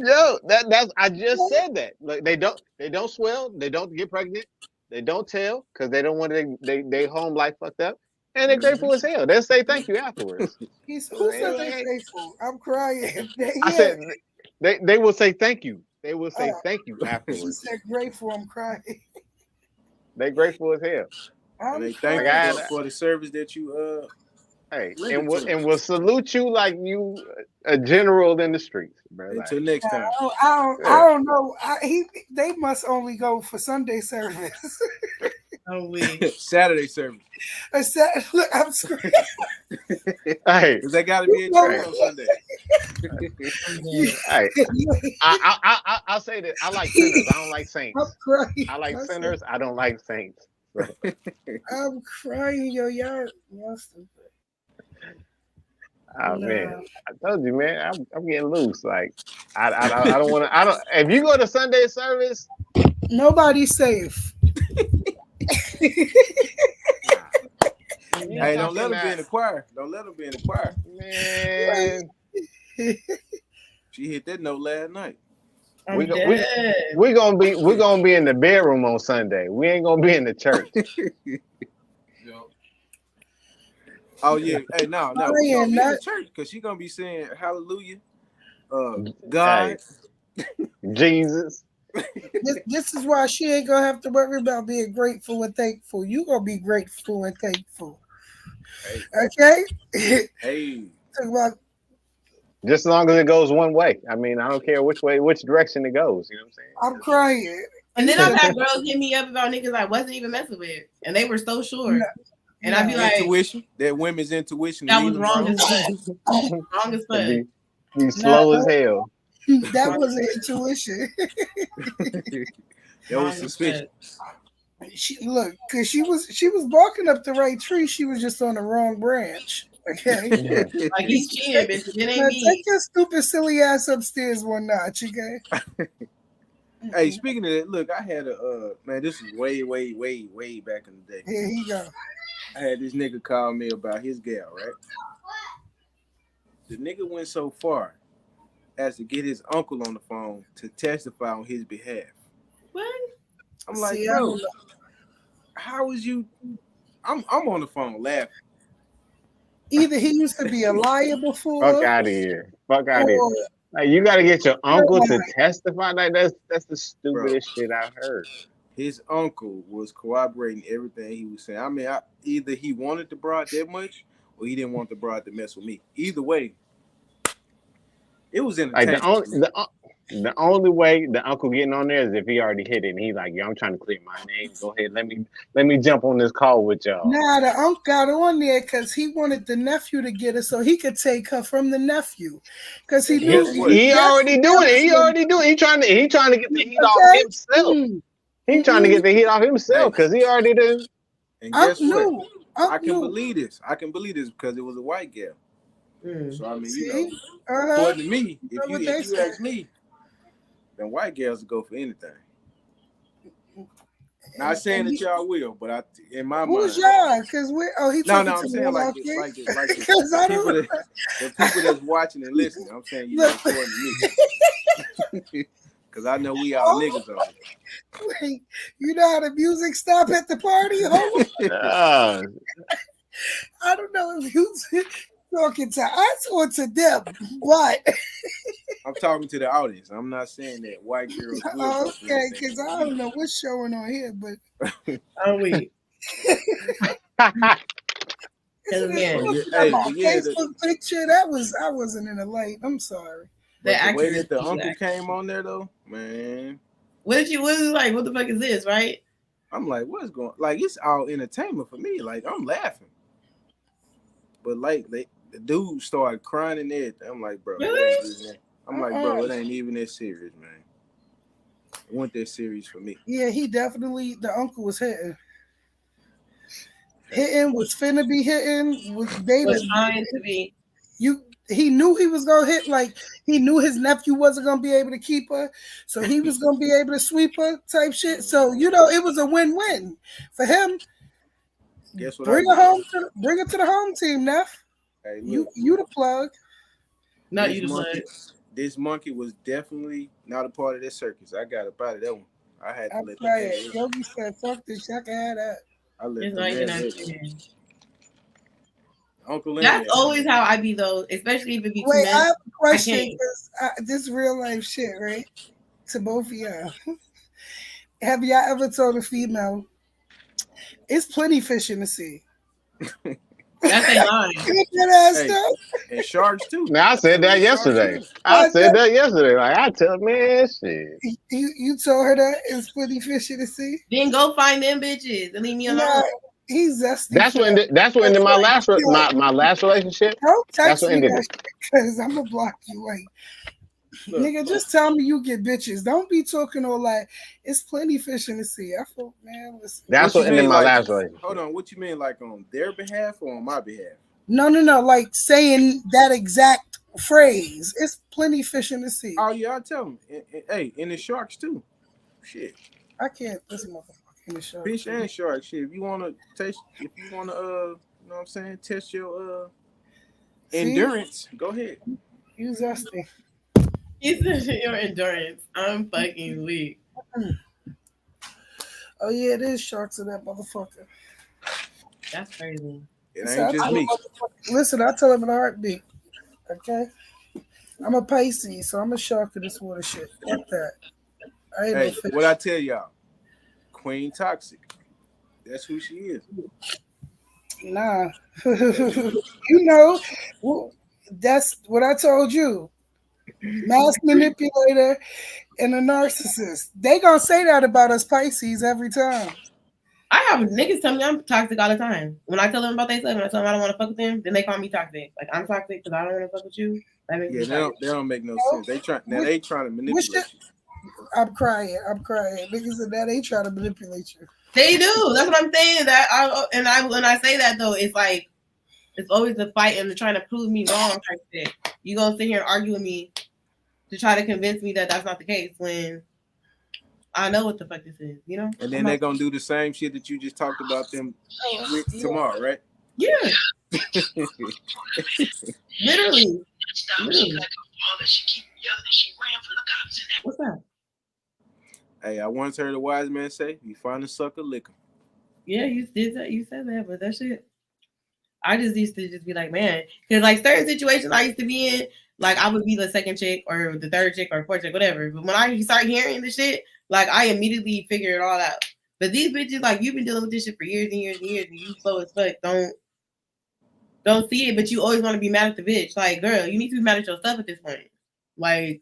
Yo, that's I just said that. Like they don't swell, they don't get pregnant, they don't tell because they don't want they home life fucked up. And they're grateful as hell. They'll say thank you afterwards. Who said they're grateful? I'm crying. I said they will say thank you. They will say thank you afterwards. She said grateful, I'm crying. They grateful as hell. And they thank you for the service that you hey, and we'll salute you like you a general in the streets, bro. Until next time. I don't know. They must only go for Sunday service. Oh, Saturday service. Look, I'm screaming. Hey, because they got to be in church on Sunday. Hey, I'll say that I like sinners. I don't like saints. I'm crying. I like sinners. I don't like saints. I'm crying, y'all stupid. Oh man, I told you, man. I'm getting loose. Like I don't want to. I don't. If you go to Sunday service, nobody's safe. Hey, don't let him be in the choir. Don't let him be in the choir. Man, she hit that note last night. We're gonna be in the bedroom on Sunday. We ain't gonna be in the church. Oh yeah, hey, no, we gonna be in the church because she gonna be saying hallelujah, God, Jesus. This is why she ain't gonna have to worry about being grateful and thankful. You gonna be grateful and thankful. Hey. Okay. Hey. Talk about. Just as long as it goes one way. I mean, I don't care which direction it goes. You know what I'm saying? I'm crying. And then I've had girls hit me up about niggas I wasn't even messing with, and they were so sure. No. And I'd be like, intuition. That women's intuition. That was wrong as fuck. Wrong as fuck. Be slow as hell. That was intuition. That was suspicious. Because she was barking up the right tree. She was just on the wrong branch. Okay. Like he's cheating, bitch. It ain't me. Take your stupid silly ass upstairs one notch, okay? Hey, speaking of that, look, I had man, this is way back in the day. Here you go. I had this nigga call me about his gal, right? The nigga went so far as to get his uncle on the phone to testify on his behalf. What? I'm like, bro, how is you? I'm on the phone laughing. Either he used to be a liar before. Fuck out of here. Fuck out of here. Like, you got to get your uncle to testify. Like that's the stupidest shit I've heard. His uncle was corroborating everything he was saying. I mean, either he wanted the broad that much, or he didn't want the broad to mess with me. Either way, it was entertaining. Like the only way the uncle getting on there is if he already hit it and he's like, yo, I'm trying to clear my name. Go ahead, let me jump on this call with y'all. Nah, the uncle got on there because he wanted the nephew to get her so he could take her from the nephew. Because he knew he already doing it. He already doing it. He trying to get the heat off himself. He trying to get the heat off himself because he already did. And guess what? I can believe this. I can believe this because it was a white girl. So I mean, you know, according to me, if you ask me, then white girls will go for anything. Not saying that y'all will, but in my mind, who's y'all? Because I'm saying like the people that's watching and listening. I'm saying you know, according to me, because I know we all niggas on it. Wait, you know how the music stop at the party? I don't know if you talking to us or to them. What? I'm talking to the audience. I'm not saying that white girls. Okay, because I don't know what's showing on here, but are we? Facebook picture I wasn't in the light. I'm sorry. The way that the uncle came on there though, man. What was like? What the fuck is this, right? I'm like, what's going? Like, it's all entertainment for me. Like, I'm laughing, but like the dude started crying in there. I'm like, bro, really? I'm like, bro, it ain't even that serious, man. It wasn't that serious for me. Yeah, the uncle was hitting. Hitting was finna be hitting. Was trying to be. He knew he was gonna hit. Like he knew his nephew wasn't gonna be able to keep her, so he was gonna be able to sweep her type shit. So you know, it was a win-win for him. Guess what? Bring her to the home team, Neff. Hey, look, you the plug. Not you the plug. This monkey was definitely not a part of this circus. I got up out of that one. I had to let that. Yogi said, "Fuck this, y'all can have that." I let them Uncle That's always how I be though, especially if it be too Wait, I have a question because this real life shit, right? To both of y'all. Have y'all ever told a female, it's plenty fish in the sea? That's a line. And sharks too. Man, I said that yesterday. I said that yesterday. Like, I tell man, shit. You told her that it's plenty fish in the sea? Then go find them bitches and leave me alone. He's zesty. That's when in my last relationship. Don't text me that because I'm gonna block you. Like, nigga, just tell me you get bitches. Don't be talking all like it's plenty fish in the sea. I thought, man, listen. That's what in my last relationship. Hold on, what you mean, like on their behalf or on my behalf? No, like saying that exact phrase. It's plenty fish in the sea. Oh yeah, I tell them. Hey, and the sharks too. Shit, I can't. This motherfucker in the shark fish too. and sharks. Shit, if you wanna taste, if you wanna, you know what I'm saying, test your See, endurance, go ahead. you zesty. He said your endurance. I'm fucking weak. Oh yeah, it is sharks in that motherfucker. That's crazy. It Listen, ain't just me. I tell him in a heartbeat. Okay, I'm a Pisces, so I'm a shark in this water shit. Fuck that. I ain't no Hey, fish. what I tell y'all, Queen Toxic. That's who she is. Nah. You know, well, that's what I told you. Mass manipulator and a narcissist. They gonna say that about us Pisces every time. I have niggas tell me I'm toxic all the time. When I tell them about themselves, when I tell them I don't want to fuck with them, then they call me toxic. Like I'm toxic because I don't want to fuck with you. That makes Yeah, me toxic. they don't make no No, sense. They which, trying to which manipulate you. I'm crying. Niggas said that they trying to manipulate you. They do. That's what I'm saying. When I say that though, it's like it's always a fight and they're trying to prove me wrong type shit. You gonna sit here and argue with me to try to convince me that that's not the case when I know what the fuck this is. You know. And then they're gonna do the same shit that you just talked about them with Yeah. tomorrow, right? Yeah. Literally. What's that? Hey, I once heard a wise man say, "You find a sucker, lick him." Yeah, you did that. You said that, but that shit. I just used to just be like, man, because like certain situations I used to be in, like I would be the second chick or the third chick or fourth chick, whatever. But when I start hearing the shit, like I immediately figure it all out. But these bitches, like you've been dealing with this shit for years and years and years, and you slow as fuck. Don't see it, but you always want to be mad at the bitch. Like, girl, you need to be mad at yourself at this point. Like,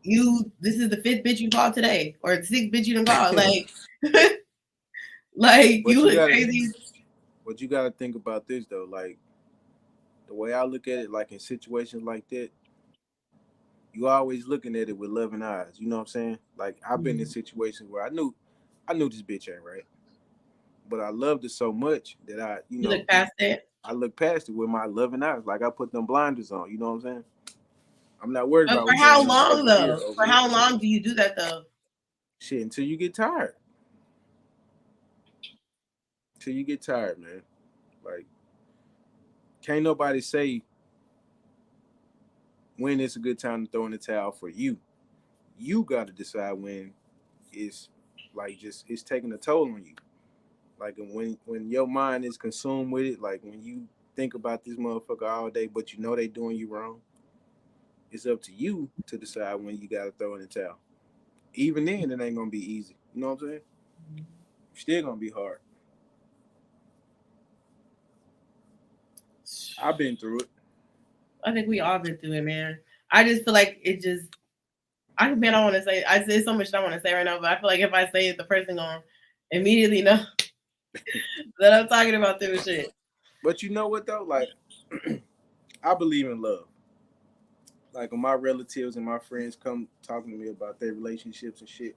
this is the fifth bitch you called today, or the sixth bitch you done called. Like, like But you you look gotta, crazy. but you gotta think about this though. Like the way I look at it, like in situations like that, you always looking at it with loving eyes. You know what I'm saying? Like I've been in situations where I knew this bitch ain't right, but I loved her so much that You look past it. I look past it with my loving eyes. Like I put them blinders on. You know what I'm saying? I'm not worried But about for what's how going on long over here. though? For how long do you do that though? Shit, until you get tired. Till you get tired, man. Like, can't nobody say when it's a good time to throw in the towel for you. You got to decide when it's like just it's taking a toll on you. Like when your mind is consumed with it, like when you think about this motherfucker all day, but you know they doing you wrong. It's up to you to decide when you got to throw in the towel. Even then, it ain't gonna be easy. You know what I'm saying? Still gonna be hard. I've been through it. I think we all been through it, man. I just feel like it just. I don't want to say. I say so much I want to say right now, but I feel like if I say it, the person gonna immediately know that I'm talking about this shit. But you know what though? Like, I believe in love. Like when my relatives and my friends come talking to me about their relationships and shit,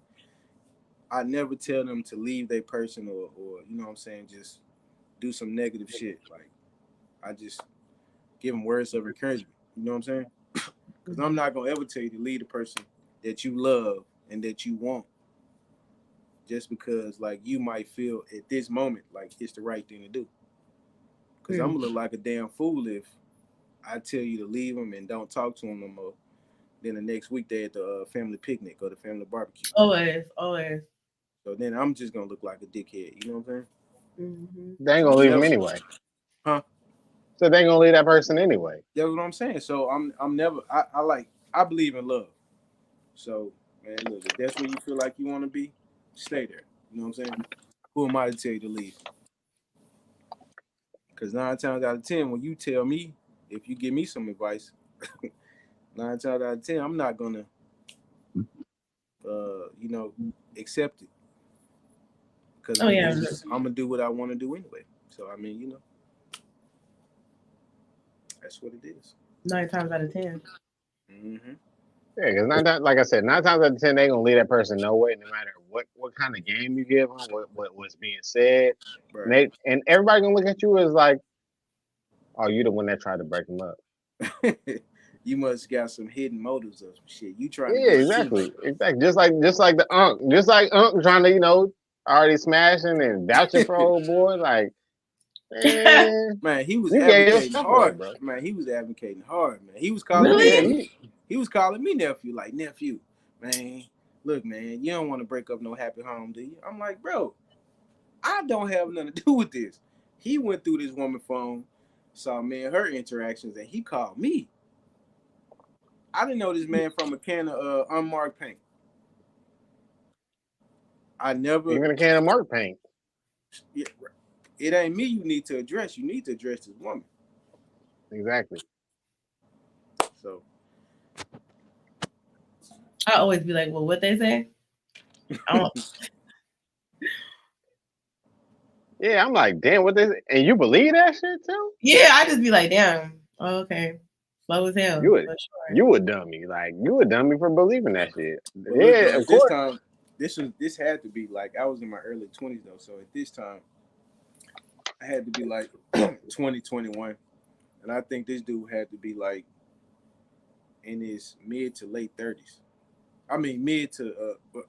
I never tell them to leave their person or you know what I'm saying, just do some negative shit. Like I just give them words of encouragement. You know what I'm saying? Because I'm not gonna ever tell you to leave the person that you love and that you want, just because like you might feel at this moment like it's the right thing to do. Because I'm gonna look like a damn fool if I tell you to leave them and don't talk to them no more. Then the next week they at the family picnic or the family barbecue. Always. So then I'm just gonna look like a dickhead. You know what I'm saying? Mm-hmm. They ain't gonna leave him anyway. Huh? So they ain't gonna leave that person anyway. That's what I'm saying. So I'm never I believe in love. So man, look, if that's where you feel like you want to be, stay there. You know what I'm saying? Who am I to tell you to leave? Because 9 times out of 10, when you tell me, if you give me some advice, 9 times out of 10, I'm not gonna, accept it. Because I'm gonna do what I want to do anyway. So I mean, that's what it is. 9 times out of 10. Mm-hmm. Yeah, because like I said, 9 times out of 10, they gonna leave that person no way, no matter what kind of game you give them, what's being said. Right. And everybody gonna look at you as like, Oh, you the one that tried to break him up. You must got some hidden motives or some shit. You trying to Yeah, get exactly. Just like the Unc trying to, already smashing and vouching for old boy. Like, man, he was you gave your advocating stuff away, hard, bro. man. He was advocating hard, man. He was calling Really? me. He was calling me nephew, like nephew, man. Look, man, you don't want to break up no happy home, do you? I'm like, bro, I don't have nothing to do with this. He went through this woman's phone, saw me and her interactions, and he called me. I didn't know this man from a can of unmarked paint. I never. Even a can of mark paint. It ain't me you need to address. You need to address this woman. Exactly. So I always be like, well, what they say? I don't. Yeah, I'm like, damn, what this? And you believe that shit too? Yeah, I just be like, damn. Oh, okay. Slow as hell. You a dummy. Like, you a dummy for believing that shit. but Yeah, look, though, of course. this time, this had to be like I was in my early 20s though. So at this time, I had to be like 2021, and I think this dude had to be like in his mid to late 30s. I mean,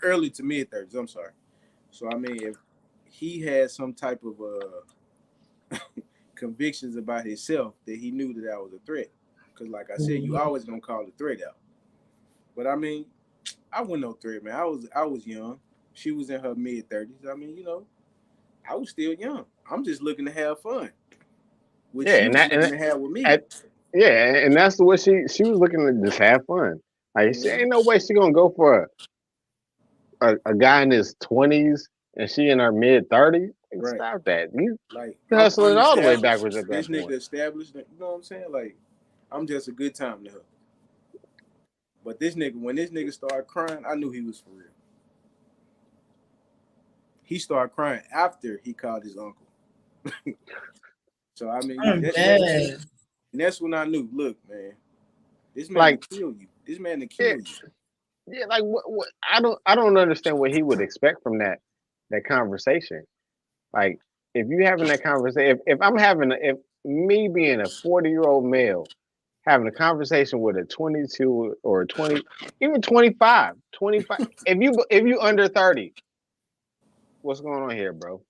early to mid 30s. I'm sorry. So I mean, if he had some type of convictions about himself, that he knew that I was a threat. Because like I said, you always gonna call the threat out. But I mean, I wasn't no threat, man. I was young. She was in her mid 30s. I mean, I was still young. I'm just looking to have fun. Which she was looking to have with me. And that's the way she was looking to just have fun. Like, she ain't no way she gonna go for a guy in his 20s and she in her mid 30s. Right. Stop that. You like hustling all the way backwards at that this point. Nigga established, you know what I'm saying? Like, I'm just a good time to her. But when this nigga started crying, I knew he was for real. He started crying after he called his uncle. So I mean, that's when I knew. Look, man, this man will kill you. This man will kill you. Yeah, like what? I don't understand what he would expect from that conversation. Like, if you having that conversation, if me being a 40-year-old male having a conversation with a 22 or a 20, even 25, if you under 30, what's going on here, bro?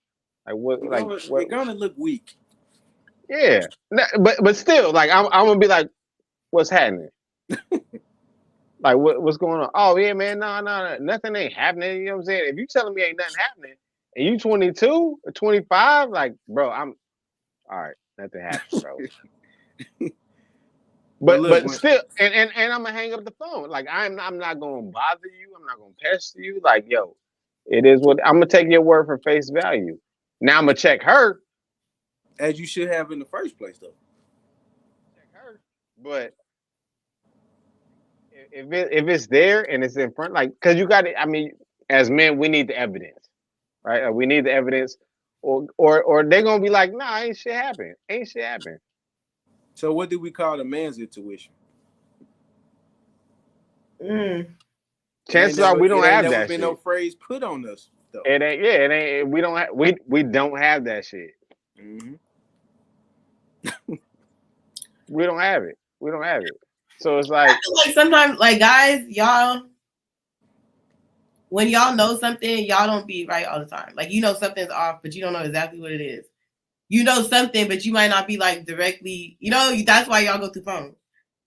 Like what? You're gonna look weak. Yeah, but still, like I'm gonna be like, what's happening? Like what's going on? Oh yeah, man, no, nothing ain't happening. You know what I'm saying? If you telling me ain't nothing happening, and you 22 or 25, like, bro, I'm all right. Nothing happened, bro. but still, and I'm gonna hang up the phone. Like I'm not gonna bother you. I'm not gonna pester you. Like, yo, it is what I'm gonna take your word for face value. Now I'm gonna check her, as you should have in the first place, though. Check her, but if it's there and it's in front, like, because you got it. I mean, as men, we need the evidence, right? We need the evidence, or they're gonna be like, nah, ain't shit happen. So what do we call a man's intuition? Chances are we don't have that shit. Been no phrase put on us though. It ain't. We don't have. We don't have that shit. Mm-hmm. We don't have it. So it's like, I feel like sometimes, like, guys, y'all, when y'all know something, y'all don't be right all the time. Like, you know something's off, but you don't know exactly what it is. You know something, but you might not be like directly. That's why y'all go through phones,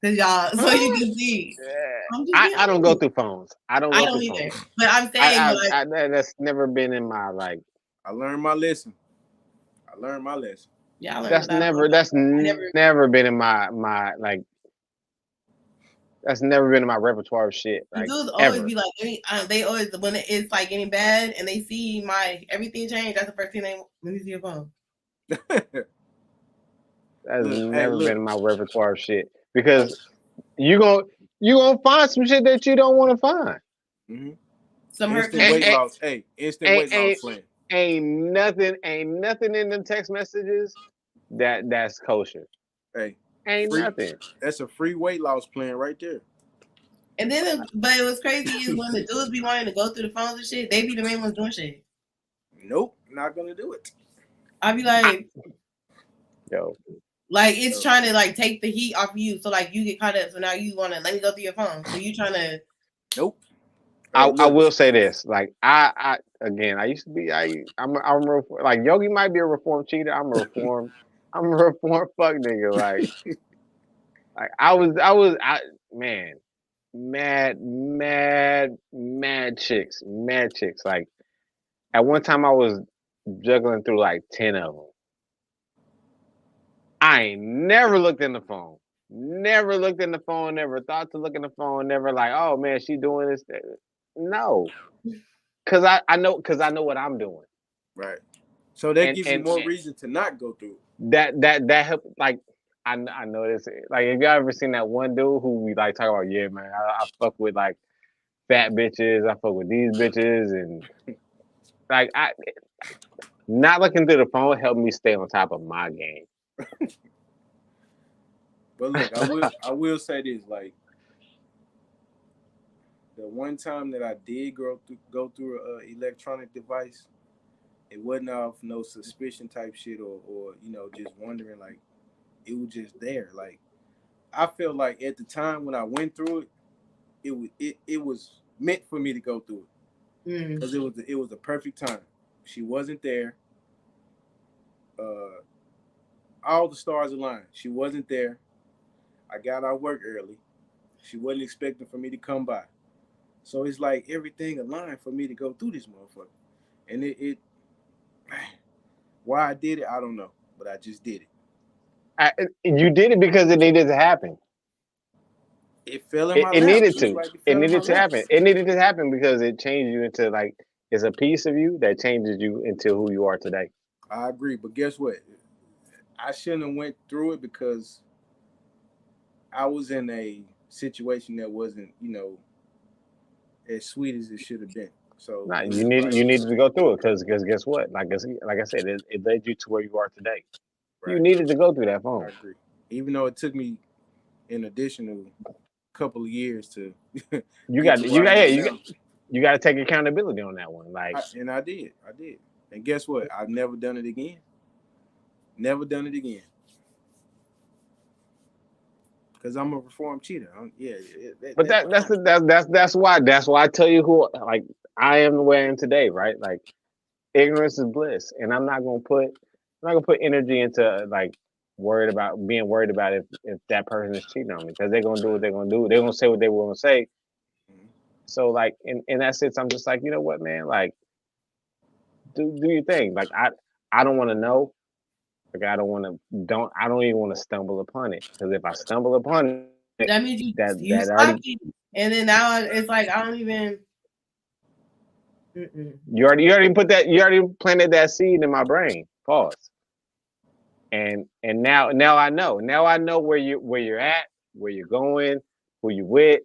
because y'all so you can see. Yeah. I don't go through phones. I don't either. Phones. But I'm saying, that's never been in my like. I learned my lesson. Yeah, that's never been in my like. That's never been in my repertoire of shit. Like, dudes always be like, they always, when it's like getting bad and they see my everything change, that's the first thing they let me see your phone. That's never been in my repertoire of shit, because you gonna find some shit that you don't want to find. Mm-hmm. Some instant weight loss. Hey, instant weight loss plan. Ain't nothing in them text messages that's kosher. Hey, nothing. That's a free weight loss plan right there. And then, but it was crazy is when the dudes be wanting to go through the phones and shit, they be the main ones doing shit. Nope, not gonna do it. I be like, yo, Like it's trying to like take the heat off of you, so like you get caught up. So now you want to let me go through your phone. So you trying to? Nope. I will say this, like I again, I used to be I'm like Yogi might be a reformed cheater. I'm a reformed fuck nigga. Like I man, mad chicks. Like at one time I was juggling through like 10 of them. I ain't never looked in the phone. Never looked in the phone. Never thought to look in the phone. Never like, oh man, she doing this. No, because I know what I'm doing. Right. So that gives you more reason to not go through. That help. Like I know this. Like if y'all ever seen that one dude who we like talk about, yeah, man, I fuck with like fat bitches. I fuck with these bitches, and like I not looking through the phone helped me stay on top of my game. But look, I will say this, like the one time that I did go through an electronic device, it wasn't off no suspicion type shit or just wondering, like it was just there. Like I felt like at the time when I went through it was meant for me to go through it because it was the perfect time. She wasn't there. All the stars aligned. She wasn't there. I got out of work early. She wasn't expecting for me to come by. So it's like everything aligned for me to go through this motherfucker. And it why I did it, I don't know. But I just did it. You did it because it needed to happen. It fell in my lap. Needed to. Like it needed to happen. It needed to happen because it changed you into like it's a piece of you that changes you into who you are today. I agree, but guess what? I shouldn't have went through it because I was in a situation that wasn't, as sweet as it should have been. So you needed to go through it because guess what? Like I said, it led you to where you are today. Right. You needed to go through that phone. I agree. Even though it took me an additional couple of years to you got to take accountability on that one. Like I did. And guess what? I've never done it again. Never done it again. Because I'm a reformed cheater. But that's why I tell you who like I am the way I am today, right? Like ignorance is bliss, and I'm not gonna put energy into like being worried about if that person is cheating on me because they're gonna do what they're gonna do. They're gonna say what they want to say. Mm-hmm. So like in that sense, I'm just like, you know what, man? Like do your thing. Like I don't want to know. Like I don't even want to stumble upon it because if I stumble upon it, that means you already, and then now it's like I don't even. You already planted that seed in my brain. Pause. And now I know. Now I know where you're at, where you're going, who you with,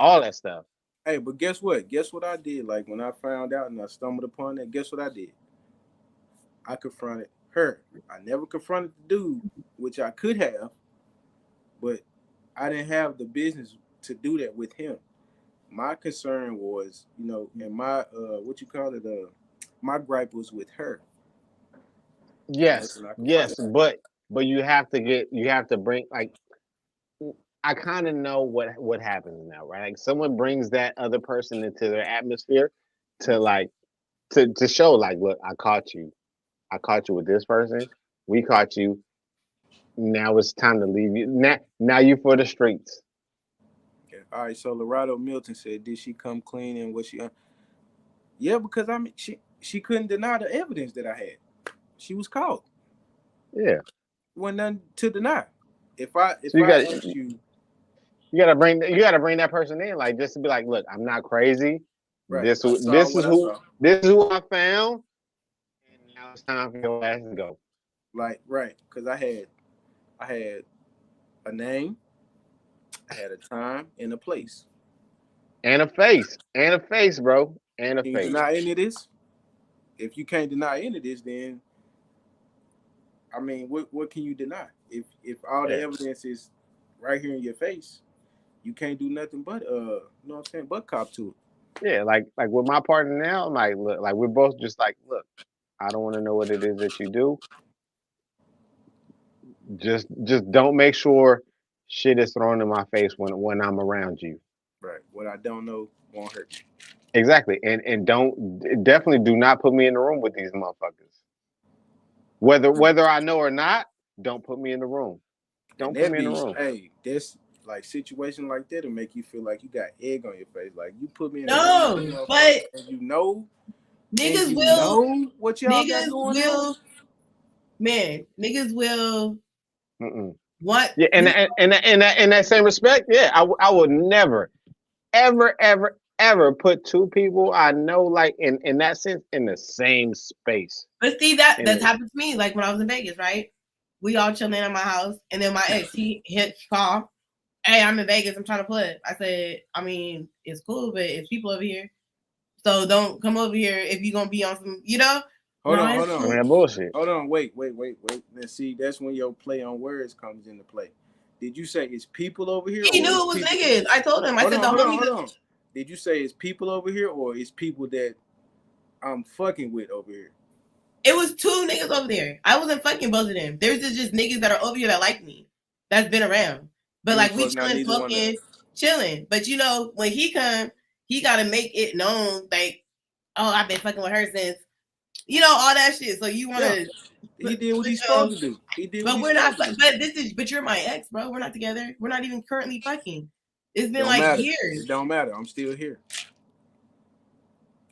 all that stuff. Hey, but guess what? Guess what I did? Like when I found out and I stumbled upon that, guess what I did? I confronted her. I never confronted the dude, which I could have, but I didn't have the business to do that with him. My concern was, and my my gripe was with her. Yes, but you have to bring like I kind of know what happens now, right? Like someone brings that other person into their atmosphere to like to show like, look, I caught you with this person. We caught you. Now it's time to leave you. Now you for the streets. Okay. All right. So Lorado Milton said, did she come clean and was she? Yeah, because I mean, she couldn't deny the evidence that I had. She was caught. Yeah. Wasn't nothing to deny. If I asked you, you gotta bring that person in, like just to be like, look, I'm not crazy. Right. This is who I found, and now it's time for your ass to go. Like right, because I had a name, I had a time and a place, and a face, bro, and a face. Can you deny any of this? If you can't deny any of this, then I mean, what can you deny? If all the evidence is right here in your face, you can't do nothing but you know what I'm saying, but cop to it. Yeah, like with my partner now, I'm like, look, like we're both just like, look, I don't want to know what it is that you do. Just don't make sure shit is thrown in my face when I'm around you. Right. What I don't know won't hurt me. Exactly. And definitely do not put me in the room with these motherfuckers. Whether I know or not, don't put me in the room. Don't put me in the room. Hey, this like situation like that will make you feel like you got egg on your face. Like you put me in no, the room, but and you know niggas will know what y'all got going on. Man, niggas will what? Yeah, and in that same respect, yeah, I would never, ever put two people I know like in that sense in the same space. But see that's happened to me. Like when I was in Vegas, right? We all chilling at my house, and then my ex he hit call. Hey, I'm in Vegas. I'm trying to put. I said, I mean, it's cool, but it's people over here, so don't come over here if you're gonna be on some, you know. Hold on. Man, bullshit. Hold on, wait. Let's see. That's when your play on words comes into play. Did you say it's people over here? He knew it was niggas. I told him. I said hold on. Did you say it's people over here or it's people that I'm fucking with over here? It was two niggas over there. I wasn't fucking both of them. There's just niggas that are over here that like me. That's been around. But like we chilling, smoking, chilling. But you know, when he come, he gotta make it known, like, oh, I've been fucking with her since, you know, all that shit. So you wanna He did what he's supposed to do. He did but we're not but you're my ex, bro. We're not together. We're not even currently fucking. It's been years. It don't matter. I'm still here.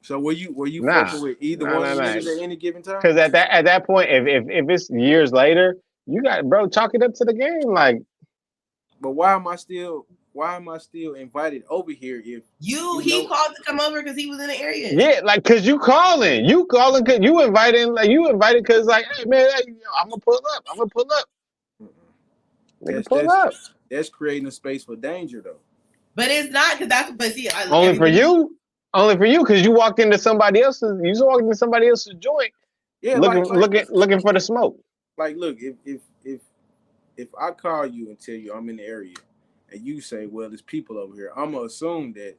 So were you fucking with either one of them at any given time? Because at that point, if it's years later, you got chalk it up to the game, like. But why am I still invited over here if he called to come over because he was in the area? Yeah, like because you calling because you invited because like, hey man, I'm gonna pull up. That's creating a space for danger though. But it's not because only for you because you walked into somebody else's joint. Yeah, looking for the smoke. Like, look, if I call you and tell you I'm in the area, and you say, well, there's people over here, I'm gonna assume that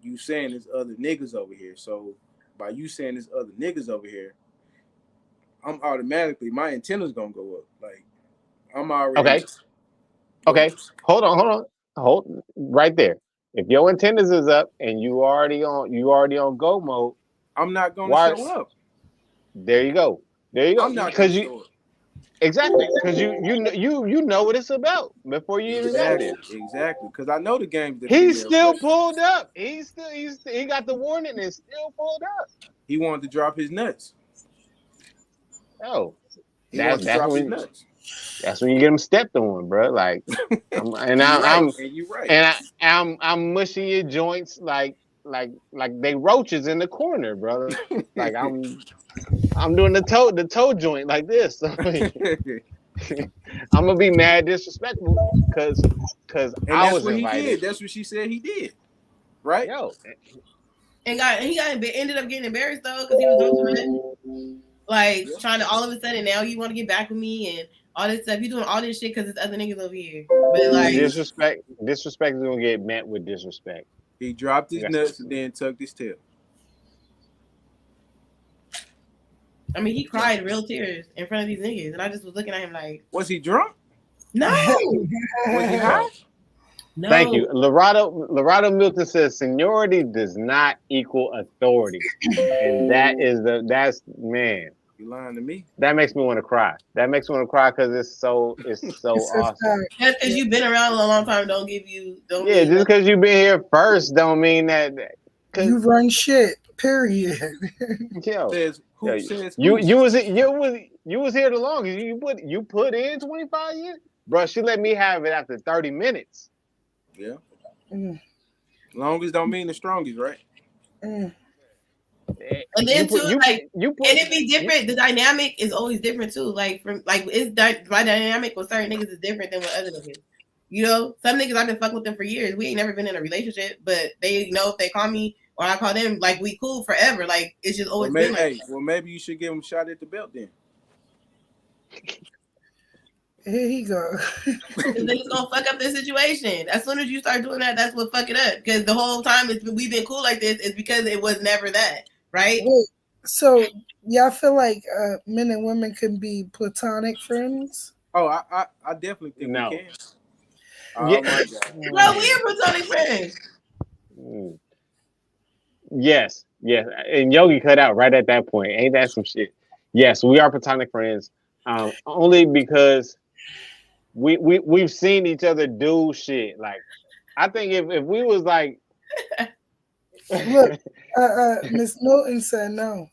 you saying there's other niggas over here. So by you saying there's other niggas over here, I'm automatically my antenna's gonna go up. Like I'm already okay. Hold on right there. If your antennas is up and you already on go mode, I'm not gonna show up. There you go. I'm not because you exactly because you know what it's about before you even got there. Exactly because I know the game. He's still pulled up. He got the warning and still pulled up. He wanted to drop his nuts. Oh, that's when you get him stepped on, bro. Like, I'm mushing your joints like they roaches in the corner, brother. Like I'm doing the toe joint like this. I'm gonna be mad disrespectful because I was invited. That's what she said he did, right? Yo, and ended up getting embarrassed though because he was doing like trying to all of a sudden now you want to get back with me and all this stuff. You doing all this shit because it's other niggas over here. But like disrespect is gonna get met with disrespect. He dropped his nuts and then tucked his tail. I mean, he cried real tears in front of these niggas, and I just was looking at him like, was he drunk? No. Was he high? No. Thank you. Lorado Milton says seniority does not equal authority. And that's man. You lying to me? That makes me want to cry. That makes me want to cry because it's so awesome. Just because you've been around a long time just because you've been here first don't mean that you run shit. Period. Yo, you was here the longest. You put in 25 years, bro. She let me have it after 30 minutes. Yeah. Longest don't mean the strongest, right? And then and it be different. The dynamic is always different too. Like my dynamic with certain niggas is different than with other niggas. You know, some niggas I've been fucking with them for years. We ain't never been in a relationship, but they know if they call me or I call them, like we cool forever. Like it's just always been like that. Well, maybe you should give him a shot at the belt then. Here he go. Then it's gonna fuck up the situation. As soon as you start doing that, that's what fuck it up. Because the whole time we've been cool like this is because it was never that, right? So y'all feel like men and women can be platonic friends? Oh, I definitely think we can. Oh Yeah. my God. Bro, we are platonic friends. Yes, yes. And Yogi cut out right at that point. Ain't that some shit? Yes, we are platonic friends. Only because we've seen each other do shit. Like, I think if we was like, Look, Miss Milton said no.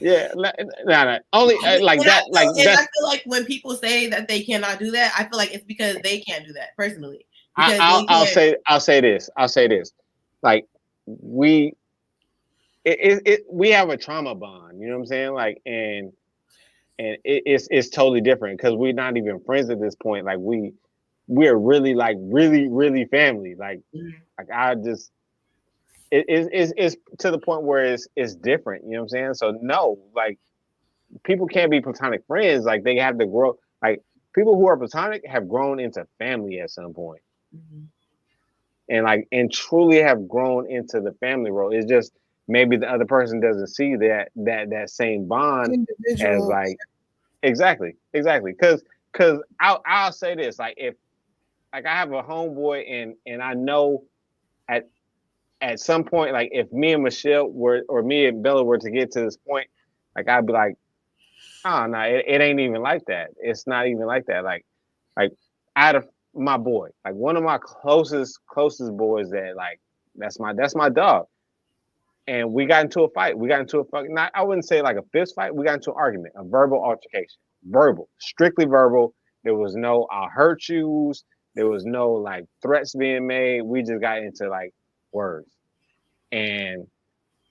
yeah, nah. Only like that. Like I that's. feel like when people say that they cannot do that, I feel like it's because they can't do that personally. Because I'll say this. Like we we have a trauma bond. You know what I'm saying? Like and it's totally different because we're not even friends at this point. Like we're really like really family. Like I just it's to the point where it's different. You know what I'm saying? So no, like people can't be platonic friends. Like they have to grow. Like people who are platonic have grown into family at some point. And truly have grown into the family role. It's just maybe the other person doesn't see that same bond as like exactly because I'll say this, like if like I have a homeboy and I know at some point, like if me and Michelle were or me and Bella were to get to this point, like I'd be like, oh no, it ain't even like that. It's not even like that. Like out of my boy, like one of my closest boys that like that's my dog. And we got into a fight. We got into a fucking not I wouldn't say like a fist fight. We got into an argument, a verbal altercation. Verbal, strictly verbal. There was no I'll hurt yous. There was no like threats being made. We just got into like words. And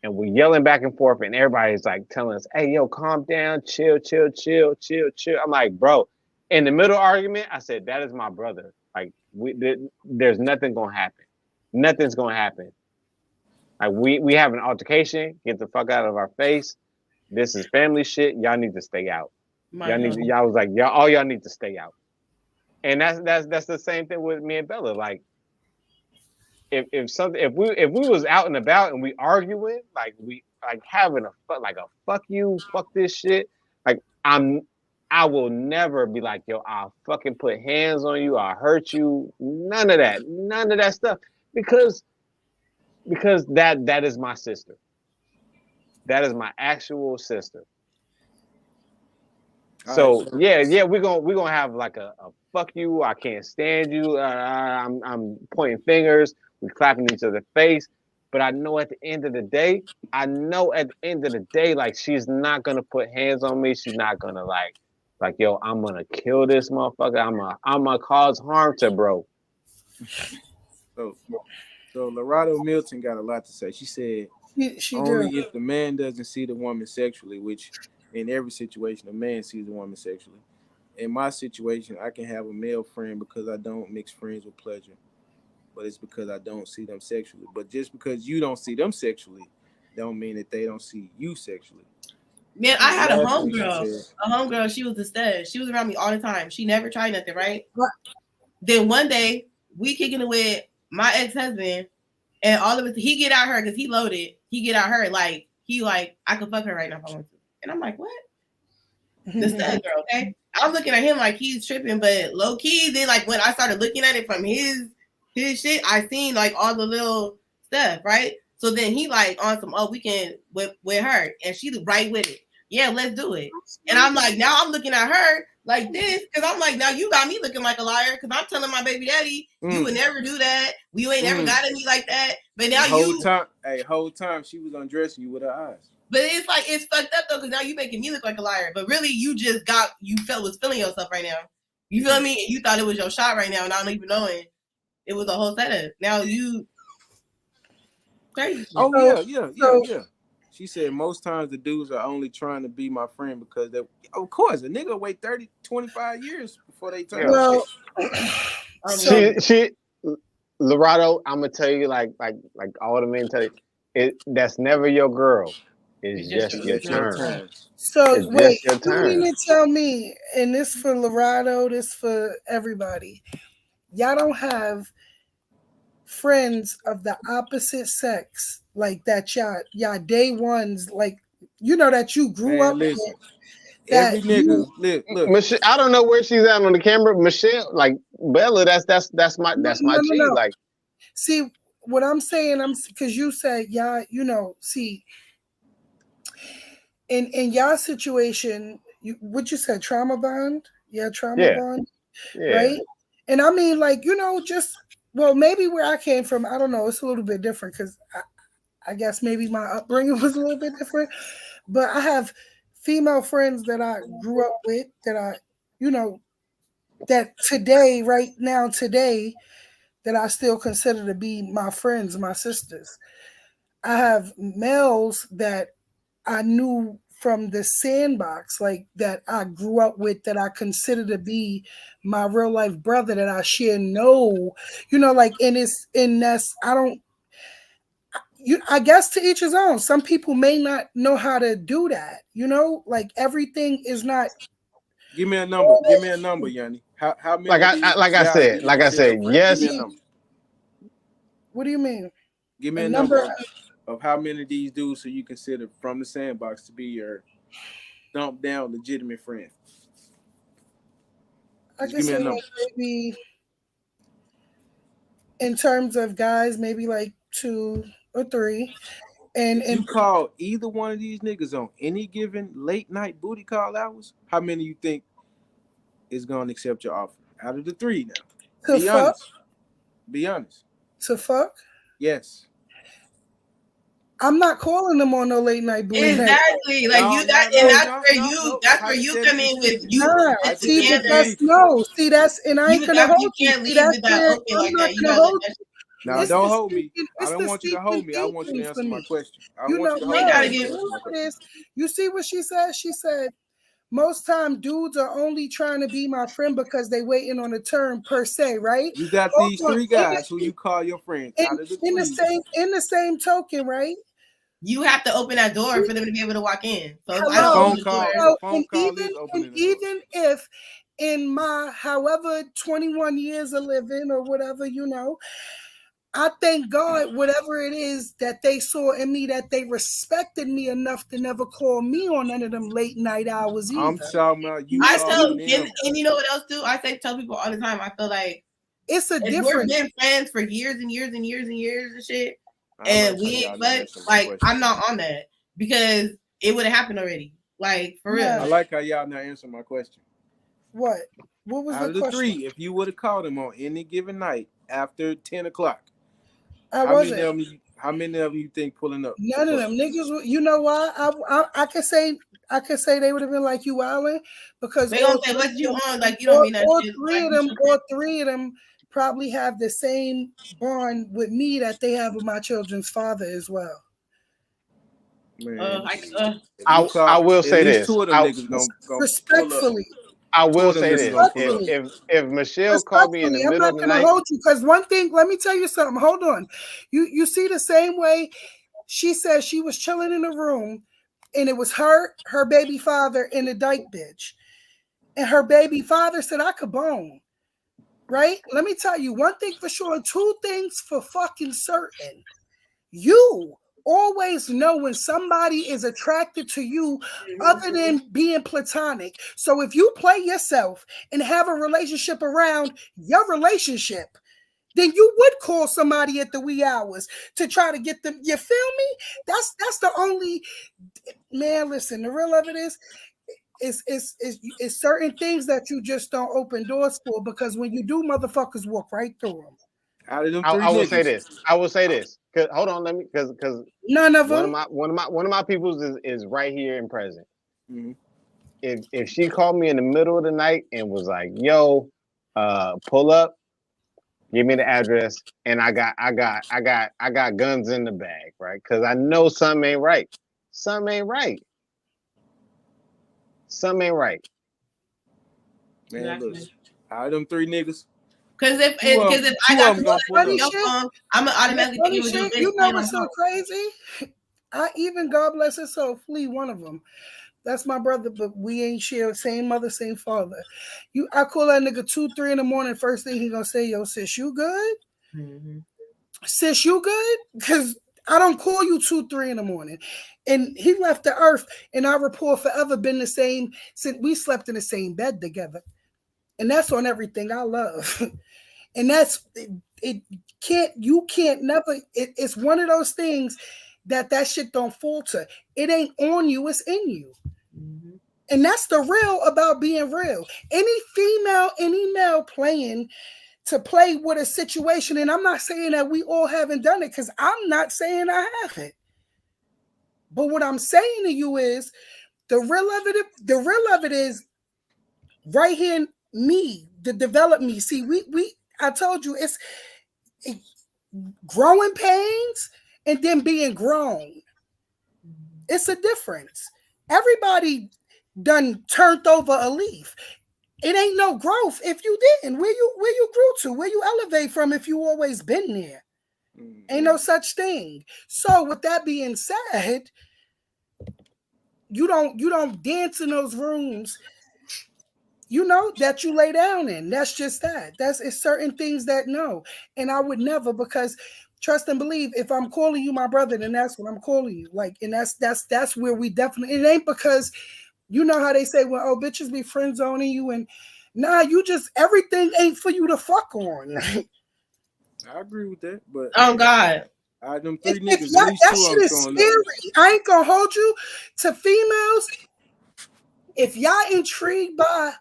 we yelling back and forth, and everybody's like telling us, "Hey, yo, calm down, chill." I'm like, bro, in the middle argument, I said, "That is my brother. Like, there's nothing gonna happen. Nothing's gonna happen. Like, we have an altercation. Get the fuck out of our face. This is family shit. Y'all need to stay out. Y'all was like, y'all need to stay out." And that's the same thing with me and Bella. Like, if we was out and about and we arguing, like we like having a fuck you, fuck this shit, like I will never be like, yo, I'll fucking put hands on you, I'll hurt you, none of that stuff, because that is my sister. That is my actual sister. So yeah, we're gonna have like a fuck you, I can't stand you, I'm pointing fingers, we clapping each other's face, but I know at the end of the day, like she's not gonna put hands on me, she's not gonna like yo, I'm gonna kill this motherfucker, I'm gonna cause harm to bro. So Lorado Milton got a lot to say. She said only if the man doesn't see the woman sexually, which in every situation a man sees the woman sexually. In my situation, I can have a male friend because I don't mix friends with pleasure, but it's because I don't see them sexually. But just because you don't see them sexually, don't mean that they don't see you sexually. Man, I had a homegirl. She was the stud. She was around me all the time. She never tried nothing, right? Then one day we kicking it with my ex-husband, and all of us, he get out her because he loaded. He get out her like I could fuck her right now if I want to. And I'm like, what? The stud girl, okay? I'm looking at him like he's tripping, but low key, then like when I started looking at it from his shit, I seen like all the little stuff, right? So then he like on some weekend with her, and she right with it. Yeah, let's do it. And I'm like, now I'm looking at her like this because I'm like, now you got me looking like a liar because I'm telling my baby daddy you would never do that. You ain't never got at me like that. But now whole time she was undressing you with her eyes. But it's like it's fucked up though because now you making me look like a liar. But really, you just was feeling yourself right now. You feel me? And you thought it was your shot right now, and I don't even knowing it was a whole setup. Now you crazy. Oh yeah. She said most times the dudes are only trying to be my friend because they, of course, a nigga wait 30, 25 years before they turn. Well, she Lorado, I'm gonna tell you like all the men tell you, that's never your girl. It's just your turn. So wait, you mean to tell me, and this for Lorado, this for everybody, y'all don't have friends of the opposite sex like that y'all day ones, like that you grew up with, Every nigga, look. Michelle, I don't know where she's at on the camera. Michelle, like Bella, that's my G. No. Like, see what I'm saying. Because you said, yeah, see, in y'all situation, what you said, trauma bond, trauma bond, right? And I mean, like, just maybe where I came from, I don't know, it's a little bit different because I guess maybe my upbringing was a little bit different, but I have female friends that I grew up with that that today, right now, that I still consider to be my friends, my sisters. I have males that I knew from the sandbox, like that I grew up with, that I consider to be my real life brother, that I share I guess to each his own. Some people may not know how to do that, like everything is not. Give me a number, Yanni. How many of these like I said, yes. Give me a number. What do you mean? Give me a number of how many of these dudes who you consider from the sandbox to be your dumped down legitimate friend. I can say like maybe in terms of guys, maybe like 2 or 3. And you call either one of these niggas on any given late night booty call hours, how many you think is gonna accept your offer? Out of the 3 now. Be honest. Be honest. To fuck? Yes. I'm not calling them on no late night booty. Exactly. Like that's where you come in with you. See, that's and I ain't gonna hold you. See, that's where I'm not gonna hold you. Now don't hold me. I don't want you to hold me. I want you to answer my question. You see what she said? She said, most time dudes are only trying to be my friend because they waiting on a turn per se, right? You got these 3 guys who you call your friends. Out of the 3. In the same token, right? You have to open that door for them to be able to walk in. So phone call even if in my however 21 years of living or whatever, I thank God, whatever it is that they saw in me, that they respected me enough to never call me on none of them late night hours either. I'm talking about you. And you know what else too? I tell people all the time, I feel like it's a difference. We've been friends for years and years and years and years and shit. And I'm not on that because it would have happened already. Like, for real. I like how y'all not answer my question. What was out the question? 3, if you would have called him on any given night after 10 o'clock, how many of you think pulling up? None of them niggas. You know why? I could say they would have been like, you wildin', because they gonna say what you on, like you don't mean that. All 3 of them probably have the same bond with me that they have with my children's father as well. Man, I will say this. 2 of them niggas gonna respectfully. I will say this. If Michelle called me in the middle of the night, I'm not gonna hold you, because one thing. Let me tell you something. Hold on. You see the same way she said she was chilling in the room, and it was her baby father, and the dyke bitch, and her baby father said, I could bone. Right? Let me tell you one thing for sure, and 2 things for fucking certain. You always know when somebody is attracted to you other than being platonic. So if you play yourself and have a relationship around your relationship, then you would call somebody at the wee hours to try to get them. You feel me? That's the only, man, listen, the real of it is certain things that you just don't open doors for, because when you do, motherfuckers walk right through them. I will say this. Cause hold on, because none of them. One of my peoples is right here and present. Mm-hmm. If she called me in the middle of the night and was like, "Yo, pull up, give me the address," and I got guns in the bag, right? Because I know something ain't right. Something ain't right. Man, look, out of them 3 niggas. Because if I got your phone, I'm gonna automatically think it was your. You know what's so crazy? I even, God bless his soul, Flea, one of them. That's my brother, but we ain't share same mother, same father. I call that nigga 2, 3 in the morning. First thing he gonna say, yo, sis, you good? Mm-hmm. Sis, you good? Because I don't call you 2, 3 in the morning. And he left the earth, and our rapport forever been the same since we slept in the same bed together. And that's on everything I love. And that's it you can't never it's one of those things that shit don't falter. It ain't on you, it's in you. Mm-hmm. And that's the real about being real. Any female, any male playing to play with a situation, and I'm not saying that we all haven't done it, because I'm not saying I haven't. But what I'm saying to you is the real of it is right here in me, to develop me. See, I told you it's growing pains and then being grown. It's a difference. Everybody done turned over a leaf. It ain't no growth if you didn't. Where you grew to, where you elevate from if you always been there. Ain't no such thing. So with that being said, you don't dance in those rooms, that you lay down in. That's just that. It's certain things that no. And I would never, because trust and believe, if I'm calling you my brother, then that's what I'm calling you. Like, and that's where we definitely, it ain't because you know how they say, well, oh, bitches be friend zoning you, and nah, you just, everything ain't for you to fuck on. I agree with that, but oh God, them 3 niggas, at least that 2 shit is I'm scary. I ain't gonna hold you to females. If y'all intrigued by,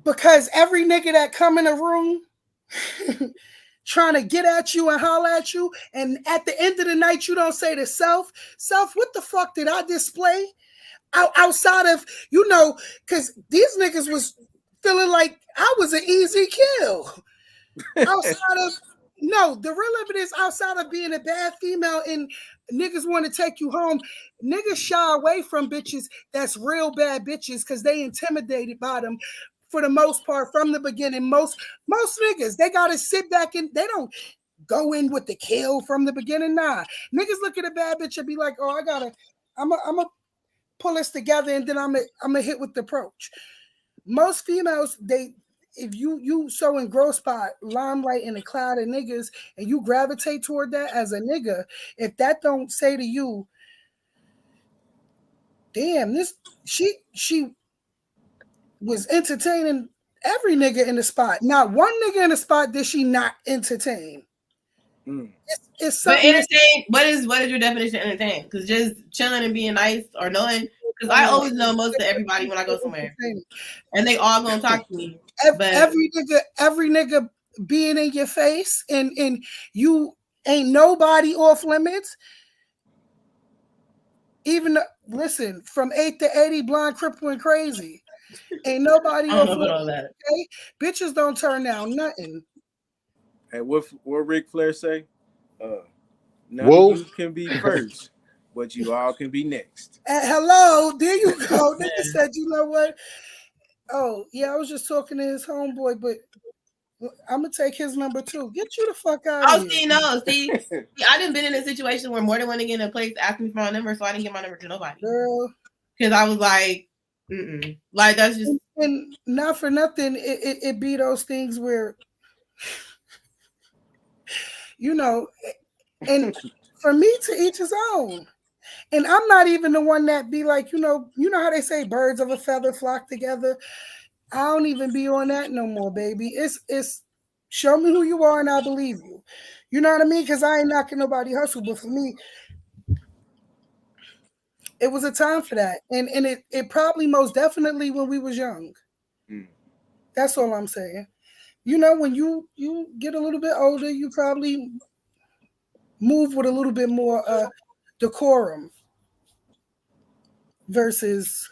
because every nigga that come in the room trying to get at you and holler at you, and at the end of the night you don't say to self, what the fuck did I display? Outside of, because these niggas was feeling like I was an easy kill. Outside of, no, the real of it is, outside of being a bad female and niggas want to take you home, niggas shy away from bitches that's real bad bitches because they intimidated by them for the most part from the beginning. Most niggas, they got to sit back and they don't go in with the kill from the beginning. Nah, niggas look at a bad bitch and be like, oh, I'm a pull this together, and then I'm a hit with the approach. Most females, if you so engrossed by limelight in a cloud of niggas and you gravitate toward that as a nigga, if that don't say to you, damn, she was entertaining every nigga in the spot. Not one nigga in the spot did she not entertain. It's something. But entertain, what is your definition of entertain? Because just chilling and being nice or knowing, because I always know most of everybody when I go somewhere, and they all gonna talk to me. Every nigga being in your face, and you ain't nobody off limits. Even listen, from 8 to 80, blind, crippled, and crazy. Ain't nobody off limits. Okay? Bitches don't turn down nothing. Hey, what Ric Flair say? None of you can be first, but you all can be next. Hello, there you go. Nigga said, you know what? Oh, yeah, I was just talking to his homeboy, but I'm gonna take his number too. Get you the fuck out of here. See, I didn't been in a situation where more than one nigga in a place asked me for my number, so I didn't get my number to nobody. Girl, because I was like, like that's just, and not for nothing. It be those things where, and for me, to each his own. And I'm not even the one that be like, you know how they say birds of a feather flock together. I don't even be on that no more, baby. It's show me who you are and I believe you. You know what I mean? Because I ain't knocking nobody hustle, but for me, it was a time for that. And it probably most definitely when we was young. That's all I'm saying. When you get a little bit older, you probably move with a little bit more decorum versus,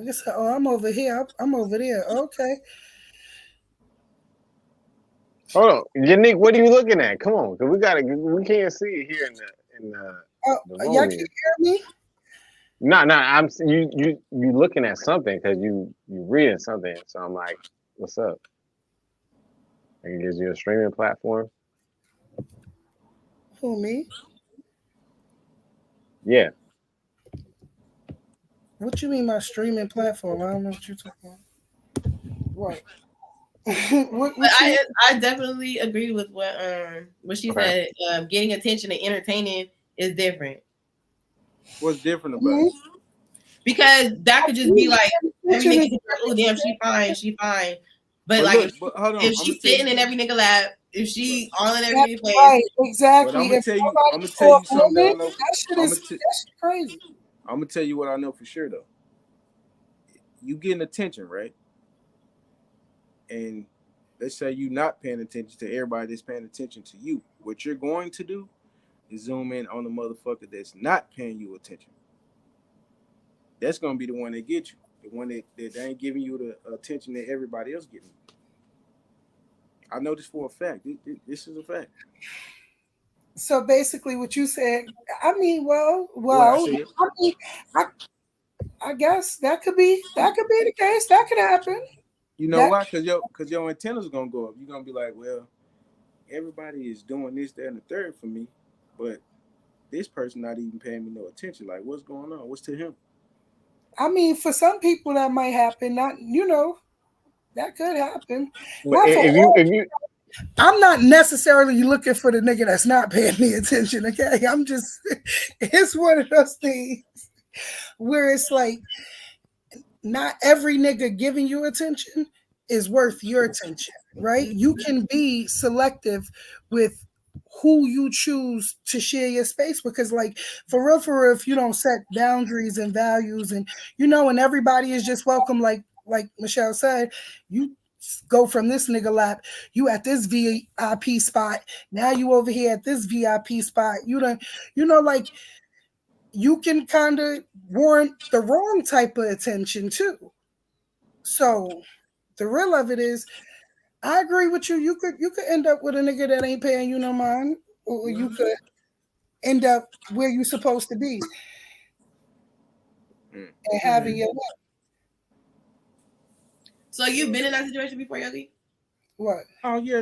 I guess, oh, I'm over here. I'm over there. Okay. Hold on, Yannick, what are you looking at? Come on, because we can't see it here in the y'all can hear me? No, I'm you looking at something because you reading something. So I'm like, what's up? It gives you a streaming platform. Who, me? Yeah. What you mean my streaming platform? I don't know what you're talking about. Right. I definitely agree with what she said. Getting attention and entertaining is different. What's different about it? Because that could just be like every nigga like, oh damn, she fine. But like if she's sitting in every nigga lap, if she all in every nigga place, right, exactly. But I'm gonna tell you something that I know. That shit is crazy. I'm gonna tell you what I know for sure though. You getting attention, right? And let's say you not paying attention to everybody that's paying attention to you. What you're going to do is zoom in on the motherfucker that's not paying you attention. That's gonna be the one that gets you. The one that ain't giving you the attention that everybody else getting. I know this for a fact. This is a fact. So basically, what you said. I mean, I guess that could be the case. That could happen. You know why? Because your antennas gonna go up. You're gonna be like, well, everybody is doing this, that, and the third for me, but this person not even paying me no attention. Like, what's going on? What's to him? I mean, for some people that might happen. Not, that could happen. Well, if you, I'm not necessarily looking for the nigga that's not paying me attention. Okay, I'm just. It's one of those things where it's like, not every nigga giving you attention is worth your attention, right? You can be selective with who you choose to share your space, because like for real, if you don't set boundaries and values and and everybody is just welcome, like Michelle said, you go from this nigga lap, you at this VIP spot, now you over here at this VIP spot, like you can kind of warrant the wrong type of attention too. So the real of it is, I agree with you. You could end up with a nigga that ain't paying you no mind, or you could end up where you supposed to be and having your way. So you've been in that situation before, Yogi? What? Oh yeah.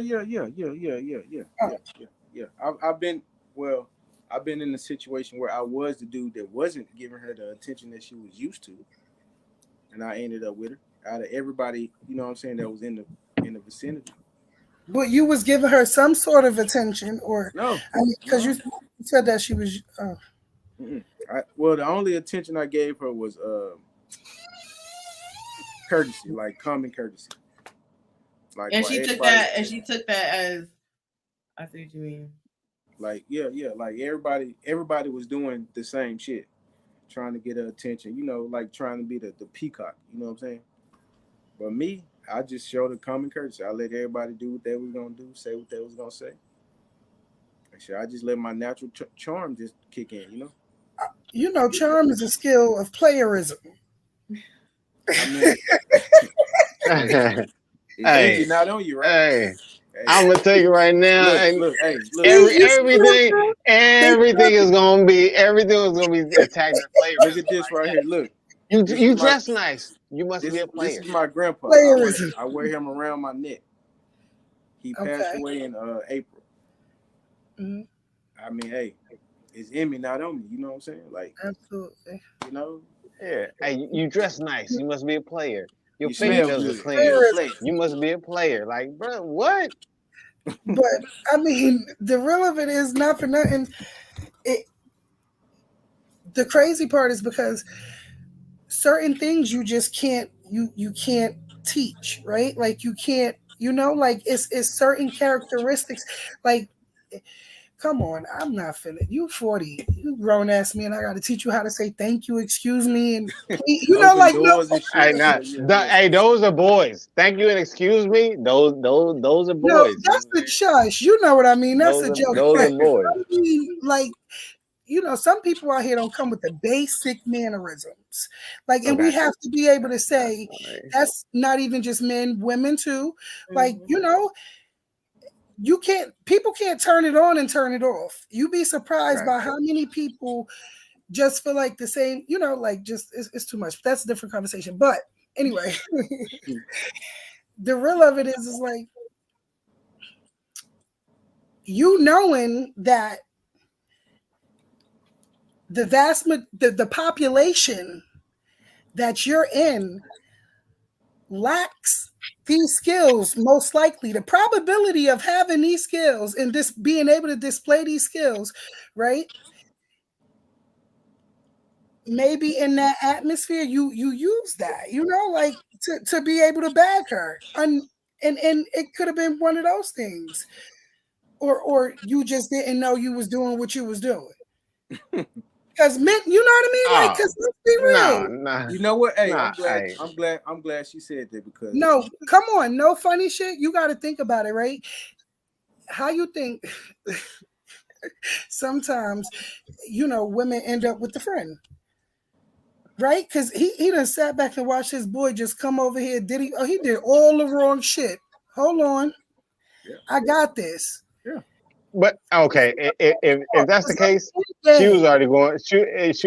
I've been in a situation where I was the dude that wasn't giving her the attention that she was used to, and I ended up with her. Out of everybody, you know what I'm saying, that was in the vicinity. But you was giving her some sort of attention, or no? Because you said that she was. Well, the only attention I gave her was courtesy, like common courtesy. Like, and she took that as, I see what you mean. Like, yeah, like everybody was doing the same shit, trying to get her attention, like trying to be the peacock, you know what I'm saying? But me, I just showed a common courtesy. I let everybody do what they was gonna do, say what they was gonna say. Actually, I just let my natural charm just kick in, Charm is a skill of playerism. Hey, not on you, right? Hey. I'm gonna tell you right now. Look. Everything was gonna be attacked and played. Look at this right here. Look, you dress nice. You must be a player. This is my grandpa. I wear him around my neck. He passed away in April. Mm-hmm. I mean, hey, it's in me, not on me. You know what I'm saying? Like, absolutely. Yeah. Hey, you dress nice. You must be a player. Your fingernails are clean. You must be a player. Like, bro, what? But I mean, the real of it is, not for nothing. The crazy part is because certain things you just can't you can't teach, right? Like you can't, like it's certain characteristics. Like, come on, I'm not finna. You 40, you grown ass man. I got to teach you how to say thank you, excuse me, and like hey, those are boys. Thank you and excuse me. Those are boys. No, that's the shush. You know what I mean? That's a joke. Those are boys. I mean, like, some people out here don't come with the basic mannerisms. Like, and we have to be able to say that's not even just men, women too. Like, people can't turn it on and turn it off. You'd be surprised by how many people just feel like the same, like just it's too much. That's a different conversation. But anyway, the real of it is like, knowing that the population that you're in lacks these skills, most likely, the probability of having these skills and this being able to display these skills, right? Maybe in that atmosphere, you use that, like to be able to bag her, and it could have been one of those things, or you just didn't know you was doing what you was doing. Because men, you know what I mean? Like, because let's be real. Nah. You know what? Hey, nah, I'm glad she said that because no, come on, no funny shit. You got to think about it, right? How you think sometimes, women end up with the friend, right? Because he done sat back and watched his boy just come over here. He did all the wrong shit. Hold on, I got this. Yeah. But okay, if that's the case, she was already going. She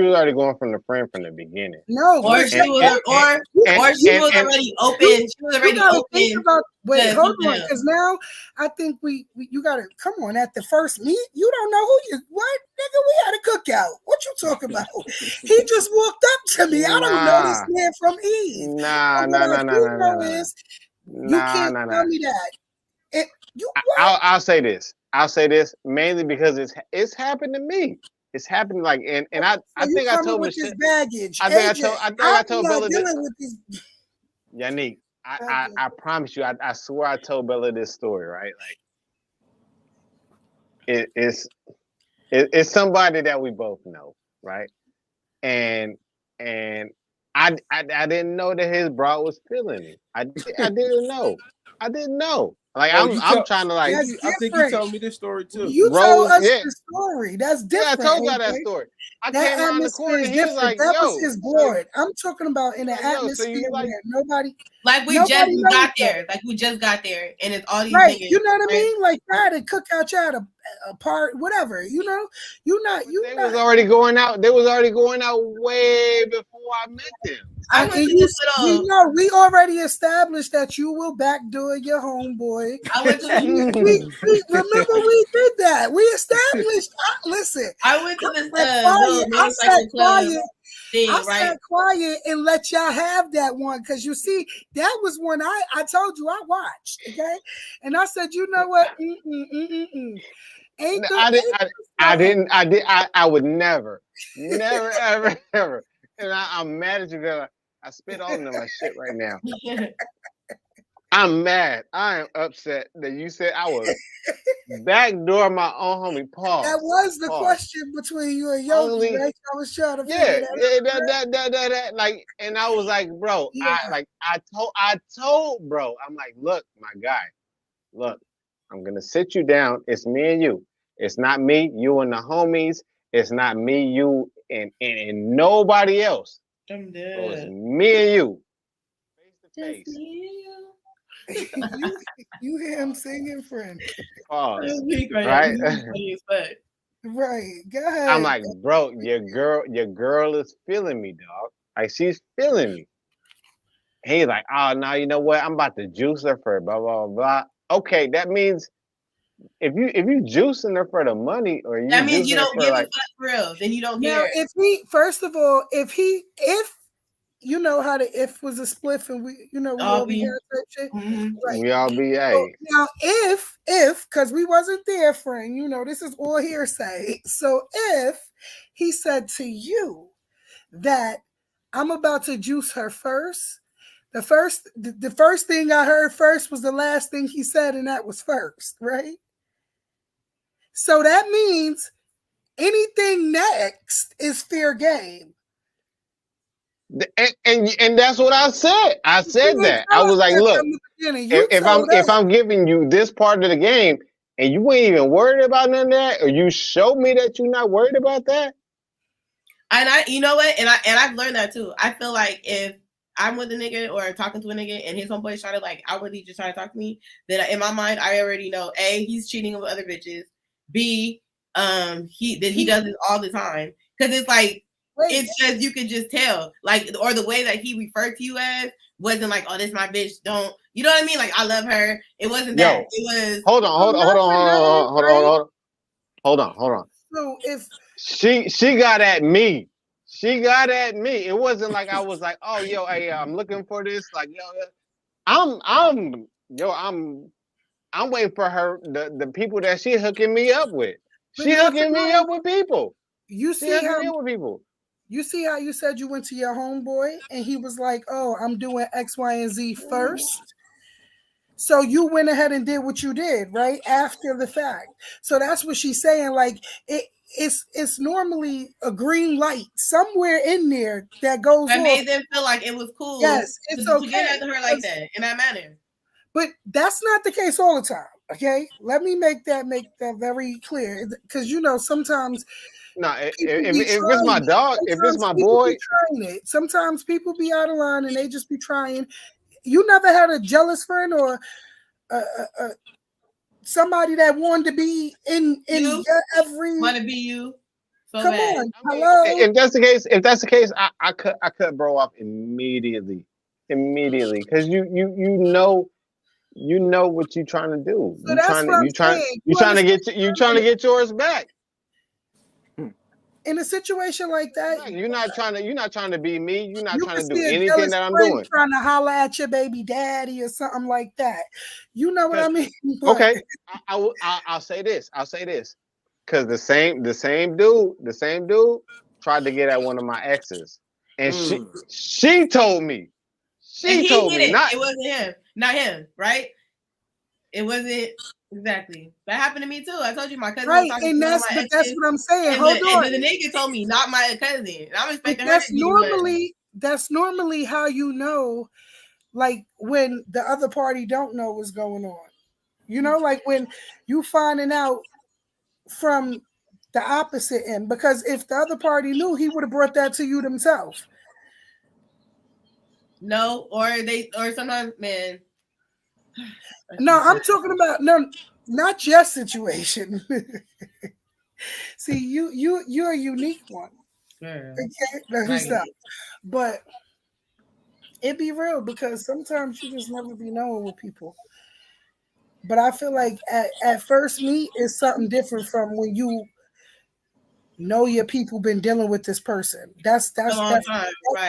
was already going from the friend from the beginning. No, or she was already open. She was already open. Wait, hold on, because now I think you gotta come on. At the first meet, you don't know who you what, nigga. We had a cookout. What you talking about? He just walked up to me. I don't know this man from Eve. You can't tell me that. I'll say this. I'll say this mainly because it's happened to me. It's happened I think I told Michelle. Baggage. I think I told Bella this. Yannick, I promise you, I swear I told Bella this story, right? Like it's somebody that we both know, right? And I didn't know that his bro was feeling me. I didn't know. I didn't know. Like I'm trying to like. I think you told me this story too. You told us the story. That's different. Yeah, I told y'all that story. I came around the corner and he was like, "That was his boy." I'm talking about in an atmosphere where nobody. Like we just got there. Like we just got there, and it's all these niggas. You know what I mean? Like try to cook out, y'all a part, whatever. They was already going out. They was already going out way before I met them. We already established that you will backdoor your homeboy. Remember we did that. We established. Listen, I went to this I sat quiet and let y'all have that one because you see that was one I told you I watched. Okay, and I said, you know what? I would never, ever. And I'm mad at you because I spit all into my shit right now. I'm mad. I am upset that you said I was backdoor my own homie. Pause. That was the question between you and Yogi, right? I was trying to figure that like, and I was like, bro, I told bro, I'm like, look, my guy, look, I'm gonna sit you down. It's me and you. It's not me, you and the homies. It's not me, you, and nobody else. I'm dead. So it's me and you. Face to face. You hear him singing, friend. Pause. Right? Right. Go ahead. I'm like, bro, your girl is feeling me, dog. Like she's feeling me. He's like, oh no, you know what? I'm about to juice her for blah blah blah. Okay, that means if you juicing her for the money, or that means you don't give a fuck for real, then you don't care. If you know how the if was a spliff and we all be here shit. Mm-hmm. Right. We all be So now if because we wasn't there, friend, this is all hearsay. So if he said to you that I'm about to juice her first, the first thing I heard first was the last thing he said, and that was first, right? So that means anything next is fair game. And that's what I said. I said that. I was like, look, if I'm giving you this part of the game and you ain't even worried about none of that, or you show me that you're not worried about that. And you know what? And I've learned that too. I feel like if I'm with a nigga or talking to a nigga and his homeboy's trying to outwardly just trying to talk to me, then in my mind I already know A, he's cheating with other bitches. B, he does this all the time. Because it's like it's just you can just tell. Or the way that he referred to you as wasn't like, oh, this my bitch, don't you know what I mean? Like I love her. It wasn't that. It was hold on. So if she got at me. She got at me. It wasn't like I was like, oh, yo, hey, I'm looking for this. Like, yo, I'm waiting for her the people that she hooking me up with. She hooking me up with people. You see how you see how you said you went to your homeboy and he was like, "Oh, I'm doing X, Y, and Z first." So you went ahead and did what you did, right? After the fact. So that's what she's saying. Like it's normally a green light somewhere in there that goes I off. made them feel like it was cool. Yes, it's okay. To get after her like that in that manner. But that's not the case all the time. Okay, let me make that very clear because sometimes. No, if it's my dog, if it's my boy, sometimes people be out of line and they just be trying. You never had a jealous friend or somebody that wanted to be in every. Want to be you? So come bad. On, hello. If that's the case, I cut bro off immediately, because you know what you're trying to do. So you're trying to get yours back. In a situation like that, you're not trying to be me. You're not trying to do anything that I'm doing. Trying to holler at your baby daddy or something like that. You know what I mean? Okay, I'll say this. Because the same dude tried to get at one of my exes, and she told me. It wasn't him, not him, right? It wasn't. Exactly. That happened to me too. I told you my cousin was talking and that's what I'm saying. Hold on. And then the nigga told me not my cousin. And I'm expecting her that's normally how you know, like when the other party don't know what's going on. Like when you finding out from the opposite end. Because if the other party knew, he would have brought that to you themselves. No, or sometimes, man. No, I'm talking about not your situation. See, you're a unique one. Yeah. Okay, but it be real because sometimes you just never be knowing with people. But I feel like at first meet is something different from when you know your people been dealing with this person. That's right.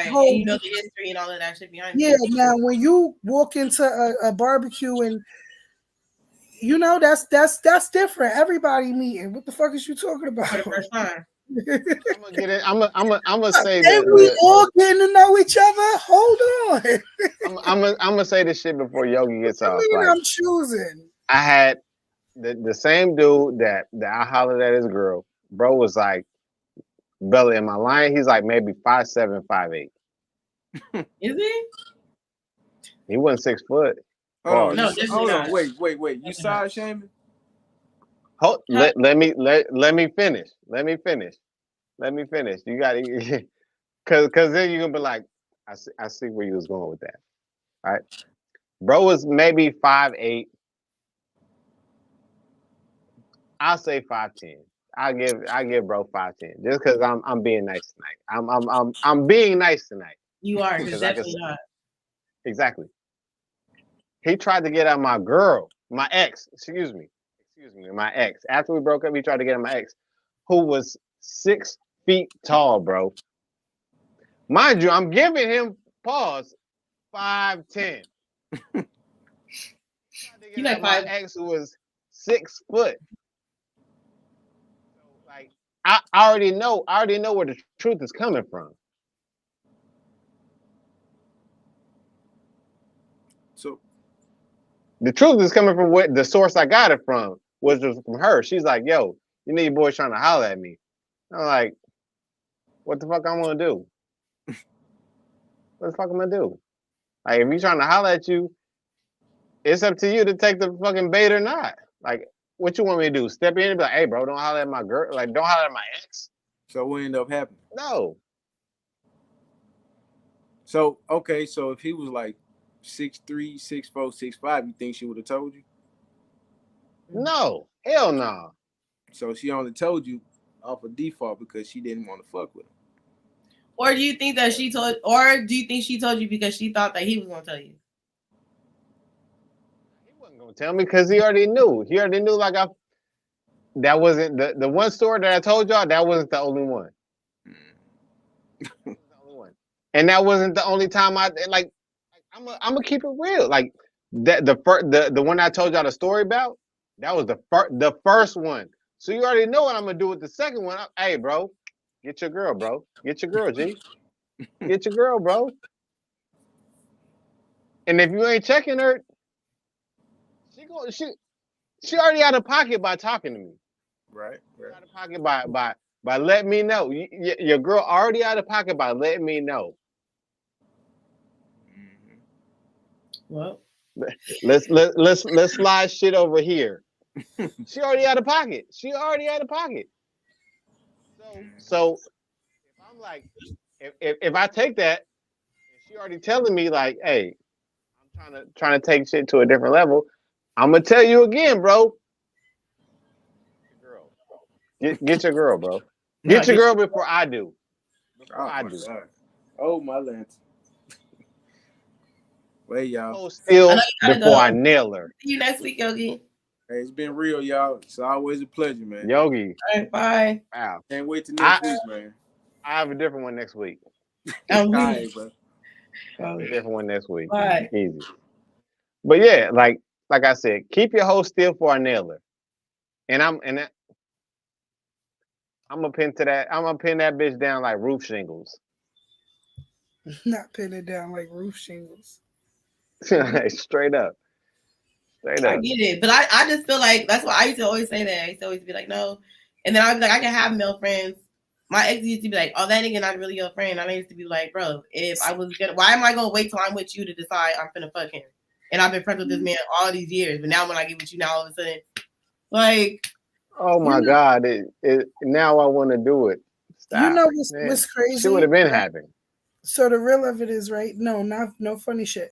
And you know the history and all of that shit behind it. Yeah, now when you walk into a barbecue and that's different. Everybody meeting. What the fuck is you talking about? For the first time. I'm gonna get it. I'm gonna say that. We all getting to know each other. Hold on. I'm gonna say this shit before Yogi gets off. I'm choosing. I had the same dude that I hollered at his girl. Bro was like, Bella, am I lying? He's like maybe 5'7", 5'8". Is he? He wasn't 6 foot. Hold on. Wait. You side shaming? Let me finish. You got to, because then you're gonna be like, I see where you was going with that. All right, bro was maybe 5'8". I'll say 5'10". I give bro 5'10", just because I'm being nice tonight. I'm being nice tonight. You are definitely not. Exactly. He tried to get at my girl, my ex. Excuse me, my ex. After we broke up, he tried to get at my ex, who was 6 feet tall, bro. Mind you, I'm giving him 5'10". You know, my ex who was 6 foot. So, like, I already know where the truth is coming from. So the truth is coming from what the source I got it from was just from her. She's like, yo, you need boys trying to holler at me. I'm like, what the fuck I'm gonna do? What the fuck am I gonna do? Like, if he's trying to holler at you, it's up to you to take the fucking bait or not. Like, what you want me to do? Step in and be like, hey, bro, don't holler at my girl. Like, don't holler at my ex. So what ended up happening? No. So, okay, so if he was like 6'3", 6'4", 6'5", you think she would have told you? No. Hell no. So she only told you off of default because she didn't want to fuck with him. Or do you think she told you because she thought that he was gonna tell you? He wasn't gonna tell me because he already knew. He already knew that wasn't the one story that I told y'all, that wasn't the only one. And that wasn't the only time I'm gonna keep it real. Like that the one I told y'all the story about, that was the first one. So you already know what I'm gonna do with the second one. Hey, bro, get your girl, bro. Get your girl, G. Get your girl, bro. And if you ain't checking her, she already out of pocket by talking to me. Right. Out of pocket by letting me know. Your girl already out of pocket by letting me know. Well, let's slide shit over here. She already out of pocket. So if I'm like, if I take that, and she already telling me like, hey, I'm trying to take shit to a different level, I'm gonna tell you again, bro. Get your girl, bro. Get your girl before I do. God. Oh my lantern. Wait, y'all. Hold still before I nail her. See you next week, Yogi. Hey, it's been real, y'all. It's always a pleasure, man. Yogi. All right, bye. Wow. Can't wait till next week, man. I have a different one next week. All right, bro. A different one next week. Bye. Easy. But yeah, like I said, keep your hoe still for I nail her. And I'm gonna pin that bitch down like roof shingles. Not pin it down like roof shingles. Straight up. I get it, but I just feel like that's why I used to always say that. I used to always be like, no, and then I'd be like, I can have male friends. My ex used to be like, oh, that nigga not really your friend. And I used to be like, bro, if I was gonna, why am I gonna wait till I'm with you to decide I'm gonna fuck him? And I've been friends with this man all these years, but now when I get with you, now all of a sudden, like, oh my God, now I want to do it. Stop. You know what's crazy? She would have been happy. So the real of it is, right? No funny shit.